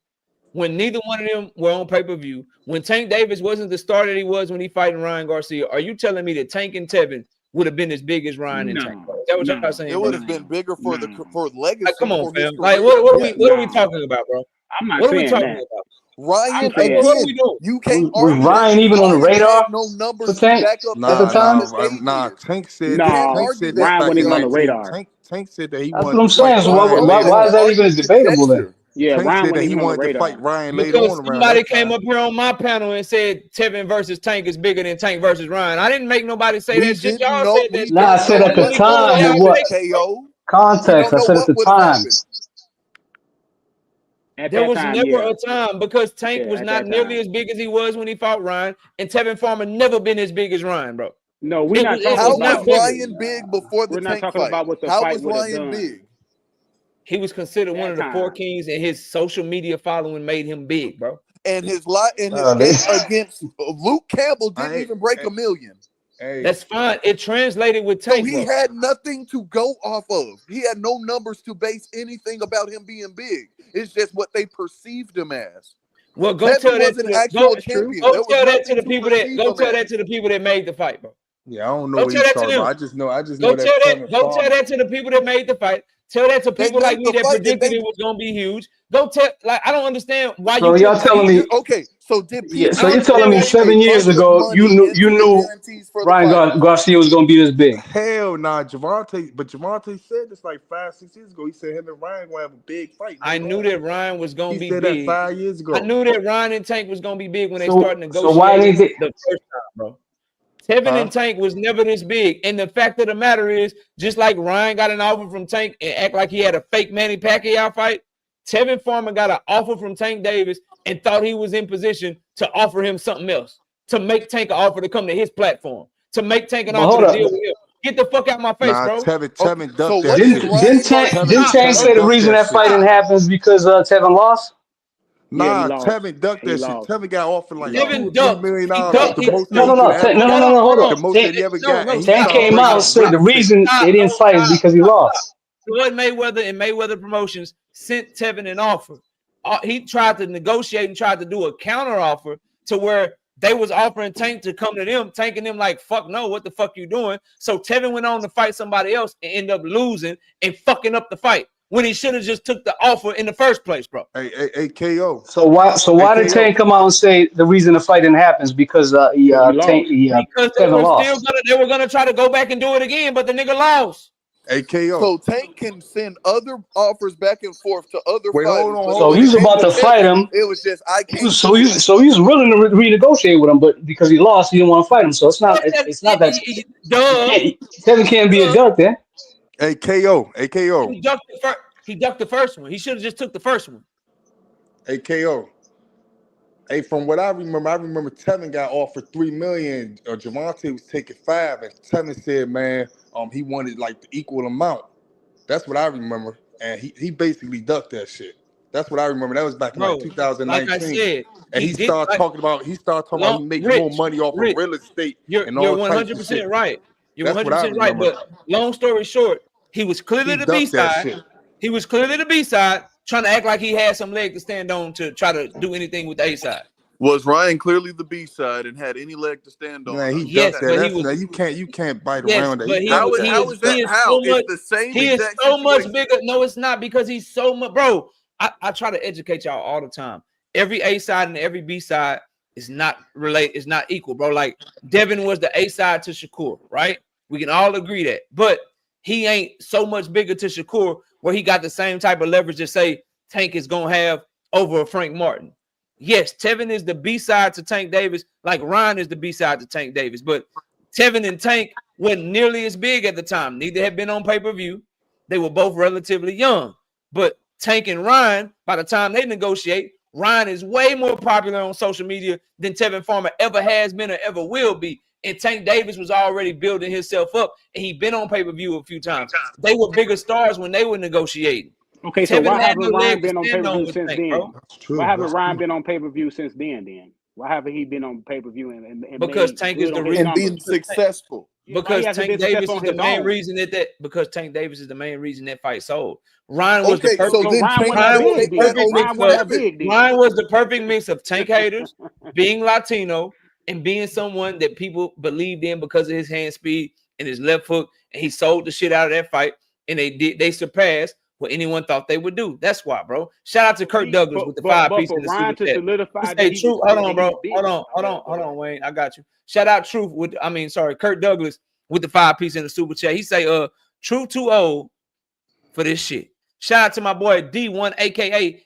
when neither one of them were on pay per view, when Tank Davis wasn't the star that he was when he fighting Ryan Garcia, are you telling me that Tank and Tevin would have been as big as Ryan and Tank? Is that what y'all saying? It would have been bigger for the legacy. Like, come on, for his fam. Like, career. what are we talking about, bro? I'm not What are we saying talking that. about? Ryan Like, again. what are we doing? You can't Was argue Ryan that even on the Ryan radar had no for numbers to Tank back up at the that time? Tank said You can't that. Tank argue said that that. Ryan back wasn't in even on the 19. radar. Tank said that he That's wanted what I'm to fight saying. So Ryan why later is on. that even debatable then? Yeah, Tank Ryan said that wasn't he even on the wanted to radar. fight Ryan later Because on around somebody that came time. up here on my panel and said Tevin versus Tank is bigger than Tank versus Ryan. I didn't make nobody say We that shit. didn't Y'all know. said that We shit. Nah, I don't said know at the what time would have it was happened, KO. We context. don't I know said at what the would have time. happened. At There that was time, never yeah. a time because Tank Yeah, was at not that nearly time. as big as he was when he fought Ryan, and Tevin Farmer never been as big as Ryan, bro. No, we're not It talking How was was not about. bigger. Ryan big before the We're not Tank talking fight? about what the How fight was would have Ryan done. big? He was considered one of That the four time. kings, and his social media following made him big, bro. And his hit against Luke Campbell didn't even break a million. That's fine. It translated with So Tank, he bro. had nothing to go off of. He had no numbers to base anything about him being big. It's just what they perceived him as. Well, go Tevin tell that was to an the actual champion. go There was tell that to nothing the to people that perceive go him tell as. that to the people that made the fight, bro. Yeah, I don't know Go what tell he's that to talking them. about. I just Go know tell that that. Tevin Go tell Farmer. that to the people that made the fight. Tell that to They people like made me the that fight. predicted it was gonna be huge. Go tell. Like, I don't understand why So you y'all couldn't telling see. me? Okay, so did Yeah. people So I don't you're telling understand me why you. put a 7 years bunch of ago money you into the knew guarantees for the Ryan fight? Garcia was gonna be this big. Hell nah, Gervonta said this like 5-6 years ago. He said him and Ryan gonna have a big fight. I knew that Ryan was gonna He be said that big. 5 years ago. I knew that Ryan and Tank was gonna be big when they So started why negotiating didn't they? the first time, bro. Tevin and Tank was never this big. And the fact of the matter is, just like Ryan got an offer from Tank and act like he had a fake Manny Pacquiao fight, Tevin Farmer got an offer from Tank Davis and thought he was in position to offer him something else, to make Tank an offer to come to his platform, to make Tank an But offer hold to up. deal with him. Get the fuck out my face, Nah, bro. Tevin ducked So that what shit. did Ryan Garcia? Didn't Tank say the ducked reason that fight shit. didn't happen is because Tevin lost? Yeah, he Nah, lost. Tevin ducked He that shit. lost. Tevin got offered like $2 Tevin or $3 ducked. million. He That's ducked. the most that No, he no, could no, ever. no, hold The on. most that he ever got, and he Tank started came bringing out and said the rap shit. reason they didn't fight is because he lost. Floyd Mayweather and Mayweather Promotions sent Tevin an offer. He tried to negotiate and tried to do a counter offer to where they was offering Tank to come to them, Tank and them like, fuck no, what the fuck you doing? So Tevin went on to fight somebody else and end up losing and fucking up the fight when he should have just took the offer in the first place, bro. Hey, KO. So why did Tank come out and say the reason the fight didn't happen is because Because Tevin they were gonna try to go back and do it again, but the nigga lost. AKO. So Tank can send other offers back and forth to other fighters. So he was about to fight him. It was just I can't. So he was willing to renegotiate with him, but because he lost, he didn't want to fight him. So it's not that Tevin can't be a duck then. AKO. He ducked the first one. He should have just took the first one. AKO. Hey, from what I remember Tevin got offered $3 million. Gervonta was taking $5 million, and Tevin said, man, he wanted like the equal amount. That's what I remember. And he basically ducked that shit. That's what I remember. That was back in like 2019. Like I said, and he started talking about he makes more money off of real estate and all types of shit. 100% right. You're That's what I 100% right. remember. But long story short, he was clearly the B side. He was clearly the B side, trying to act like he had some leg to stand on to try to do anything with the A side. Was Ryan clearly the B side and had any leg to stand on? Man, he ducked that. You can't bite around that. But how is that? How? It's the same. He is so much bigger. No, it's not, because he's so much, bro. I try to educate y'all all the time. Every A side and every B side is not related. It's not equal, bro. Like Devin was the A side to Shakur, right? We can all agree that, but he ain't so much bigger to Shakur where he got the same type of leverage to say Tank is gonna have over Frank Martin. Yes, Tevin is the B side to Tank Davis, like Ryan is the B side to Tank Davis, but Tevin and Tank wasn't nearly as big at the time. Neither had been on pay-per-view. They were both relatively young, but Tank and Ryan, by the time they negotiate, Ryan is way more popular on social media than Tevin Farmer ever has been or ever will be. And Tank Davis was already building himself up, and he'd been on pay-per-view a few times. They were bigger stars when they were negotiating. Okay, so why haven't Ryan been on pay-per-view since Tank, then? bro. Why haven't Ryan been on pay-per-view since then? Why haven't he been on pay-per-view and because Tank is the reason being successful? Because Tank Davis is the main reason because Tank Davis is the main reason that fight sold. Ryan was the perfect mix of Tank haters, being Latino, and being someone that people believed in because of his hand speed and his left hook, and he sold the shit out of that fight, and they surpassed what anyone thought they would do. That's why, bro. Shout out to Kirk Douglas with the 5 piece in the super chat. Hey, Truth, hold on, bro. Hold on, Wayne. I got you. Shout out Truth Kirk Douglas with the 5 piece in the super chat. He say, Truth too old for this shit. Shout out to my boy D1, aka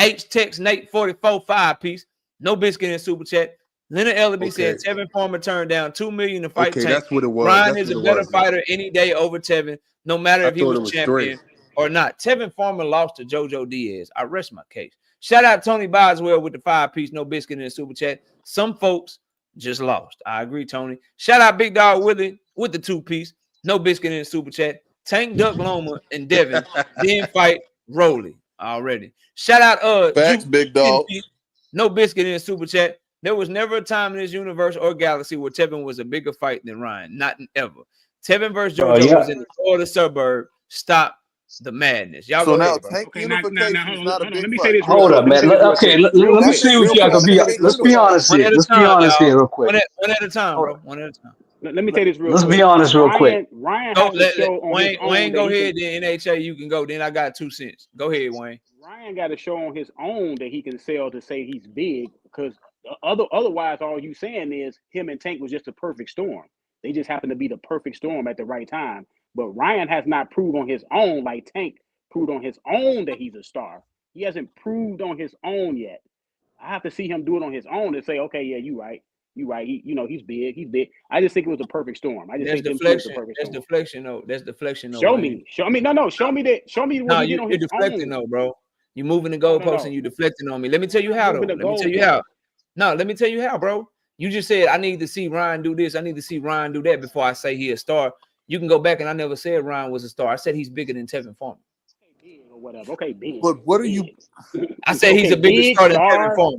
H Tex Nate 44 5 piece. No biscuit in super chat. Leonard Ellaby said Tevin Farmer turned down $2 million to fight Tank. That's what it was. Ryan is a better fighter any day over Tevin, no matter if he was champion or not. Tevin Farmer lost to JoJo Diaz. I rest my case. Shout out Tony Boswell with the 5 piece, no biscuit in the super chat. Some folks just lost. I agree, Tony. Shout out Big Dog Willie with the 2 piece, no biscuit in the super chat. Tank Duck Loma and Devin then fight Rolly already. Shout out Facts, Big Dog. No biscuit in the super chat. There was never a time in this universe or galaxy where Tevin was a bigger fight than Ryan. Not ever. Tevin versus JoJo was in the Florida suburb. Stop the madness. Y'all so go now ahead, Tank unification is not a big fight. Hold up, man. Let me see what y'all can be. Let's be honest here. Let's be honest here real quick. One at a time, bro. One at a time. Let me say this real quick. Let's be honest real quick. Ryan has to show on his own. Wayne, go ahead. Then NHA, you can go. Then I got 2 cents. Go ahead, Wayne. Ryan got to show on his own that he can sell to say he's big, because otherwise, all you saying is him and Tank was just a perfect storm. They just happened to be the perfect storm at the right time. But Ryan has not proved on his own like Tank proved on his own that he's a star. He hasn't proved on his own yet. I have to see him do it on his own and say, okay, yeah, you right. You right. He's big. He's big. I just think it was a perfect storm. I just think deflection. That's deflection, though. That's deflection, though. Show me. No. Show me that. Show me what he did on his deflecting, own. though, bro. You moving the goalposts and you deflecting on me. Let me tell you how, though. Let me tell you how, bro. You just said I need to see Ryan do this. I need to see Ryan do that before I say he's a star. You can go back and I never said Ryan was a star. I said he's bigger than Tevin Farmer. Or whatever. Okay, big. But what are you? I said he's a bigger star than Tevin Farmer.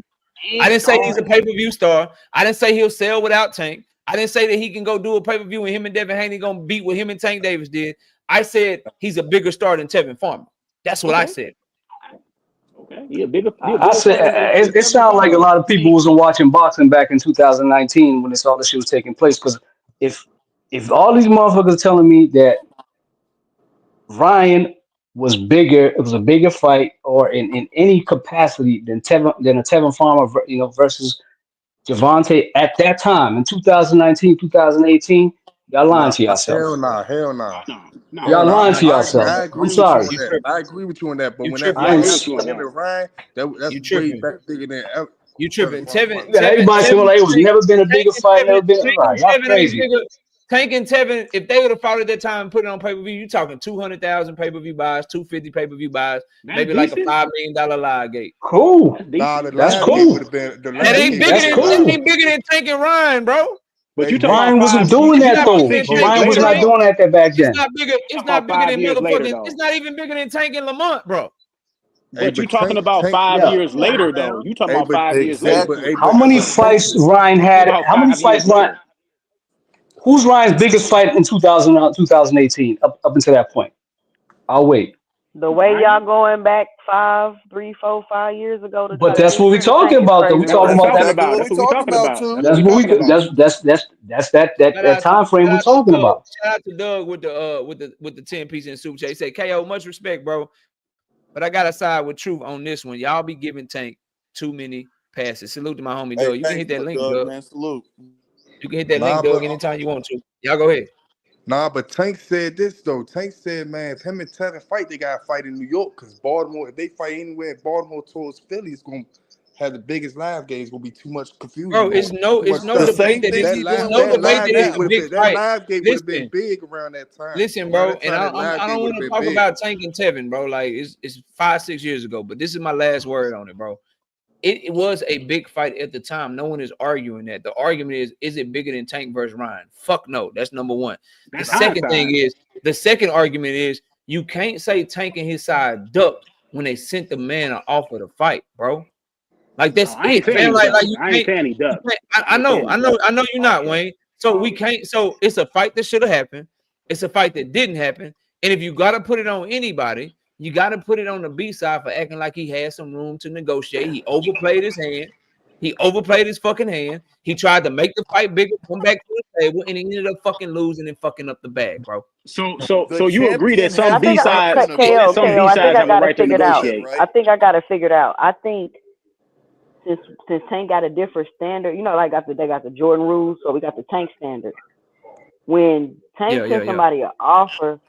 I didn't say he's a pay-per-view star. I didn't say he'll sell without Tank. I didn't say that he can go do a pay-per-view and him and Devin Haney gonna beat what him and Tank Davis did. I said he's a bigger star than Tevin Farmer. That's what I said. Okay. Yeah, bigger. I said it sounds like a lot of people wasn't watching boxing back in 2019 when this all this shit was taking place. Because if all these motherfuckers telling me that Ryan was bigger, it was a bigger fight, or in any capacity than a Tevin Farmer, versus Gervonta at that time in 2019, 2018, y'all lying to yourself. Hell no. Y'all lying to yourself. I'm sorry. I agree with you on that, but when Ryan, that's way back bigger than ever. You tripping, Tevin? Everybody saying like it was never been a bigger fight, never been. Y'all crazy. Tank and Tevin, if they would have fought at that time and put it on pay-per-view, you're talking 200,000 pay-per-view buys, 250 pay-per-view buys, maybe like a $5 million live gate. Cool. Nah, that's cool. That ain't bigger than Tank and Ryan, bro. But Hey, you talking Ryan Ryan about wasn't 5, doing It's that not though. bigger than six years Tank. Ryan was later, not though. doing that back It's then. not bigger. It's not About bigger 5 than years later, motherfucking. though. It's not even bigger than Tank and Lamont, bro. hey, But you but talking about Tank, 5 Yeah. years later, though. You talking hey, about but 5 years hey, later. but hey, How many Tank fights Ryan You had? about How many 5 years fights Ryan? later. Who's Ryan's biggest fight in 2018 up until that point? I'll wait. The way y'all Ryan? going back 5 years ago to But try to that's what we're compare Tank talking is about. Though we're crazy That's what talking we work. about talking that. exactly about. what That's we what we talking talking about about. That's too. what That's we what we. talking about. That's Shout that out to time frame we're talking Doug. about. Shout out to Doug with the 10 piece in super chat. He said, KO, much respect, bro. But I gotta side with truth on this one. Y'all be giving Tank too many passes. Salute to my homie Hey, Doug. You can hit thanks, that link, Doug, Doug. man. Salute. You can hit that nah, link, Doug, but anytime you want to. Y'all go ahead. nah, but Tank said this though. Tank said, man, if him and Tevin fight, they gotta fight in New York because Baltimore. If they fight anywhere in Baltimore towards Philly, it's gonna have the biggest live game. It's gonna be too much confusion. Bro, it's no Too much The stuff. debate same that thing is That he it's live, doing no with that him debate right live that it's game a now. would have big been that fight. live game would have been Listen, big around that time. listen, Around bro, that and time, that live I game don't would want have to been talk big. about Tank and Tevin, bro. Like it's 5-6 years ago, but this is my last word on it, bro. It was a big fight at the time. No one is arguing that. The argument is it bigger than Tank versus Ryan? Fuck no. That's number one. The That's second hindsight. thing is the second argument is you can't say Tank and his side ducked when they sent the man an offer to fight, bro. Like No, that's I ain't it, saying man. he Like ducked. you I ain't can't. saying he ducked. I know, you're not, Wayne. So we can't. So it's a fight that should have happened. It's a fight that didn't happen. And if you got to put it on anybody, you got to put it on the B side for acting like he had some room to negotiate. He overplayed his hand. He overplayed his fucking hand. He tried to make the fight bigger, come back to the table, and he ended up fucking losing and fucking up the bag, bro. The So you agree that champion I some has the B think sides, option of KO, going some in KO. B I think sides I have a got it right to figured out. negotiate. I right? think I got it figured out. I think since Tank got a different standard, like they got the Jordan rules, so we got the Tank standard. When Tank sends Yeah. somebody an offer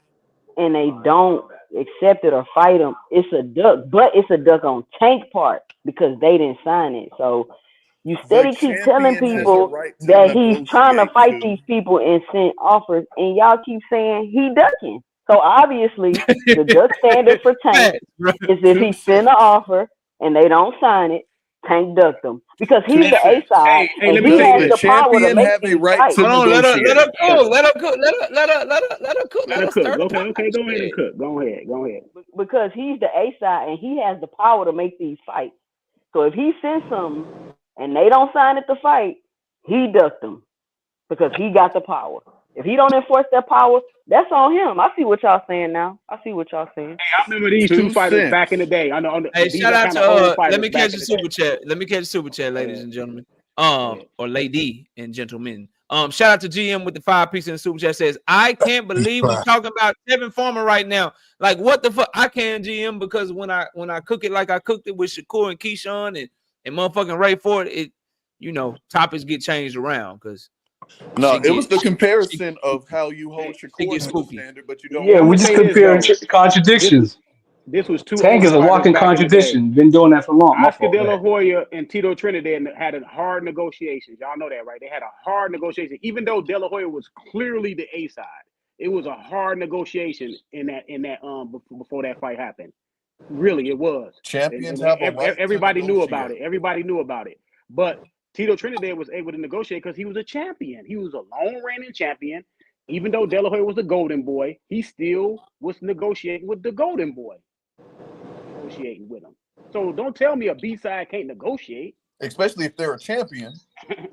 and they don't accept it or fight him, it's a duck. But it's a duck on Tank part because they didn't sign it. So you The steady keep telling champion has the people right to that he's trying to negotiate fight too. these people and send offers, and y'all keep saying he ducking. So obviously, the duck standard for Tank Facts, bro. is if he 2 send an cents. offer and they don't sign it, Tank ducked them because he's 2 the A cents. side Hey, and let me he say Does has the this. the power to champion make have a these right fights. to Hold on, let negotiate? her cook. Let her cook. Let Let her her cook. stir the pot. Okay, go ahead and Shit. cook. Go ahead. Because he's the A side and he has the power to make these fights. So if he sends something and they don't sign it to fight, he ducked them because he got the power. If he don't enforce that power, that's on him. I see what y'all saying now. I see what y'all saying. I remember these two 2 fighters back in the cents. day. I know Hey, these shout are out kind of old to let fighters me catch back in the the day. super chat. Let me catch the super chat, Go ladies ahead. and gentlemen. Go ahead. Or lady and gentlemen. Shout out to GM with the 5 piece in the super chat says, I can't believe we talking about Tevin Farmer right now. Like, what the fuck? I can GM because when I cook it like I cooked it with Shakur and Keyshawn and motherfucking Ray Ford, it topics get changed around because No, it was the she comparison of how you hold Shakur gets to a spooky. standard, but you don't Yeah, Yeah, I'm we're gonna hold just say Tevin this to a comparing though. standard. contradictions. This was two Tank old is a fighters walking back in the day. contradiction. Been doing that for long. My Oscar fault. De Go La ahead. Hoya and Tito Trinidad had a hard negotiations. Y'all know that, right? They had a hard negotiation. Even though De La Hoya was clearly the A side, it was a hard negotiation in that before that fight happened. Really, it was. Champions have a right to Everybody knew about negotiate. it. Everybody knew about it. But Tito Trinidad was able to negotiate because he was a champion. He was a long reigning champion. Even though De La Hoya was the golden boy, he still was negotiating with the golden boy. Negotiating with him. So don't tell me a B side can't negotiate. Especially if they're a champion.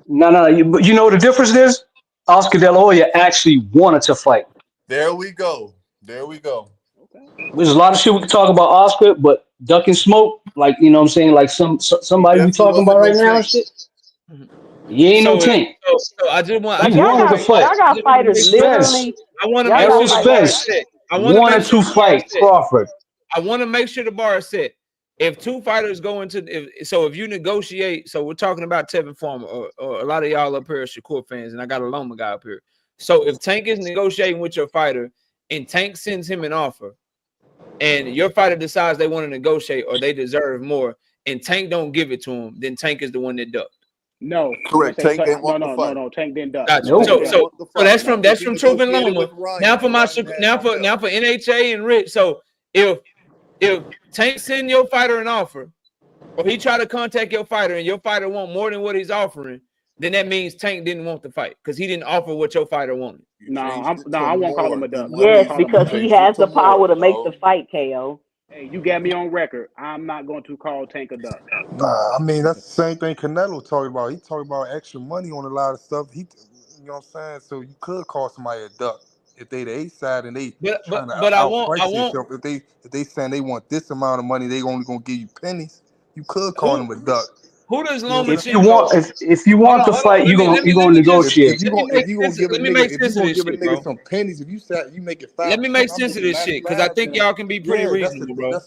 No. But you know what the difference is? Oscar De La Hoya actually wanted to fight. There we go. There we go. Okay. There's a lot of shit we can talk about Oscar, but duck and smoke, like you know what I'm saying, like He somebody we definitely talking about wasn't no right now and tank. shit. He ain't no So, tank. I just want He Like to wanted to fight. y'all got fighters make sure Spence, literally. I want to Y'all make got Errol sure the bar fighters. is Spence set. I want to make wanted sure to the bar is fight set. Crawford. I want to make sure the bar is set. If two fighters go into if you negotiate, so we're talking about Tevin Farmer or a lot of y'all up here are Shakur fans, and I got a Loma guy up here. So if Tank is negotiating with your fighter and Tank sends him an offer, and your fighter decides they want to negotiate or they deserve more, and Tank don't give it to him, then Tank is the one that ducked. No, I'm gonna Correct. say Tank didn't want the fight. no. Tank didn't duck. Gotcha. Tank Nope. didn't. Want the So fight. that's He from Truth and negotiated Loma. with Ryan, Now and for my Ryan had something now else. for NHA and Rich. So if Tank send your fighter an offer, or he try to contact your fighter and your fighter want more than what he's offering, then that means Tank didn't want the fight because he didn't offer what your fighter wanted. No, Changed it to I won't call him more a duck. than I won't Yes, money. call him a because duck. he Changed it has to the power more, to make the dog. fight, KO. Hey, you got me on record. I'm not going to call Tank a duck. Nah, I mean that's the same thing Canelo talking about. He talking about extra money on a lot of stuff. You know what I'm saying? So you could call somebody a duck if they the A side and they trying to But I outprice want themselves. If they saying they want this amount of money, they only gonna give you pennies. You could call who them a duck. does You know what I'm saying? If you Hold want on, the hold on. fight, Let me you're gonna let me just negotiate. If let you gonna give a me nigga make sense of this shit, bro. some pennies, if you make it Let me 5%, make I'm sense of making this shit because I 95. think Then y'all can be pretty yeah, reasonable, bro.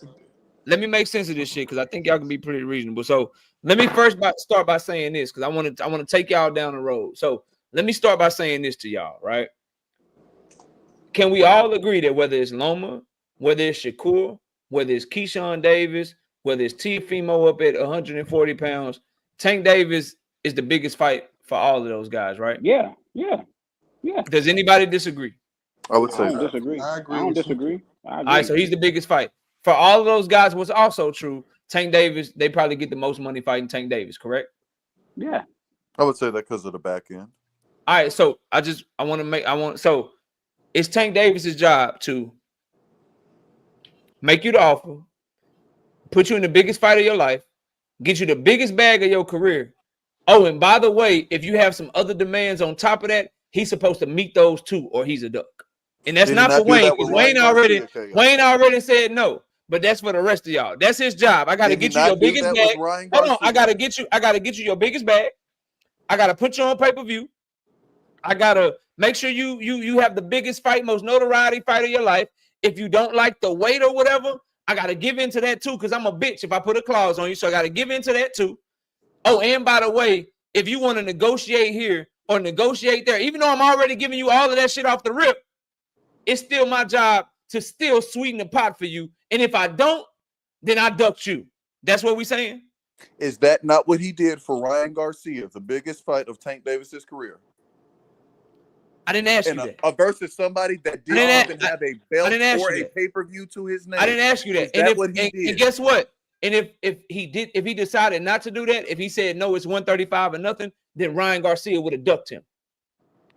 Let me make sense of this shit because I think y'all can be pretty reasonable. So let me first start by saying this because I want to take y'all down the road. So let me start by saying this to y'all, right? Can we all agree that whether it's Loma, whether it's Shakur, whether it's Keyshawn Davis, whether it's Teofimo up at 140 pounds, Tank Davis is the biggest fight for all of those guys, right? Yeah. Does anybody disagree? I would I say don't that. disagree. I I agree don't with you. disagree. I All right, agree. so he's the biggest fight. For all of those guys, what's also true, Tank Davis, they probably get the most money fighting Tank Davis, correct? Yeah. I would say that because of the back end. All right, so so it's Tank Davis's job to make you the offer, put you in the biggest fight of your life, get you the biggest bag of your career. Oh, and by the way, if you have some other demands on top of that, he's supposed to meet those too, or he's a duck. And that's Did he not for not do Wayne, that with because Ryan Garcia, KO? Wayne already said no. But that's for the rest of y'all. That's his job. I gotta Did he get you your not do biggest that bag. with Ryan Hold on, I Garcia? gotta get you your biggest bag. I gotta put you on pay-per-view. I gotta make sure you have the biggest fight, most notoriety fight of your life. If you don't like the weight or whatever, I gotta give into that too, because I'm a bitch if I put a clause on you. So I gotta give into that too. Oh, and by the way, if you want to negotiate here or negotiate there, even though I'm already giving you all of that shit off the rip, it's still my job to still sweeten the pot for you. And if I don't, then I ducked you. That's what we saying? Is that not what he did for Ryan Garcia, the biggest fight of Tank Davis's career? I didn't ask you And that. versus somebody that didn't even have a belt or a pay-per-view to his name. I didn't ask you that. Is that what he did? And guess what? And if he decided not to do that, if he said no, it's 135 or nothing, then Ryan Garcia would have ducked him.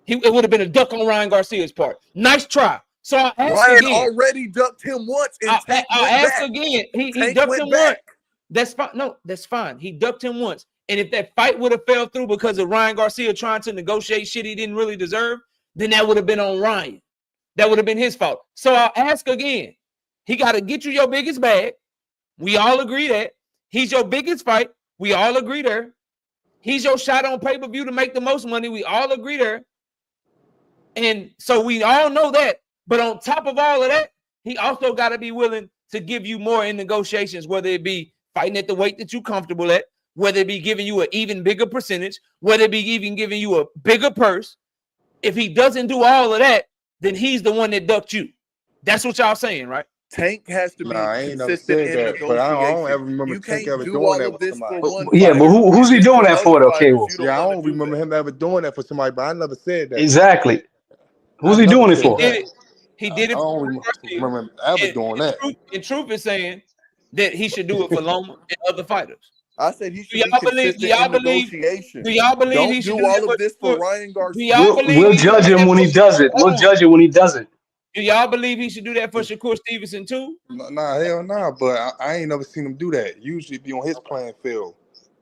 It would have been a duck on Ryan Garcia's part. Nice try. So I ask Ryan again. already ducked him once, and Tank I'll went ask back. again. He Tank ducked went him back. once. That's fine. No, that's fine. He ducked him once. And if that fight would have fell through because of Ryan Garcia trying to negotiate shit he didn't really deserve, then that would have been on Ryan. That would have been his fault. So I'll ask again. He got to get you your biggest bag. We all agree that. He's your biggest fight. We all agree there. He's your shot on pay-per-view to make the most money. We all agree there. And so we all know that. But on top of all of that, he also got to be willing to give you more in negotiations, whether it be fighting at the weight that you're comfortable at, whether it be giving you an even bigger percentage, whether it be even giving you a bigger purse. If he doesn't do all of that, then he's the one that ducked you. That's what y'all saying, right? Tank has to be I ain't never consistent said in that, but I don't ever negotiation. remember You Tank can't ever do doing all that of with this somebody. for one Yeah, but fighter, who's and he then doing for that for other though, fighters, Cable? you don't Yeah, I want don't to do remember that. him ever doing that for somebody, but I never said that. Exactly. I Who's he never doing it said for? that. He did I it for don't Garcia. remember ever doing that. Truth is saying that he should do it for Loma and other fighters. I said he Do should be consistent in negotiation. do y'all believe Don't he should do do that all of this for for Ryan do y'all Garcia. believe We'll he should judge do him that when he does it. We'll judge him when he doesn't. Do y'all believe he should do that for Shakur Stevenson too? Nah, hell nah. But I ain't never seen him do that. Usually be on his playing field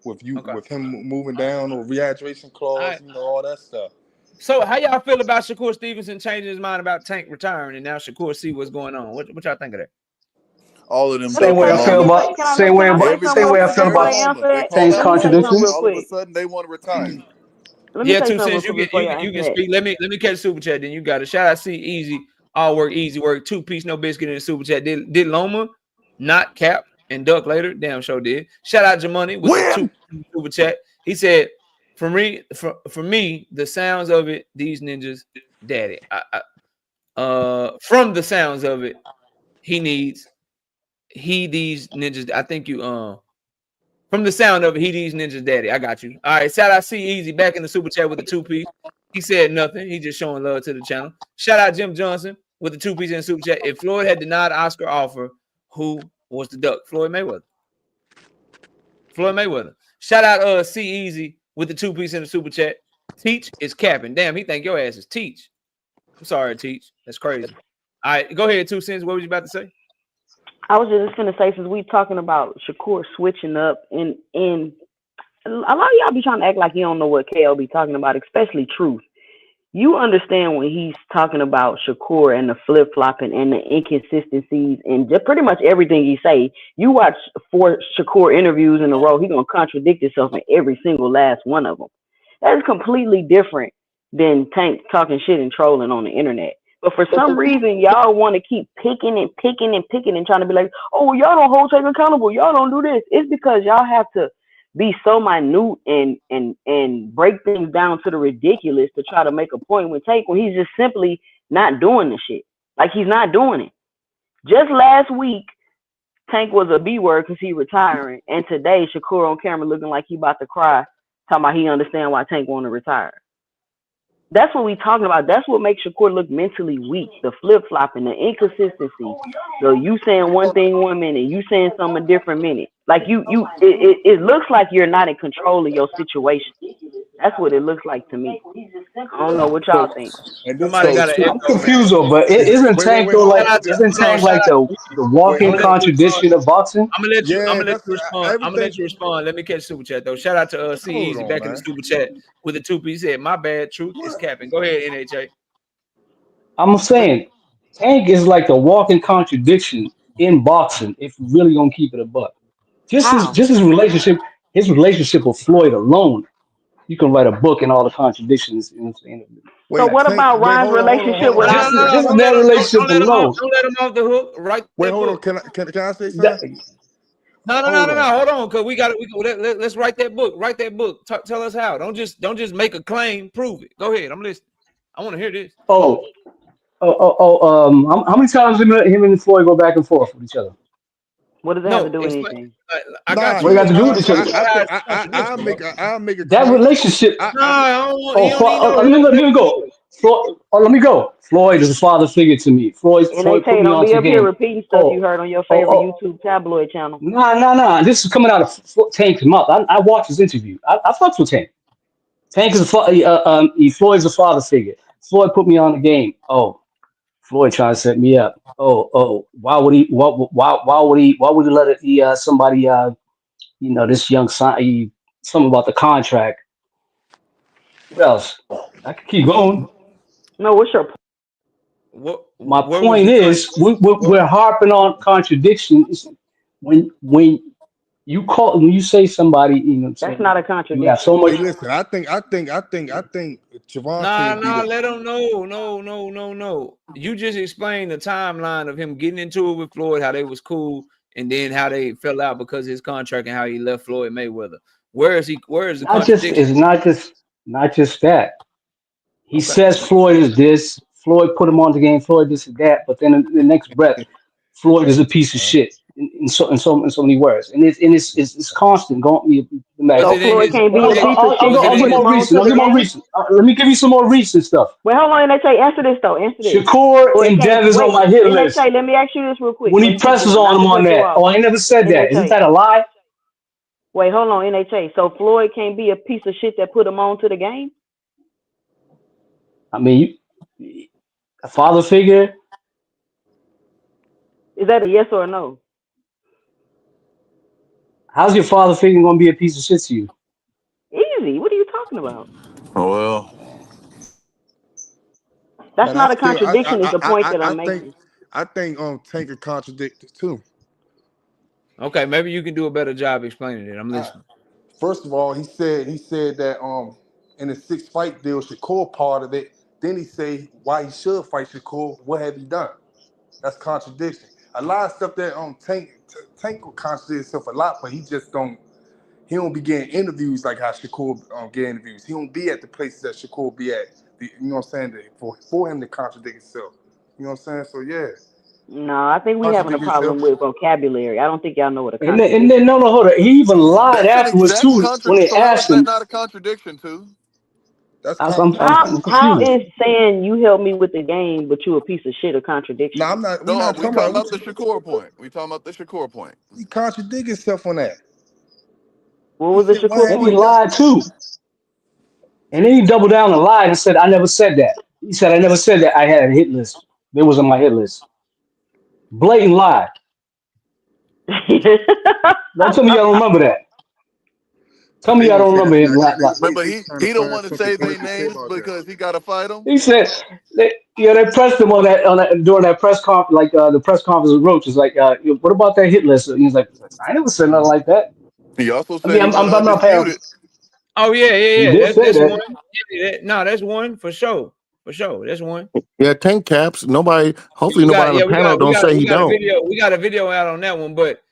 with Okay. with him moving down or rehydration clause, Right. all that stuff. So how y'all feel about Shakur Stevenson changing his mind about Tank retiring and now Shakur see what's going on? What y'all think of that? All of them Let me Same duck way for I say, let feel me Loma. say, about same way can I say about something same real way I quick feel before about they Loma. answer They that? call Tank's Let out me say something Loma. real contributions. All of a quick. sudden, they want to retire. Let me Yeah, say 2 something real cents. quick before y'all You answer can that. speak. Let me catch super chat. Then you got it. Shout out C Easy. All work, easy work. 2 piece, no biscuit in the super chat. Did Loma not cap and duck later? Damn, sure did. Shout out Jamoni with the 2 super chat. He said, for me, the sounds of it, these ninjas, daddy. From the sounds of it, these ninjas. I think you from the sound of it, these ninjas, daddy. I got you. All right, shout out C Easy back in the super chat with the 2 piece. He said nothing. He just showing love to the channel. Shout out Jim Johnson with the 2 piece in the super chat. If Floyd had denied Oscar offer, who was the duck? Floyd Mayweather. Shout out C Easy with the 2-piece in the super chat. Teach is capping. Damn, he think your ass is Teach. I'm sorry, Teach. That's crazy. All right, go ahead, 2 cents. What was you about to say? I was just gonna say, since we talking about Shakur switching up, and a lot of y'all be trying to act like you don't know what KO be talking about, especially Truth. You understand when he's talking about Shakur and the flip-flopping and the inconsistencies and just pretty much everything he say. You watch 4 Shakur interviews in a row, he gonna contradict himself in every single last one of them. That is completely different than Tank talking shit and trolling on the internet. But for some reason, y'all want to keep picking and trying to be like, oh, y'all don't hold Tank accountable. Y'all don't do this. It's because y'all have to be so minute and break things down to the ridiculous to try to make a point with Tank when he's just simply not doing the shit. Like, he's not doing it. Just last week, Tank was a B word because he retiring. And today, Shakur on camera looking like he about to cry, talking about he understand why Tank want to retire. That's what we talking about. That's what makes Shakur look mentally weak. The flip-flopping, the inconsistency. So you saying one thing 1 minute, you saying something a different minute. Like it looks like you're not in control of your situation. That's what it looks like to me. I don't know what y'all think. Somebody got an I'm echo, man. confused though, but isn't Tank though like isn't Tank like the walking contradiction of boxing? I'm gonna let you that's respond. I'm gonna let you respond. Let me catch super chat though. Shout out to C Hold Easy on, back in man. the super chat with the 2-piece head. My bad. Truth is capping. Go ahead, NHA. I'm saying Tank is like the walking contradiction in boxing if you really gonna keep it a buck. Just How? his relationship with Floyd alone, you can write a book and all the contradictions. You know what I'm saying? So what about Ryan's hold relationship with on. Just Andre? just that relationship alone. Don't let him off the hook. Right. Wait, hold on. Can I say That, something? No. Hold on. Hold on, because let's write that book. Write that book. Tell us how. Don't just make a claim. Prove it. Go ahead. I'm listening. I want to hear this. how many times did him and Floyd go back and forth with each other? What does that have to do with anything? I got you. What got to do with each other? I'll make a That claim. relationship. Let me go. Floyd, let me go. Floyd is a father figure to me. Floyd And they put tell you me don't on be to up here game. repeating stuff you heard on your favorite YouTube tabloid channel. Nah. This is coming out of Tank's mouth. I watched his interview. I fucked with Tank. Tank is Floyd's a father figure. Floyd put me on the game. Oh, Floyd trying to set me up. Why would he let somebody this young son something about the contract? What else? I could keep going. No, what's your My point is we're harping on contradictions when you say somebody, you know what I'm saying? That's not a contradiction. You have so much. Hey, listen, I think Gervonta. Nah, let him know. No. You just explained the timeline of him getting into it with Floyd, how they was cool, and then how they fell out because of his contract and how he left Floyd Mayweather. Where is the contradiction? It's not just that. He says Floyd is this. Floyd put him on the game. Floyd this and that. But then in the next breath, Floyd is a piece of shit in so many words. And it's constant. Going. So Floyd can't be a piece of shit. I'll get more recent. Let me give you some more recent stuff. Wait, hold on, NHA. Answer this though. Answer this. Shakur and Davis on my hit list. NHA, let me ask you this real quick. When he presses on him on that. I never said that. Isn't that a lie? Wait, hold on, NHA. So Floyd can't be a piece of shit that put him on to the game? I mean, a father figure. Is that a yes or a no? How's your father figure going to be a piece of shit to you? Easy. What are you talking about? Well, that's not a contradiction. Is the point that I'm making. I think Tank is contradicted too. Okay, maybe you can do a better job explaining it. I'm listening. First of all, he said that in the 6 fight deal, Shakur part of it. Then he say why he should fight Shakur. What have he done? That's contradiction. A lot of stuff that Tank will contradict himself a lot, but he don't be getting interviews like how Shakur get interviews. He don't be at the places that Shakur be at. You know what I'm saying? For him to contradict himself. You know what I'm saying? So yeah. No, I think we having a problem with vocabulary. I don't think y'all know what a contradiction. And then no, hold on. He even lied afterwards too when they asked him. That's not a contradiction too. How is saying you helped me with the game, but you a piece of shit a contradiction? No, I'm not. We talking about the Shakur point. We talking about the Shakur point. He contradict himself on that. What was the Shakur point? He lied too. And then he doubled down and lied and said, I never said that. He said, I never said that I had a hit list. It was on my hit list. Blatant lie. Don't tell me y'all don't remember that. Tell me y'all don't remember his lie. Remember, he don't want to say their names because he got to fight them. He said, they pressed him on that during that press conference, like the press conference with Roach. Is like, what about that hit list? And he's like, I never said nothing like that. He also said I mean, I'm not paying. Oh yeah. He did say That's that. one. Yeah, no, that's one for sure. For sure, that's one. Yeah, tank caps. Nobody. Hopefully, nobody on the panel don't say he don't. We got a video out on that one, but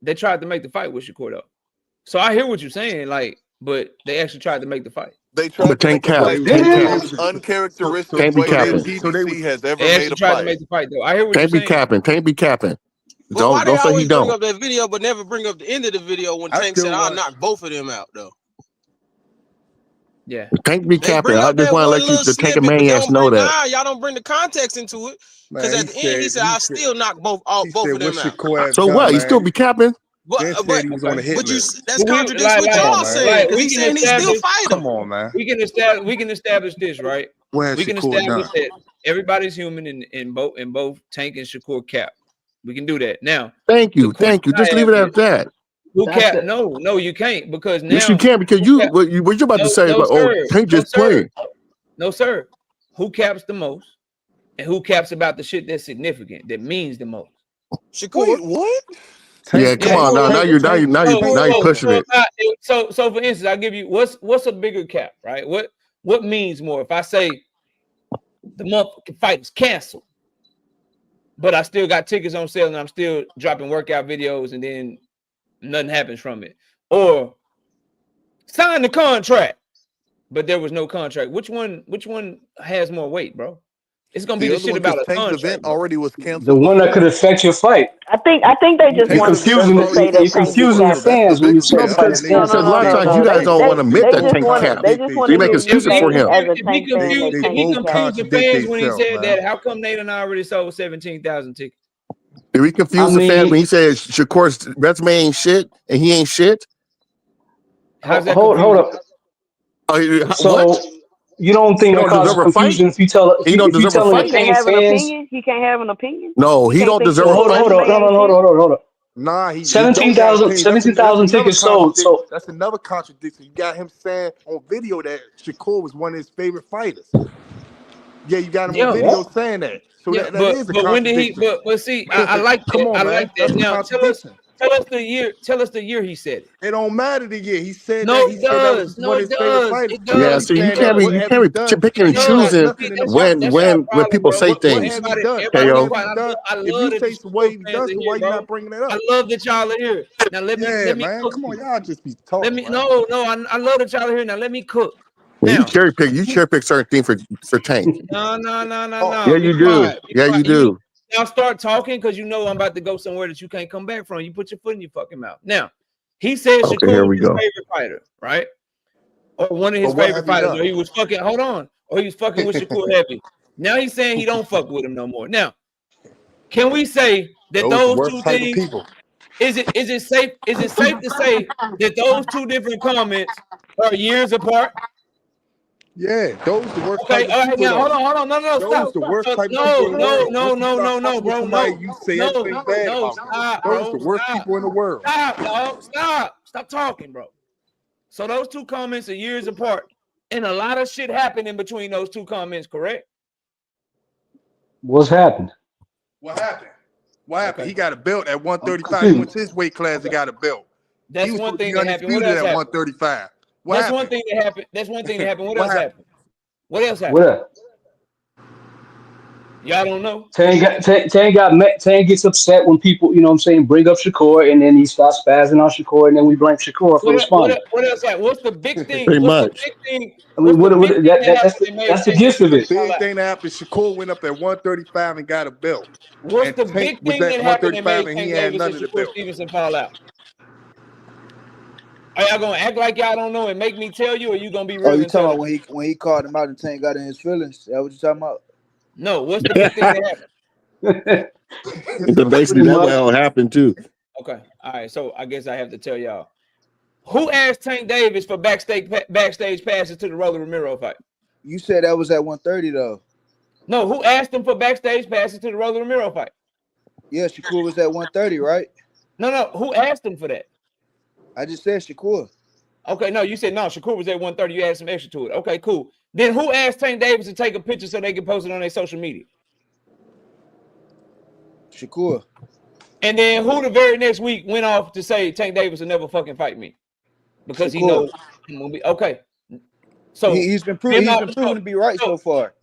they tried to make the fight with Shakur though. So I hear what you're saying, like, but they actually tried to make the fight. They tried to make the fight. It was uncharacteristic way that PBC has ever made a tried fight. to make the fight though. I hear what Can't you're be saying. capping. Can't be capping. But why they Don't say he always bring don't. up that video, but never bring up the end of the video when Tank said, "I'll knock both of them out," though. Yeah. Can't be capping. I just want to let you to take a man ass know that. Nah, y'all don't bring the context into it because at the end he said, "I'll still knock both of them out." So what? You still be capping? But he was on the hit list. That's contradicts what y'all saying. He's saying he still fight him. Come on, man. We can establish this, right? We can establish that everybody's human in both Tank and Shakur cap. We can do that. Now, thank you. Just leave it at that. Who cap? No, you can't because now. Yes, you can because what you're about to say is like, Tank just played. No, sir. Who caps the most, and who caps about the shit that's significant, that means the most? Shakur, wait, what? Yeah, come on now you're pushing it. So for instance, I'll give you what's a bigger cap, right? What means more? If I say the motherfucking fight is canceled, but I still got tickets on sale and I'm still dropping workout videos and then nothing happens from it, or sign the contract, but there was no contract. Which one has more weight, bro? It's gonna be the shit about a contract. Event already was canceled. The one that could affect your fight. I think they just want to say that you're confusing the fans when you say fight is canceled. A lot of times you guys don't want to admit that Tank cap. They make excuses for him. He confused the fans when he said that. How come they done already sold 17,000 tickets? Did we confuse the fans when he said Shakur's resume ain't shit and he ain't shit? How's that? Hold up. What? You don't think that causes confusion if you tell he don't deserve a fight? He can't have an opinion. He can't have an opinion. No, he don't deserve a fight. Hold on. Nah, he 17,000 tickets sold. So that's another contradiction. You got him saying on video that Shakur was one of his favorite fighters. Yeah, you got him on video saying that. So that is a contradiction. When did he? But see, I like that. I like that. Now tell us the year. Tell us the year he said it. It don't matter the year. He said no, that. He said that was one of his favorite fighters. Yeah, so you can't be picking and choosing when people say things. If you say some way he done, so why you not bringing it up? I love that y'all are here. Now let me cook. Come on, y'all just be talking. I love that y'all are here. Now let me cook. Yeah, you cherry pick certain things for Tank. No. Yeah, you do. You do. Now start talking because you know I'm about to go somewhere that you can't come back from. You put your foot in your fucking mouth. Now, he said Shakur was his favorite fighter, right? Or one of his favorite fighters. Or he was fucking, or he was fucking with Shakur heavy. Now he's saying he don't fuck with him no more. Now, can we say that those two things is it safe to say that those two different comments are years apart? Yeah, those the worst. Okay, all right, now hold on, no, those stop. the worst type no, bro. No, you say everything bad about stop, those bro, the worst people in the world. Stop, dog, stop talking, bro. So those two comments are years apart, and a lot of shit happened in between those two comments, correct? What's happened? What happened? He got a belt at 135. He went to his weight class and got a belt. That's one thing that happened. What else happened? At 135. That's one thing that happened. What else happened? What else happened? What? Y'all don't know. Tank gets upset when people, you know what I'm saying, bring up Shakur, and then he starts spazzing on Shakur, and then we blame Shakur for responding. What else happened? What's the big thing? Pretty much. I mean, that's the gist of it. The big thing that happened, Shakur went up at 135 and got a belt. What's the big thing that happened that made Tank Davis and Shakur Stevenson fall out? Are y'all gonna act like y'all don't know and make me tell you, or you gonna be real? Oh, you talking about when he called him out and Tank got in his feelings? Is that what you talking about? No, what's the big thing that happened? Basically, that will happen too. Okay, all right. So I guess I have to tell y'all. Who asked Tank Davis for backstage passes to the Rolly Romero fight? You said that was at 130 though. No, who asked him for backstage passes to the Rolly Romero fight? Yeah, Shakur was at 130, right? No. Who asked him for that? I just said Shakur. Okay, no, you said no. Shakur was at 130. You added some extra to it. Okay, cool. Then who asked Tank Davis to take a picture so they can post it on their social media? Shakur. And then who the very next week went off to say Tank Davis will never fucking fight me because he knows I'm gonna be okay. So he's been proven to be right so far.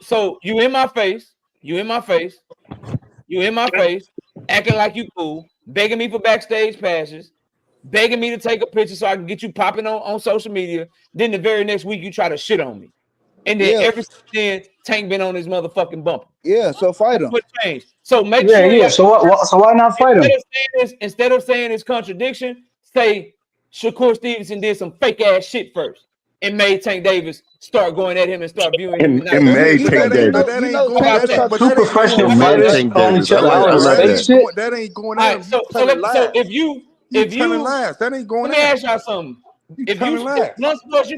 So you in my face, acting like you cool, begging me for backstage passes, begging me to take a picture so I can get you popping on social media. Then the very next week you try to shit on me. And then every then Tank been on his motherfucking bumper. Yeah, so fight him. What changed? So make sure. Yeah. So why not fight him? Instead of saying it's contradiction, say Shakur Stevenson did some fake ass shit first and made Tank Davis start going at him and start viewing him. And made Tank Davis. Two professional fighters calling each other out on fake shit. That ain't going at him. So if you that ain't going. Let me ask y'all something. If you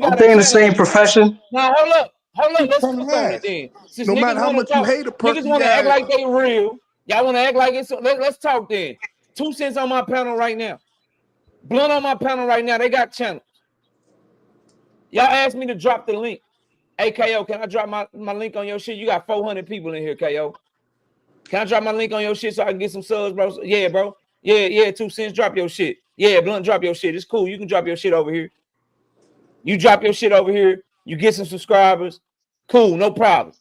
I'm they in the same profession. Now hold up. Let's talk about it then. Since no matter how much you hate a person, niggas want to act like they real. Y'all want to act like it's. Let's talk then. 2 cents on my panel right now. Blunt on my panel right now. They got channels. Y'all asked me to drop the link. Hey, KO, can I drop my link on your shit? You got 400 people in here, KO. Can I drop my link on your shit so I can get some subs, bro? Yeah, bro. Yeah. 2 cents, drop your shit. Yeah, Blunt, drop your shit. It's cool. You can drop your shit over here. You drop your shit over here. You get some subscribers. Cool, no problem.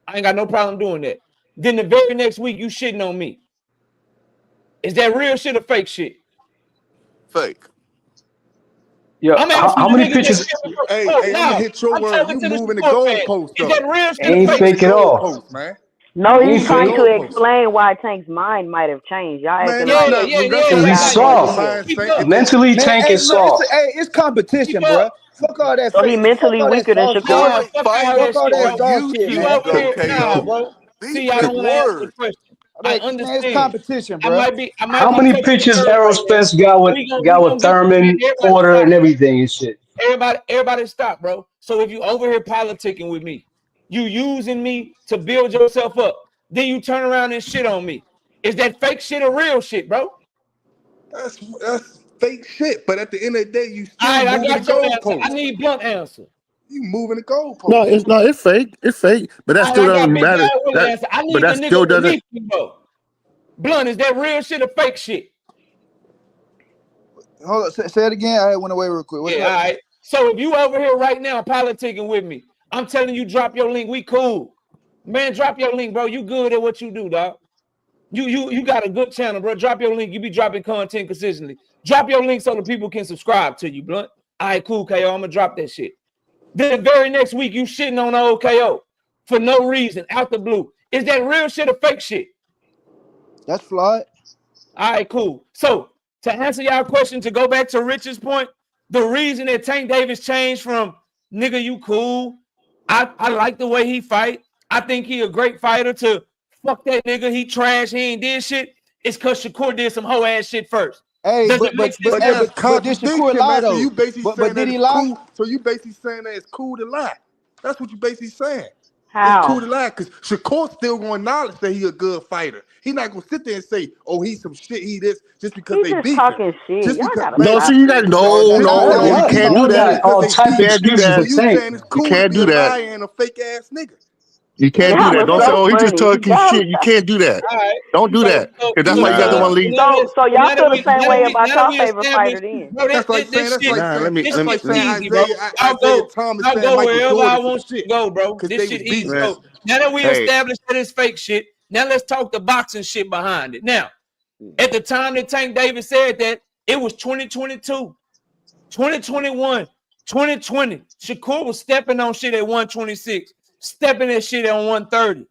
I ain't got no problem doing that. Then the very next week, you shitting on me. Is that real shit or fake shit? Fake. Yeah, how many pictures? Hey, I'm gonna hit your word. You moving the goalpost though. Is that real shit? Ain't fake at all, man. No, he's trying to explain why Tank's mind might have changed. Y'all acting like he's soft. Mentally, Tank is soft. It's competition, bro. Fuck all that. So he mentally weaker than Shakur. Fuck all that dog shit, man. Bro. See, I don't want to answer the question. I understand. It's competition, bro. How many pictures Errol Spence got with Thurman, Porter, and everything and shit? Everybody stop, bro. So if you over here politicking with me, you using me to build yourself up, then you turn around and shit on me. Is that fake shit or real shit, bro? That's fake shit. But at the end of the day, you still moving the goalpost. I need Blunt answer. You moving the goalpost. No, it's fake. It's fake. But that still doesn't matter. But that still doesn't. Blunt, is that real shit or fake shit? Hold on, say it again. I went away real quick. All right. So if you over here right now politicking with me, I'm telling you, drop your link. We cool, man. Drop your link, bro. You good at what you do, dog. You got a good channel, bro. Drop your link. You be dropping content consistently. Drop your link so the people can subscribe to you, Blunt. All right, cool, KO. I'm gonna drop that shit. Then the very next week, you shitting on old KO for no reason, out the blue. Is that real shit or fake shit? That's flawed. All right, cool. So to answer y'all question, to go back to Rich's point, the reason that Tank Davis changed from nigga, you cool, I like the way he fight, I think he a great fighter, to fuck that nigga, he trash, he ain't did shit, it's because Shakur did some hoe ass shit first. Hey, but that's contradiction, man. So you basically saying did he that lie? Cool. So you basically saying that it's cool to lie. That's what you basically saying. How? It's cool to lie because Shakur still gonna acknowledge that he a good fighter. He not gonna sit there and say, "Oh, he's some shit. He this," just because they beat him. Shit. Just Y'all because. No, see, you got no, you can't do that. All type of excuses for Tank. You can't do that. And a fake ass nigga. You can't do that. Don't say, "Oh, he just talking shit." You can't do that. Right. Don't do that. Because that's why you got the one lead. So y'all feel the same way about your favorite fighter then? That's like saying, let me I'll go wherever I want to go, bro. This shit easy. So now that we established that it's fake shit, now let's talk the boxing shit behind it. Now, at the time that Tank Davis said that, it was 2022, 2021, 2020. Shakur was stepping on shit at 126. Stepping that shit on 130.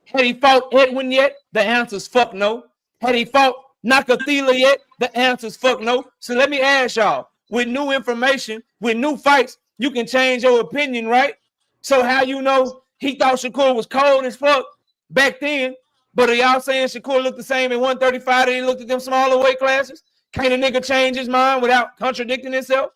Had he fought Edwin yet? The answer's fuck no. Had he fought Nakathila yet? The answer's fuck no. So let me ask y'all, with new information, with new fights, you can change your opinion, right? So how you know he thought Shakur was cold as fuck back then, but are y'all saying Shakur looked the same at 135 that he looked at them smaller weight classes? Can't a nigga change his mind without contradicting himself?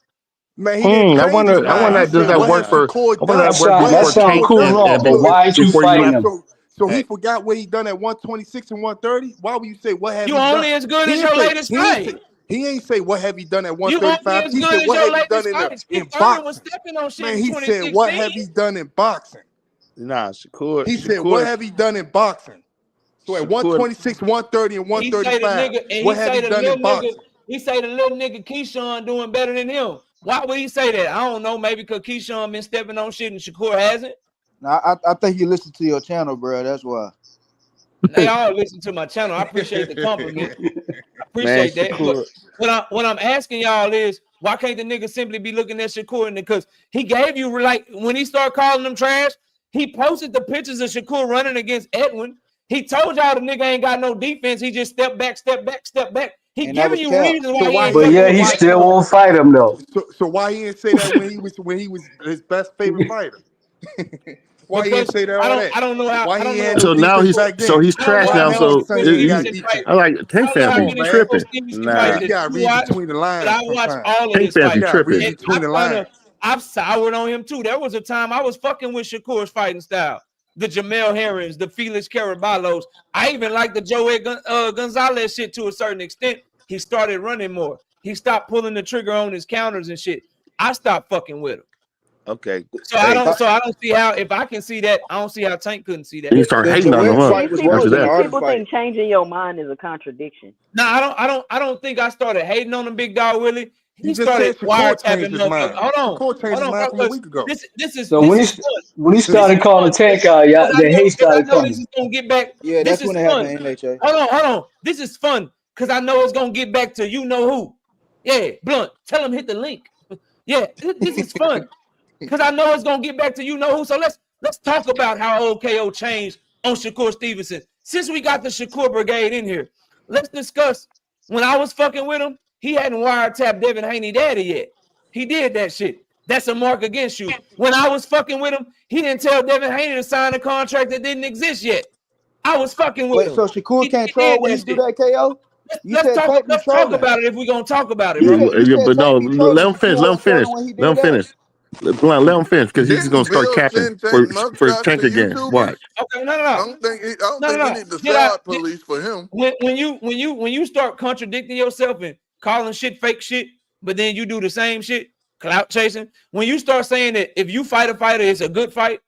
Man, he didn't I change wonder. his I mind. wonder He does said, that "What work has for? Shakur I wonder done? that work What that has before sound Tank Shakur cool done?" and all, but why ain't you before you fighting let. him? So he Hey, forgot what he done at 126 and 130. Why would you say what have You he done? only as good He as ain't your say latest he ain't say fight. he ain't say what have he done at You only 135. as He said good as what your have he done latest in fight. in Skip Thurman was boxing. stepping on shit Man, in he said what 2016. have he done in boxing. Nah, Shakur, He said what Shakur, have he done in boxing. So at Shakur. 126, 130, and He say the 135, nigga, and what he have say he the done in little nigga, boxing? he say the little nigga Keyshawn doing better than him. Why would he say that? I don't know. Maybe because Keyshawn been stepping on shit and Shakur hasn't. I think you listen to your channel, bro. That's why. They all listen to my channel. I appreciate the compliment. I Man, appreciate that. But Shakur. what I'm asking y'all is, why can't the nigga simply be looking at Shakur? Because he gave you, like, when he started calling them trash, he posted the pictures of Shakur running against Edwin. He told y'all the nigga ain't got no defense. He just step back, step back, step back. He And that giving was you cap. reasons So why he why ain't he But fucking yeah, so with he why Mike still Jones. won't fight him though. so why he didn't say that when he was his best favorite fighter? Why he didn't Because say that all that? I don't know how Why I he don't ain't know had no So now defense he's back so then? he's I don't know trash Why how now. many now all of a So sudden Shakur he ain't he, got Stevenson defense? fights. I like I Tank don't know fans how be many Man, Shakur tripping. Stevenson fights you Nah. that gotta you read watch, between the but lines I watch sometimes. all of Tank his fans be You fights. gotta read tripping. And between the lines. I've soured on him too. There was a time I was fucking with Shakur's fighting style. The Jamel Herrings, the Felix Caraballos. I even like the Joey Gonzalez shit to a certain extent. He started running more. He stopped pulling the trigger on his counters and shit. I stopped fucking with him. Okay. So Hey, I don't see how, if I can see that, I don't see how Tank couldn't see that. He started The hating on him, Joel huh? fight was After worse than the that, These Artis people fight. think changing your mind is a contradiction. No, I don't think I started hating on him, Big Dog Willie. You He just started said Shakur changed wiretapping his motherfuckers. mind. Shakur changed his Hold on, mind from a bro. week ago. This So is fun. when he This is started calling fun. Tank out, yeah, Because the hate I started know this coming. is gonna get back. Yeah, This that's is when it fun. happened, NHA. Hold on. This is fun because I know it's gonna get back to you know who. Yeah, Blunt. Tell him hit the link. Yeah, this is fun because I know it's gonna get back to you know who. So let's talk about how old KO changed on Shakur Stevenson. Since we got the Shakur Brigade in here, let's discuss when I was fucking with him. He hadn't wiretapped Devin Haney daddy yet. He did that shit. That's a mark against you. When I was fucking with him, he didn't tell Devin Haney to sign a contract that didn't exist yet. I was fucking with Wait, him. so Shakur can't He did troll when that he do shit. that, KO? You said Tank be Let's talk trolling. about it if we're gonna talk about it, You bro. said but no, Tank be trolling. let him finish. Shakur Let him was trolling finish. when he Let did him that. finish. Let him finish because he's just gonna Didn't start Bill capping send Tank for mugshots to Tank again. YouTubers? Watch. Okay, I don't think we need the Did I side police for him. when you start contradicting yourself and calling shit fake shit, but then you do the same shit, clout chasing. When you start saying that if you fight a fighter, it's a good fight,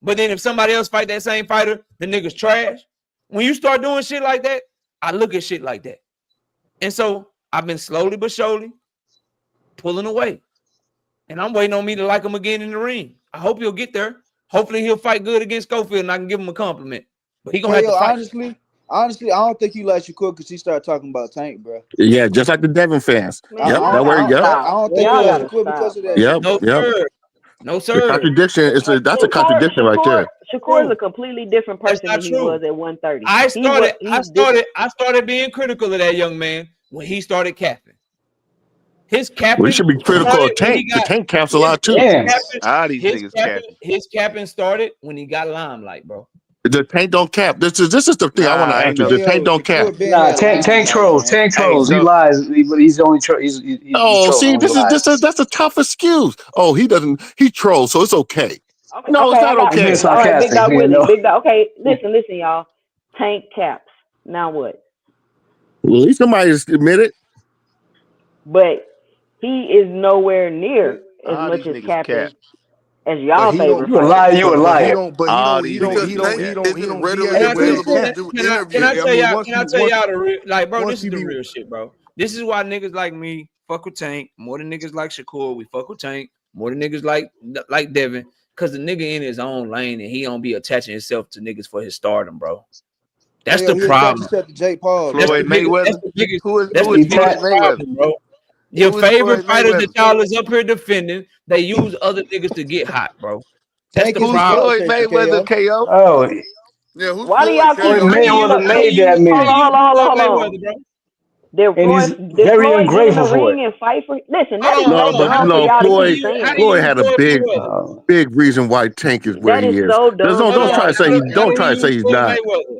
but then if somebody else fight that same fighter, the nigga's trash. When you start doing shit like that, I look at shit like that. And so I've been slowly but surely pulling away. And I'm waiting on me to like him again in the ring. I hope he'll get there. Hopefully he'll fight good against Schofield and I can give him a compliment. But he gonna have to KO, fight. honestly, I don't think you like Shakur because he started talking about Tank, bro. Yeah, just like the Devin fans. Man, Yep, y'all that way. gotta Yep, I stop. don't think you Y'all like gotta Shakur stop, because of that. bro. yep, No, yep. sir. No, The sir. contradiction is that's a contradiction right there. Shakur is a completely different That's person not than he was true. at 130. I He's different. started being critical of that young man when he started capping. His We capping should be critical started of when Tank. he The got Tank caps a lot too. Damn. all these niggas capping. his capping started when he got limelight, bro. The Tank don't cap. This is the thing I want to Nah, ask ain't you. no. The Tank KO, don't cap. Shakur been Nah, had Tank limelight, trolls. man. Tank Hey, trolls. He so lies, but he's only he's Oh, trolling see, when he lies. that's a tough excuse. Oh, he trolls, so it's okay. Okay, No, it's okay, I not got He's being okay. all right, Big sarcastic, Dog you Willie. know. Big Dog. Okay, listen, y'all. Tank caps. Now what? At least somebody's admitted. But he is nowhere near as all much these as niggas capping cap. as But y'all he don't. favorite You a fighter. liar. You a But he liar. don't. But he All don't. these He Because niggas don't. cap. Tank He isn't don't be readily as well as available to cap. do Can I interviews. tell y'all? Once Can I he tell y'all the real? Like, bro, once this he is the be real shit, bro. This is why niggas like me fuck with Tank more than niggas like Shakur. We fuck with Tank more than niggas like Devin, because the nigga in his own lane and he don't be attaching himself to niggas for his stardom, bro. That's KO, the he attached problem. himself to Jake Paul, That's bro. the Floyd biggest. Mayweather. That's the biggest. That's Who the is He Floyd biggest ta- Mayweather? problem, bro. Your Who is favorite Floyd fighters that Mayweather? y'all is up here defending, they use other niggas to get hot, bro. That's Tank the is Who his is problem. clout Floyd chaser, Mayweather? KO. KO. Oh, Yeah, who's Why do Floyd? y'all keep Floyd KO. bringing up? Mayweather made that Hold man, on, Floyd hold on. Mayweather, bro. and he's Did very Floyd get in the ungrateful for it. ring and fight for? Listen, that is Hold on, No, way hold on. but dumb for no, y'all to keep How saying. do you Floyd use had a Floyd Mayweather? big reason why Tank is where That is he is. so dumb Don't for Hold on. y'all try to to say keep he How don't do saying. try he to say use he's Floyd not. Mayweather?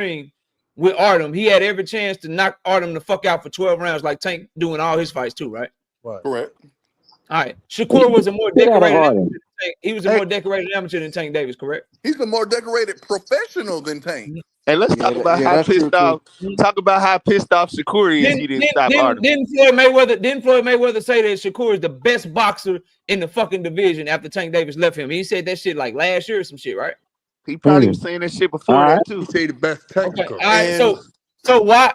ring with Artem, he had every chance to knock Artem the fuck out for 12 rounds, like Tank doing all his fights too, right? Right. Correct. All right. Shakur was a more Get out of decorated Harden. amateur than Tank. He was a more decorated amateur than Tank Davis, correct? He's a more decorated professional than Tank. And let's talk about how pissed off. Talk about how pissed off Shakur is. He didn't stop Artem. Didn't Floyd Mayweather say that Shakur is the best boxer in the fucking division after Tank Davis left him? He said that shit like last year or some shit, right? He probably was saying that shit before that too. He say the best technical. Okay. All right.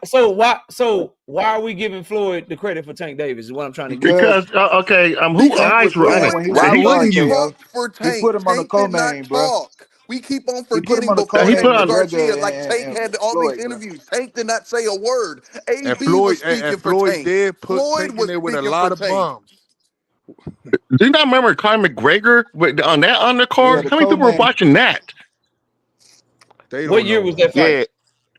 So why are we giving Floyd the credit for Tank Davis? Is what I'm trying to get. Because who eyes were on it? Floyd talked for He Tank. put him on the Tank did not co-main, bro. talk. We keep on He put him forgetting on the before co-main Andy with Garcia, Reggae like and- Tank and had all Floyd, these bro. interviews. Tank did not say a word. AB And Floyd, was speaking and for Floyd Tank. did put Floyd Tank in was there with a speaking lot for of Tank. bombs. Do you not remember Conor McGregor on that undercard? Yeah, the How many people were co-main. watching that? They What don't year know. was that fight?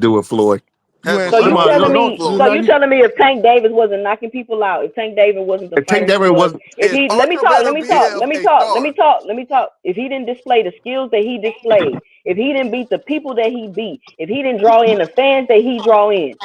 do with Floyd. You So you answer telling no, me? So you telling me if Tank Davis wasn't knocking people out, if Tank Davis wasn't the If Tank fighter he Davis was, wasn't, if he let me talk. If he didn't display the skills that he displayed, if he didn't beat the people that he beat, if he didn't draw in the fans that he draw in,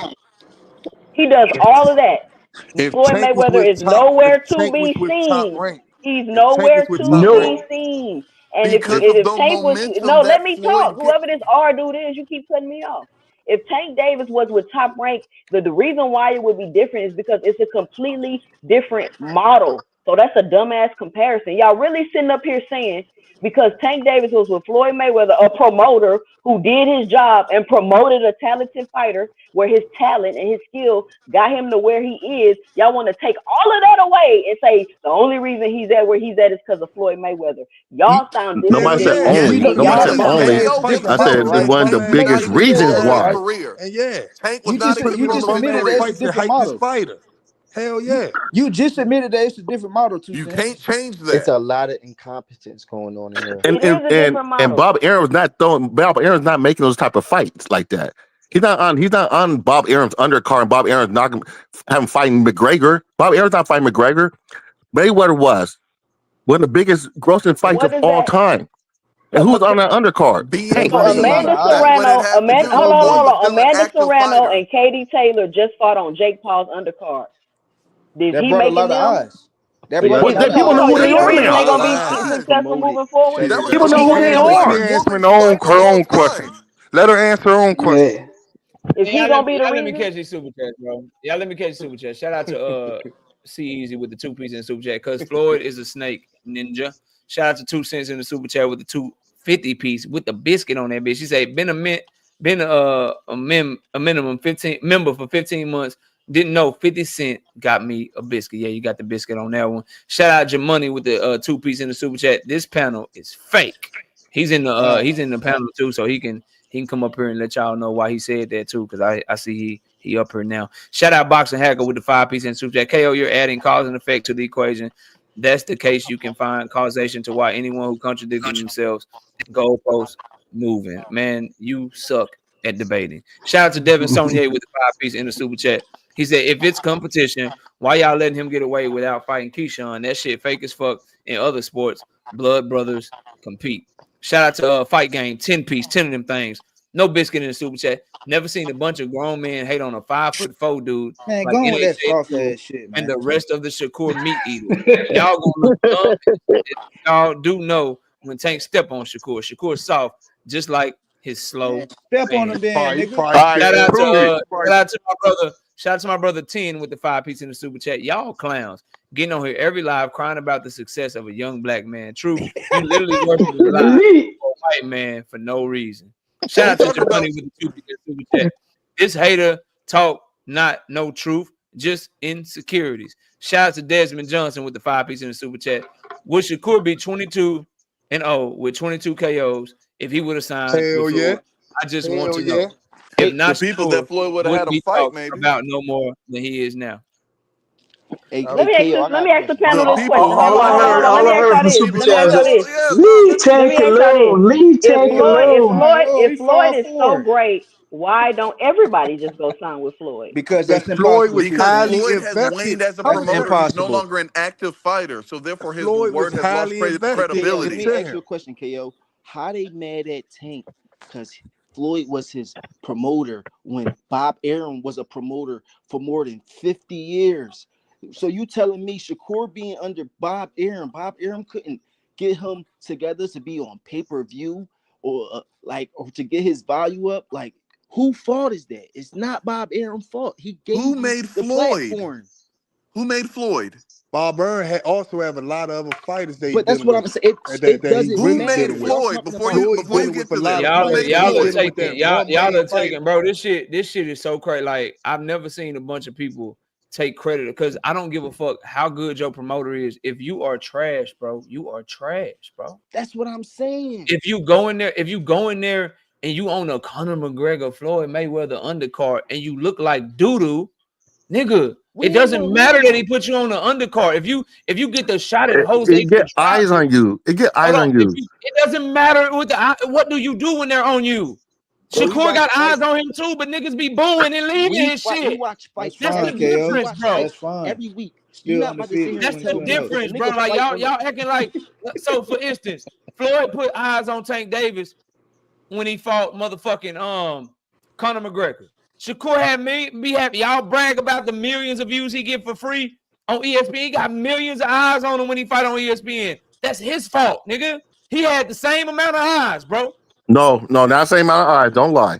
he does all of that. if Floyd Tank was Mayweather with is top, nowhere if to Tank was be with top seen. rank, He's if Tank was nowhere with to top be rank, seen. And Because of if the Tank was momentum let that me Floyd talk. Whoever this R dude is, you keep cutting me off. If Tank Davis was with Top Rank, the reason why it would be different is because it's a completely different model. So that's a dumbass comparison. Y'all really sitting up here saying because Tank Davis was with Floyd Mayweather, a promoter who did his job and promoted a talented fighter where his talent and his skill got him to where he is. Y'all want to take all of that away and say the only reason he's at where he's at is because of Floyd Mayweather. Y'all sound Nobody said only. Nobody said only. I said it's one of the biggest reasons why. And yeah, Tank was You not just in you just admitted that it's a different hype this model. fighter. Hell yeah. You just admitted that it's a different model. You can't change It's that. a lot of incompetence going on in here. It is a different model. Bob Aaron's not making those type of fights like that. He's not on Bob Aaron's undercard, and Bob Aaron's not having fighting McGregor. Bob Aaron's not fighting McGregor. Mayweather was one of the biggest grossing fights of all time. And who's on that undercard? Tank. So Amanda Serrano and Katie Taylor just fought on Jake Paul's undercard. Did he make it them? People know who they are now. They're gonna be successful moving forward. People know who they are. Answering her own question. Let her answer her own question. Is he gonna be the let me reason? catch these super chats, bro. Yeah, let me catch super chat. Shout out to C Easy with the 2 piece in the super chat because Floyd is a snake ninja. Shout out to 2 cents in the super chat with the 250 piece with the biscuit on that bitch. She said been a minimum 15 member for 15 months. Didn't know 50 Cent got me a biscuit. Yeah, you got the biscuit on that one. Shout out your money with the 2 piece in the super chat. This panel is fake. He's in the panel too, so he can come up here and let y'all know why he said that too. Because I see he up here now. Shout out Boxing Hacker with the 5 piece in the super chat. KO, you're adding cause and effect to the equation. That's the case. You can find causation to why anyone who contradicts themselves goalposts moving. Man, you suck at debating. Shout out to Devin Sonier with the 5 piece in the super chat. He said, if it's competition, why y'all letting him get away without fighting Keyshawn? That shit fake as fuck in other sports. Blood brothers compete. Shout out to Fight Game, 10 piece, 10 of them things. No biscuit in the super chat. Never seen a bunch of grown men hate on a 5'4" dude. Man, like go on with that NHA soft dude ass shit, man. and the rest of the Shakur meat eaters. Y'all gonna look dumb. Y'all do know when Tank step on Shakur. Shakur soft, just like his slow. Step on him, then, nigga. Shout out to my brother 10 with the 5 piece in the super chat. Y'all clowns getting on here every live crying about the success of a young black man. True, you literally working live for a white man for no reason. Shout out to Gervonta with the 2 piece in the super chat. This hater talk no truth, just insecurities. Shout out to Desmond Johnson with the 5 piece in the super chat. Would Shakur be 22-0 with 22 KOs if he would have signed? Hell yeah. I just want to know. If not, the people that Floyd would have had a fight, maybe about no more than he is now. Let me ask the panel this question. All I heard from super chat is leave Tank alone. Leave Tank alone. If Floyd is so great, why don't everybody just go sign with Floyd? Because that's Floyd impossible. was highly Floyd has invested. waned as a That's promoter. He's impossible. no longer an active fighter, so therefore his Floyd word was has lost highly invested. credibility. Let me ask you a question, KO. How they mad at Tank? Because Floyd was his promoter when Bob Aaron was a promoter for more than 50 years. So you telling me Shakur being under Bob Aaron couldn't get him together to be on pay-per-view or to get his value up? Like, who fault is that? It's not Bob Aaron's fault. He gave Who made the Floyd? platform. Who made Floyd? Bob Aaron also have a lot of other fighters. But that's what I'm saying. It doesn't Who matter. made Floyd before you get to that? Y'all are taking, bro. This shit is so crazy. Like, I've never seen a bunch of people take credit because I don't give a fuck how good your promoter is. If you are trash, bro, you are trash, bro. That's what I'm saying. If you go in there and you own a Conor McGregor, Floyd Mayweather undercard, and you look like doo-doo, nigga, it doesn't matter that he put you on the undercard. If you get the shot at Jose, It get eyes on you. It get eyes on you. It doesn't matter what do you do when they're on you. Shakur got eyes on him too, but niggas be booing and leaving his shit. We watch fights. That's the difference, bro. That's fine. Every week. That's the difference, bro. Like y'all acting like. So, for instance, Floyd put eyes on Tank Davis when he fought motherfucking Conor McGregor. Shakur had be happy. Y'all brag about the millions of views he get for free on ESPN. He got millions of eyes on him when he fight on ESPN. That's his fault, nigga. He had the same amount of eyes, bro. No, not the same amount of eyes. Don't lie.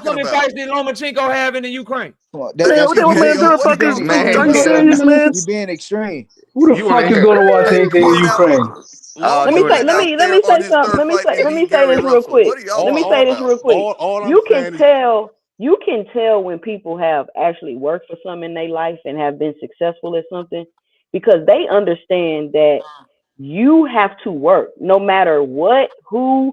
talking motherfucking about? fights did Lomachenko have in the Ukraine? Well, Man, that's what the you man, being what you the fuck being is, are extreme, you bro. serious, man? You being extreme. Who the You wanna fuck is hear? going to watch They anything in point out Ukraine? Let me say, point out let there me on say his something. third fight, he Let me beat say Gary this real Russell. quick. What are y'all Let me talking say this about? real quick. All I'm You can saying is, tell. You can tell when people have actually worked for something in their life and have been successful at something because they understand that you have to work no matter what, who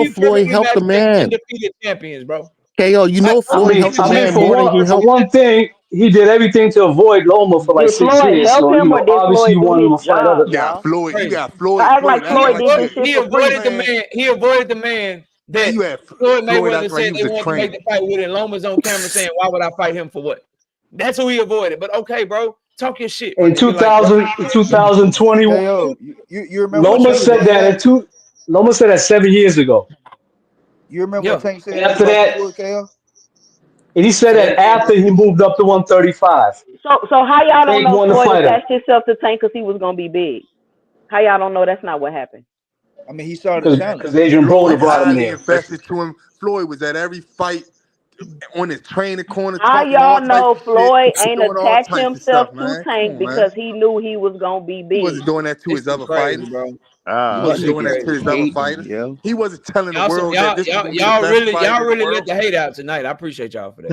know you perfect Floyd helped the rematch against man. undefeated champions, bro. KO, you know Floyd helped the man more than he For helped. one thing, he did everything to avoid Loma for like Did 6 Floyd years. help So, him or did obviously Floyd you do want him his to fight job, other. You got y'all? Floyd. You Crazy. got Floyd. I act Floyd like acting Floyd like did this that. shit He for free. avoided the man. He avoided the man Man, that you had Floyd Floyd Mayweather acting like he said was they a wanted to make trainer. the fight with, and Loma's on camera saying, "Why would I fight him for what?" That's who he avoided. But okay, bro, talk your shit, my In nigga. Like, 2020, KO, you remember what Loma Tank said said? that Loma said that 7 years ago. You remember what yeah, Tank said After about that, Shakur, KO? and he said say that it again, bro. after he moved up to 135, So how y'all don't Tank know won the Floyd fight him. attached himself to Tank because he was gonna be big? How y'all don't know that's not what happened? I mean, he saw the talent. Because Adrian Broner Floyd brought him highly there. invested to him. Floyd was at every fight on his training corner How talking all y'all types know of shit, Floyd ain't doing all attached types of himself stuff, to man. Come Tank on, man. because he knew he was gonna be He big? wasn't doing that to This his is other crazy, fighters. bro. He That wasn't This is doing nigga that to crazy. his other hating, fighters. yo. He wasn't telling the Y'all, world that this was gonna be the y'all best really, fighter y'all in the really let world. the hate out tonight. I appreciate y'all for that.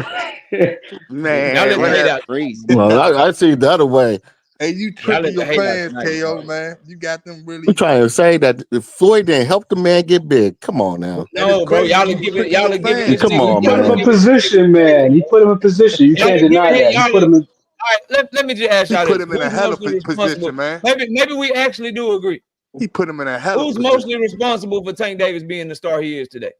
Y'all Man, let the hate whatever. out. Crazy. Well, I see the other way. Hey, you Y'all tripping let the your hate out fans, tonight, KO, bro. man. You got them I'm really. trying to say that if Floyd didn't help the man get big. Come on now. And it's No, bro, crazy. y'all are You giving, tripping y'all your are giving fans. this Come nigga, He on, put y'all him are in man. giving this position, man. He put him in position. You Y'all can't are giving deny that. He y'all. put him in. All right, let me just ask He y'all put this: him in a who's hell of mostly a responsible? position, man. Maybe we actually do agree. He put him in a hell of a Who's position. mostly responsible for Tank Davis being the star he is today?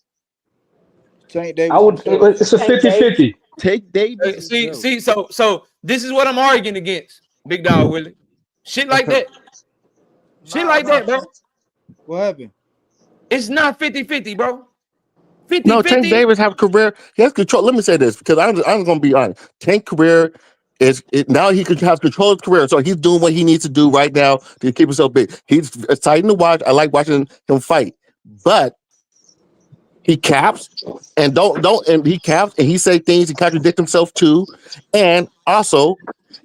Tank I Davis would. himself. It's a Tank Davis. 50-50. Take Davis See, himself. so this is what I'm arguing against, Big Dog Willie. Shit like that. Shit like that, bro. What happened? It's not 50-50, bro. No, Tank 50-50. Davis have career. He has control. Let me say this because I'm going to be honest. Tank career is now he can have control of his career, so he's doing what he needs to do right now to keep himself big. He's exciting to watch. I like watching him fight, but he caps and and he caps and he say things and contradict himself too, and also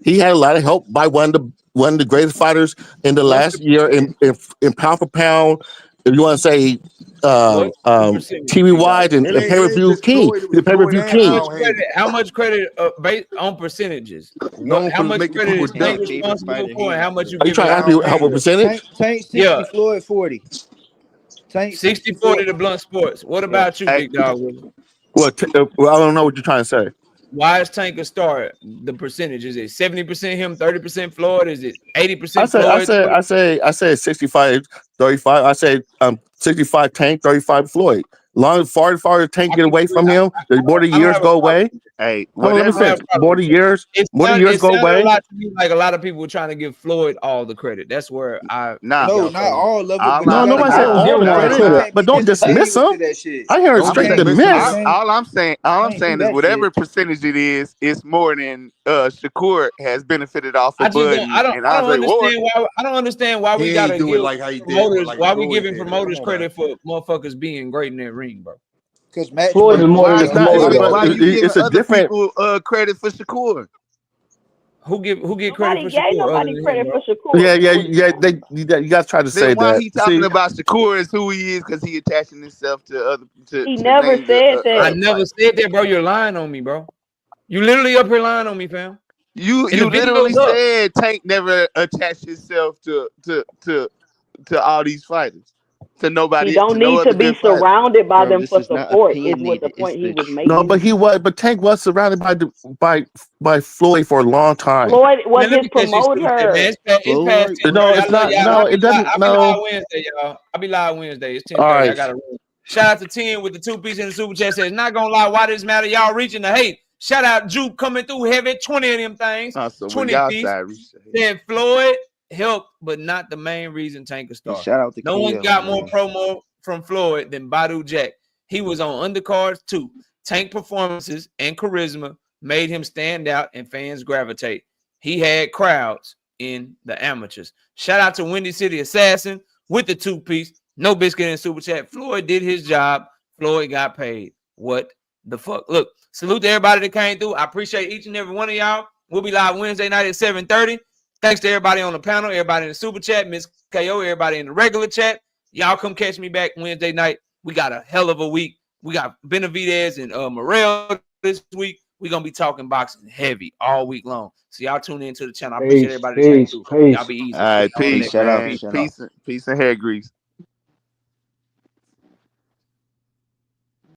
he had a lot of help by one of the greatest fighters in the What's last the year in pound for pound. If you want to say what's the percentage, TV Big Dog? wide It and ain't, pay it per ain't view just king, Floyd. It was the pay per Floyd view and king. Al Haymon. How much credit based on percentages? Known How for much making credit people is Tank dumb. Tank favorite responsible fighter for, and how hating, much you bro. Are you giving trying to him ask Al me credit how for? what Haymon. percentage? Tank 60, Yeah, Floyd 40. Tank 60, 60-40 Floyd. to Blunt Sports. What Yeah. about you, Hey, Big Dog Willie? Well, I don't know what you're trying to say. Why is Tank a star? The percentage is it 70% him, 30% Floyd? Is it I 80% say, I Floyd? say, I say, I say 65, 35. I say 65 Tank, 35 Floyd. Far as Tank I get away disagree. from him, the more the I don't years have a go problem away. with that. hey, No, let me I don't say, have whatever. a problem with that. more the years It go sounded a away. lot to me like a lot of people were trying to give Floyd all the credit. That's where I Nah, think No, y'all not fell. all of it, all but you No, I'm gotta nobody give said him nah, all give the him all nah, the credit. You nah. credit, can't be but don't dismiss discontinuous him. to that shit. I hear it I'm Don't straight saying, You dismiss him. dismiss. can't all I'm do saying is that shit. whatever percentage it is more than Shakur has benefited off I of just Bud don't. and, I don't Andre Ward. understand why. I don't understand why He we ain't gotta do it give like how he did, promoters. like Why we Floyd giving did it. Come promoters on, man. credit for motherfuckers being great in that ring, bro? Because match Floyd is making, more than Why a It's you not. promoter, It's giving but why though. you giving it's a other different. people credit for Shakur? Who get credit Nobody for gave Shakur other nobody than him, credit bro? for Shakur. Yeah. You guys try to say Then why that. he talking See, about Shakur as who he is because he attaching himself to other He to never names said of I that. other never fighters? said that, bro. You're lying on me, bro. You literally up here lying on me, fam. And the You literally video's up. said Tank never attached himself to all these fighters, to He nobody, to don't no need to other be good fighters. surrounded by bro. them This for is not support. Is what the opinionated. It's point he the was no, making. but Tank was surrounded by Floyd for a long time. Floyd was Man, let his me catch these stupid shit, man. promoter. It's past Floyd. 10:30. No, I it's love not. y'all. No, it doesn't. I'll be live No. Wednesday, y'all. I'll be live Wednesday. It's All 10:30. I right. got to run. Shout out to 10 with the 2-piece in the super chat. Says, not gonna lie, why this matter? Y'all reaching the hate. Shout out Juke coming through heavy. 20 of them things. So when 20 y'all piece. side reach, Then Floyd helped, but not the main reason Tank a And star. shout out to No one KL, got more man. promo from Floyd than Badu Jack. He was on undercards too. Tank performances and charisma made him stand out and fans gravitate. He had crowds in the amateurs. Shout out to Windy City Assassin with the 2-piece. No biscuit in super chat. Floyd did his job. Floyd got paid. What the fuck? Look, salute to everybody that came through. I appreciate each and every one of y'all. We'll be live Wednesday night at 7:30. Thanks to everybody on the panel, everybody in the super chat, Miss KO, everybody in the regular chat. Y'all come catch me back Wednesday night. We got a hell of a week. We got Benavidez and Morrell this week. We're going to be talking boxing heavy all week long. So y'all tune into the channel. I appreciate everybody that came through. Y'all be easy. all right, On the Peace. peace, next Shout one. out. man, Peace. Shout out. peace and hair grease.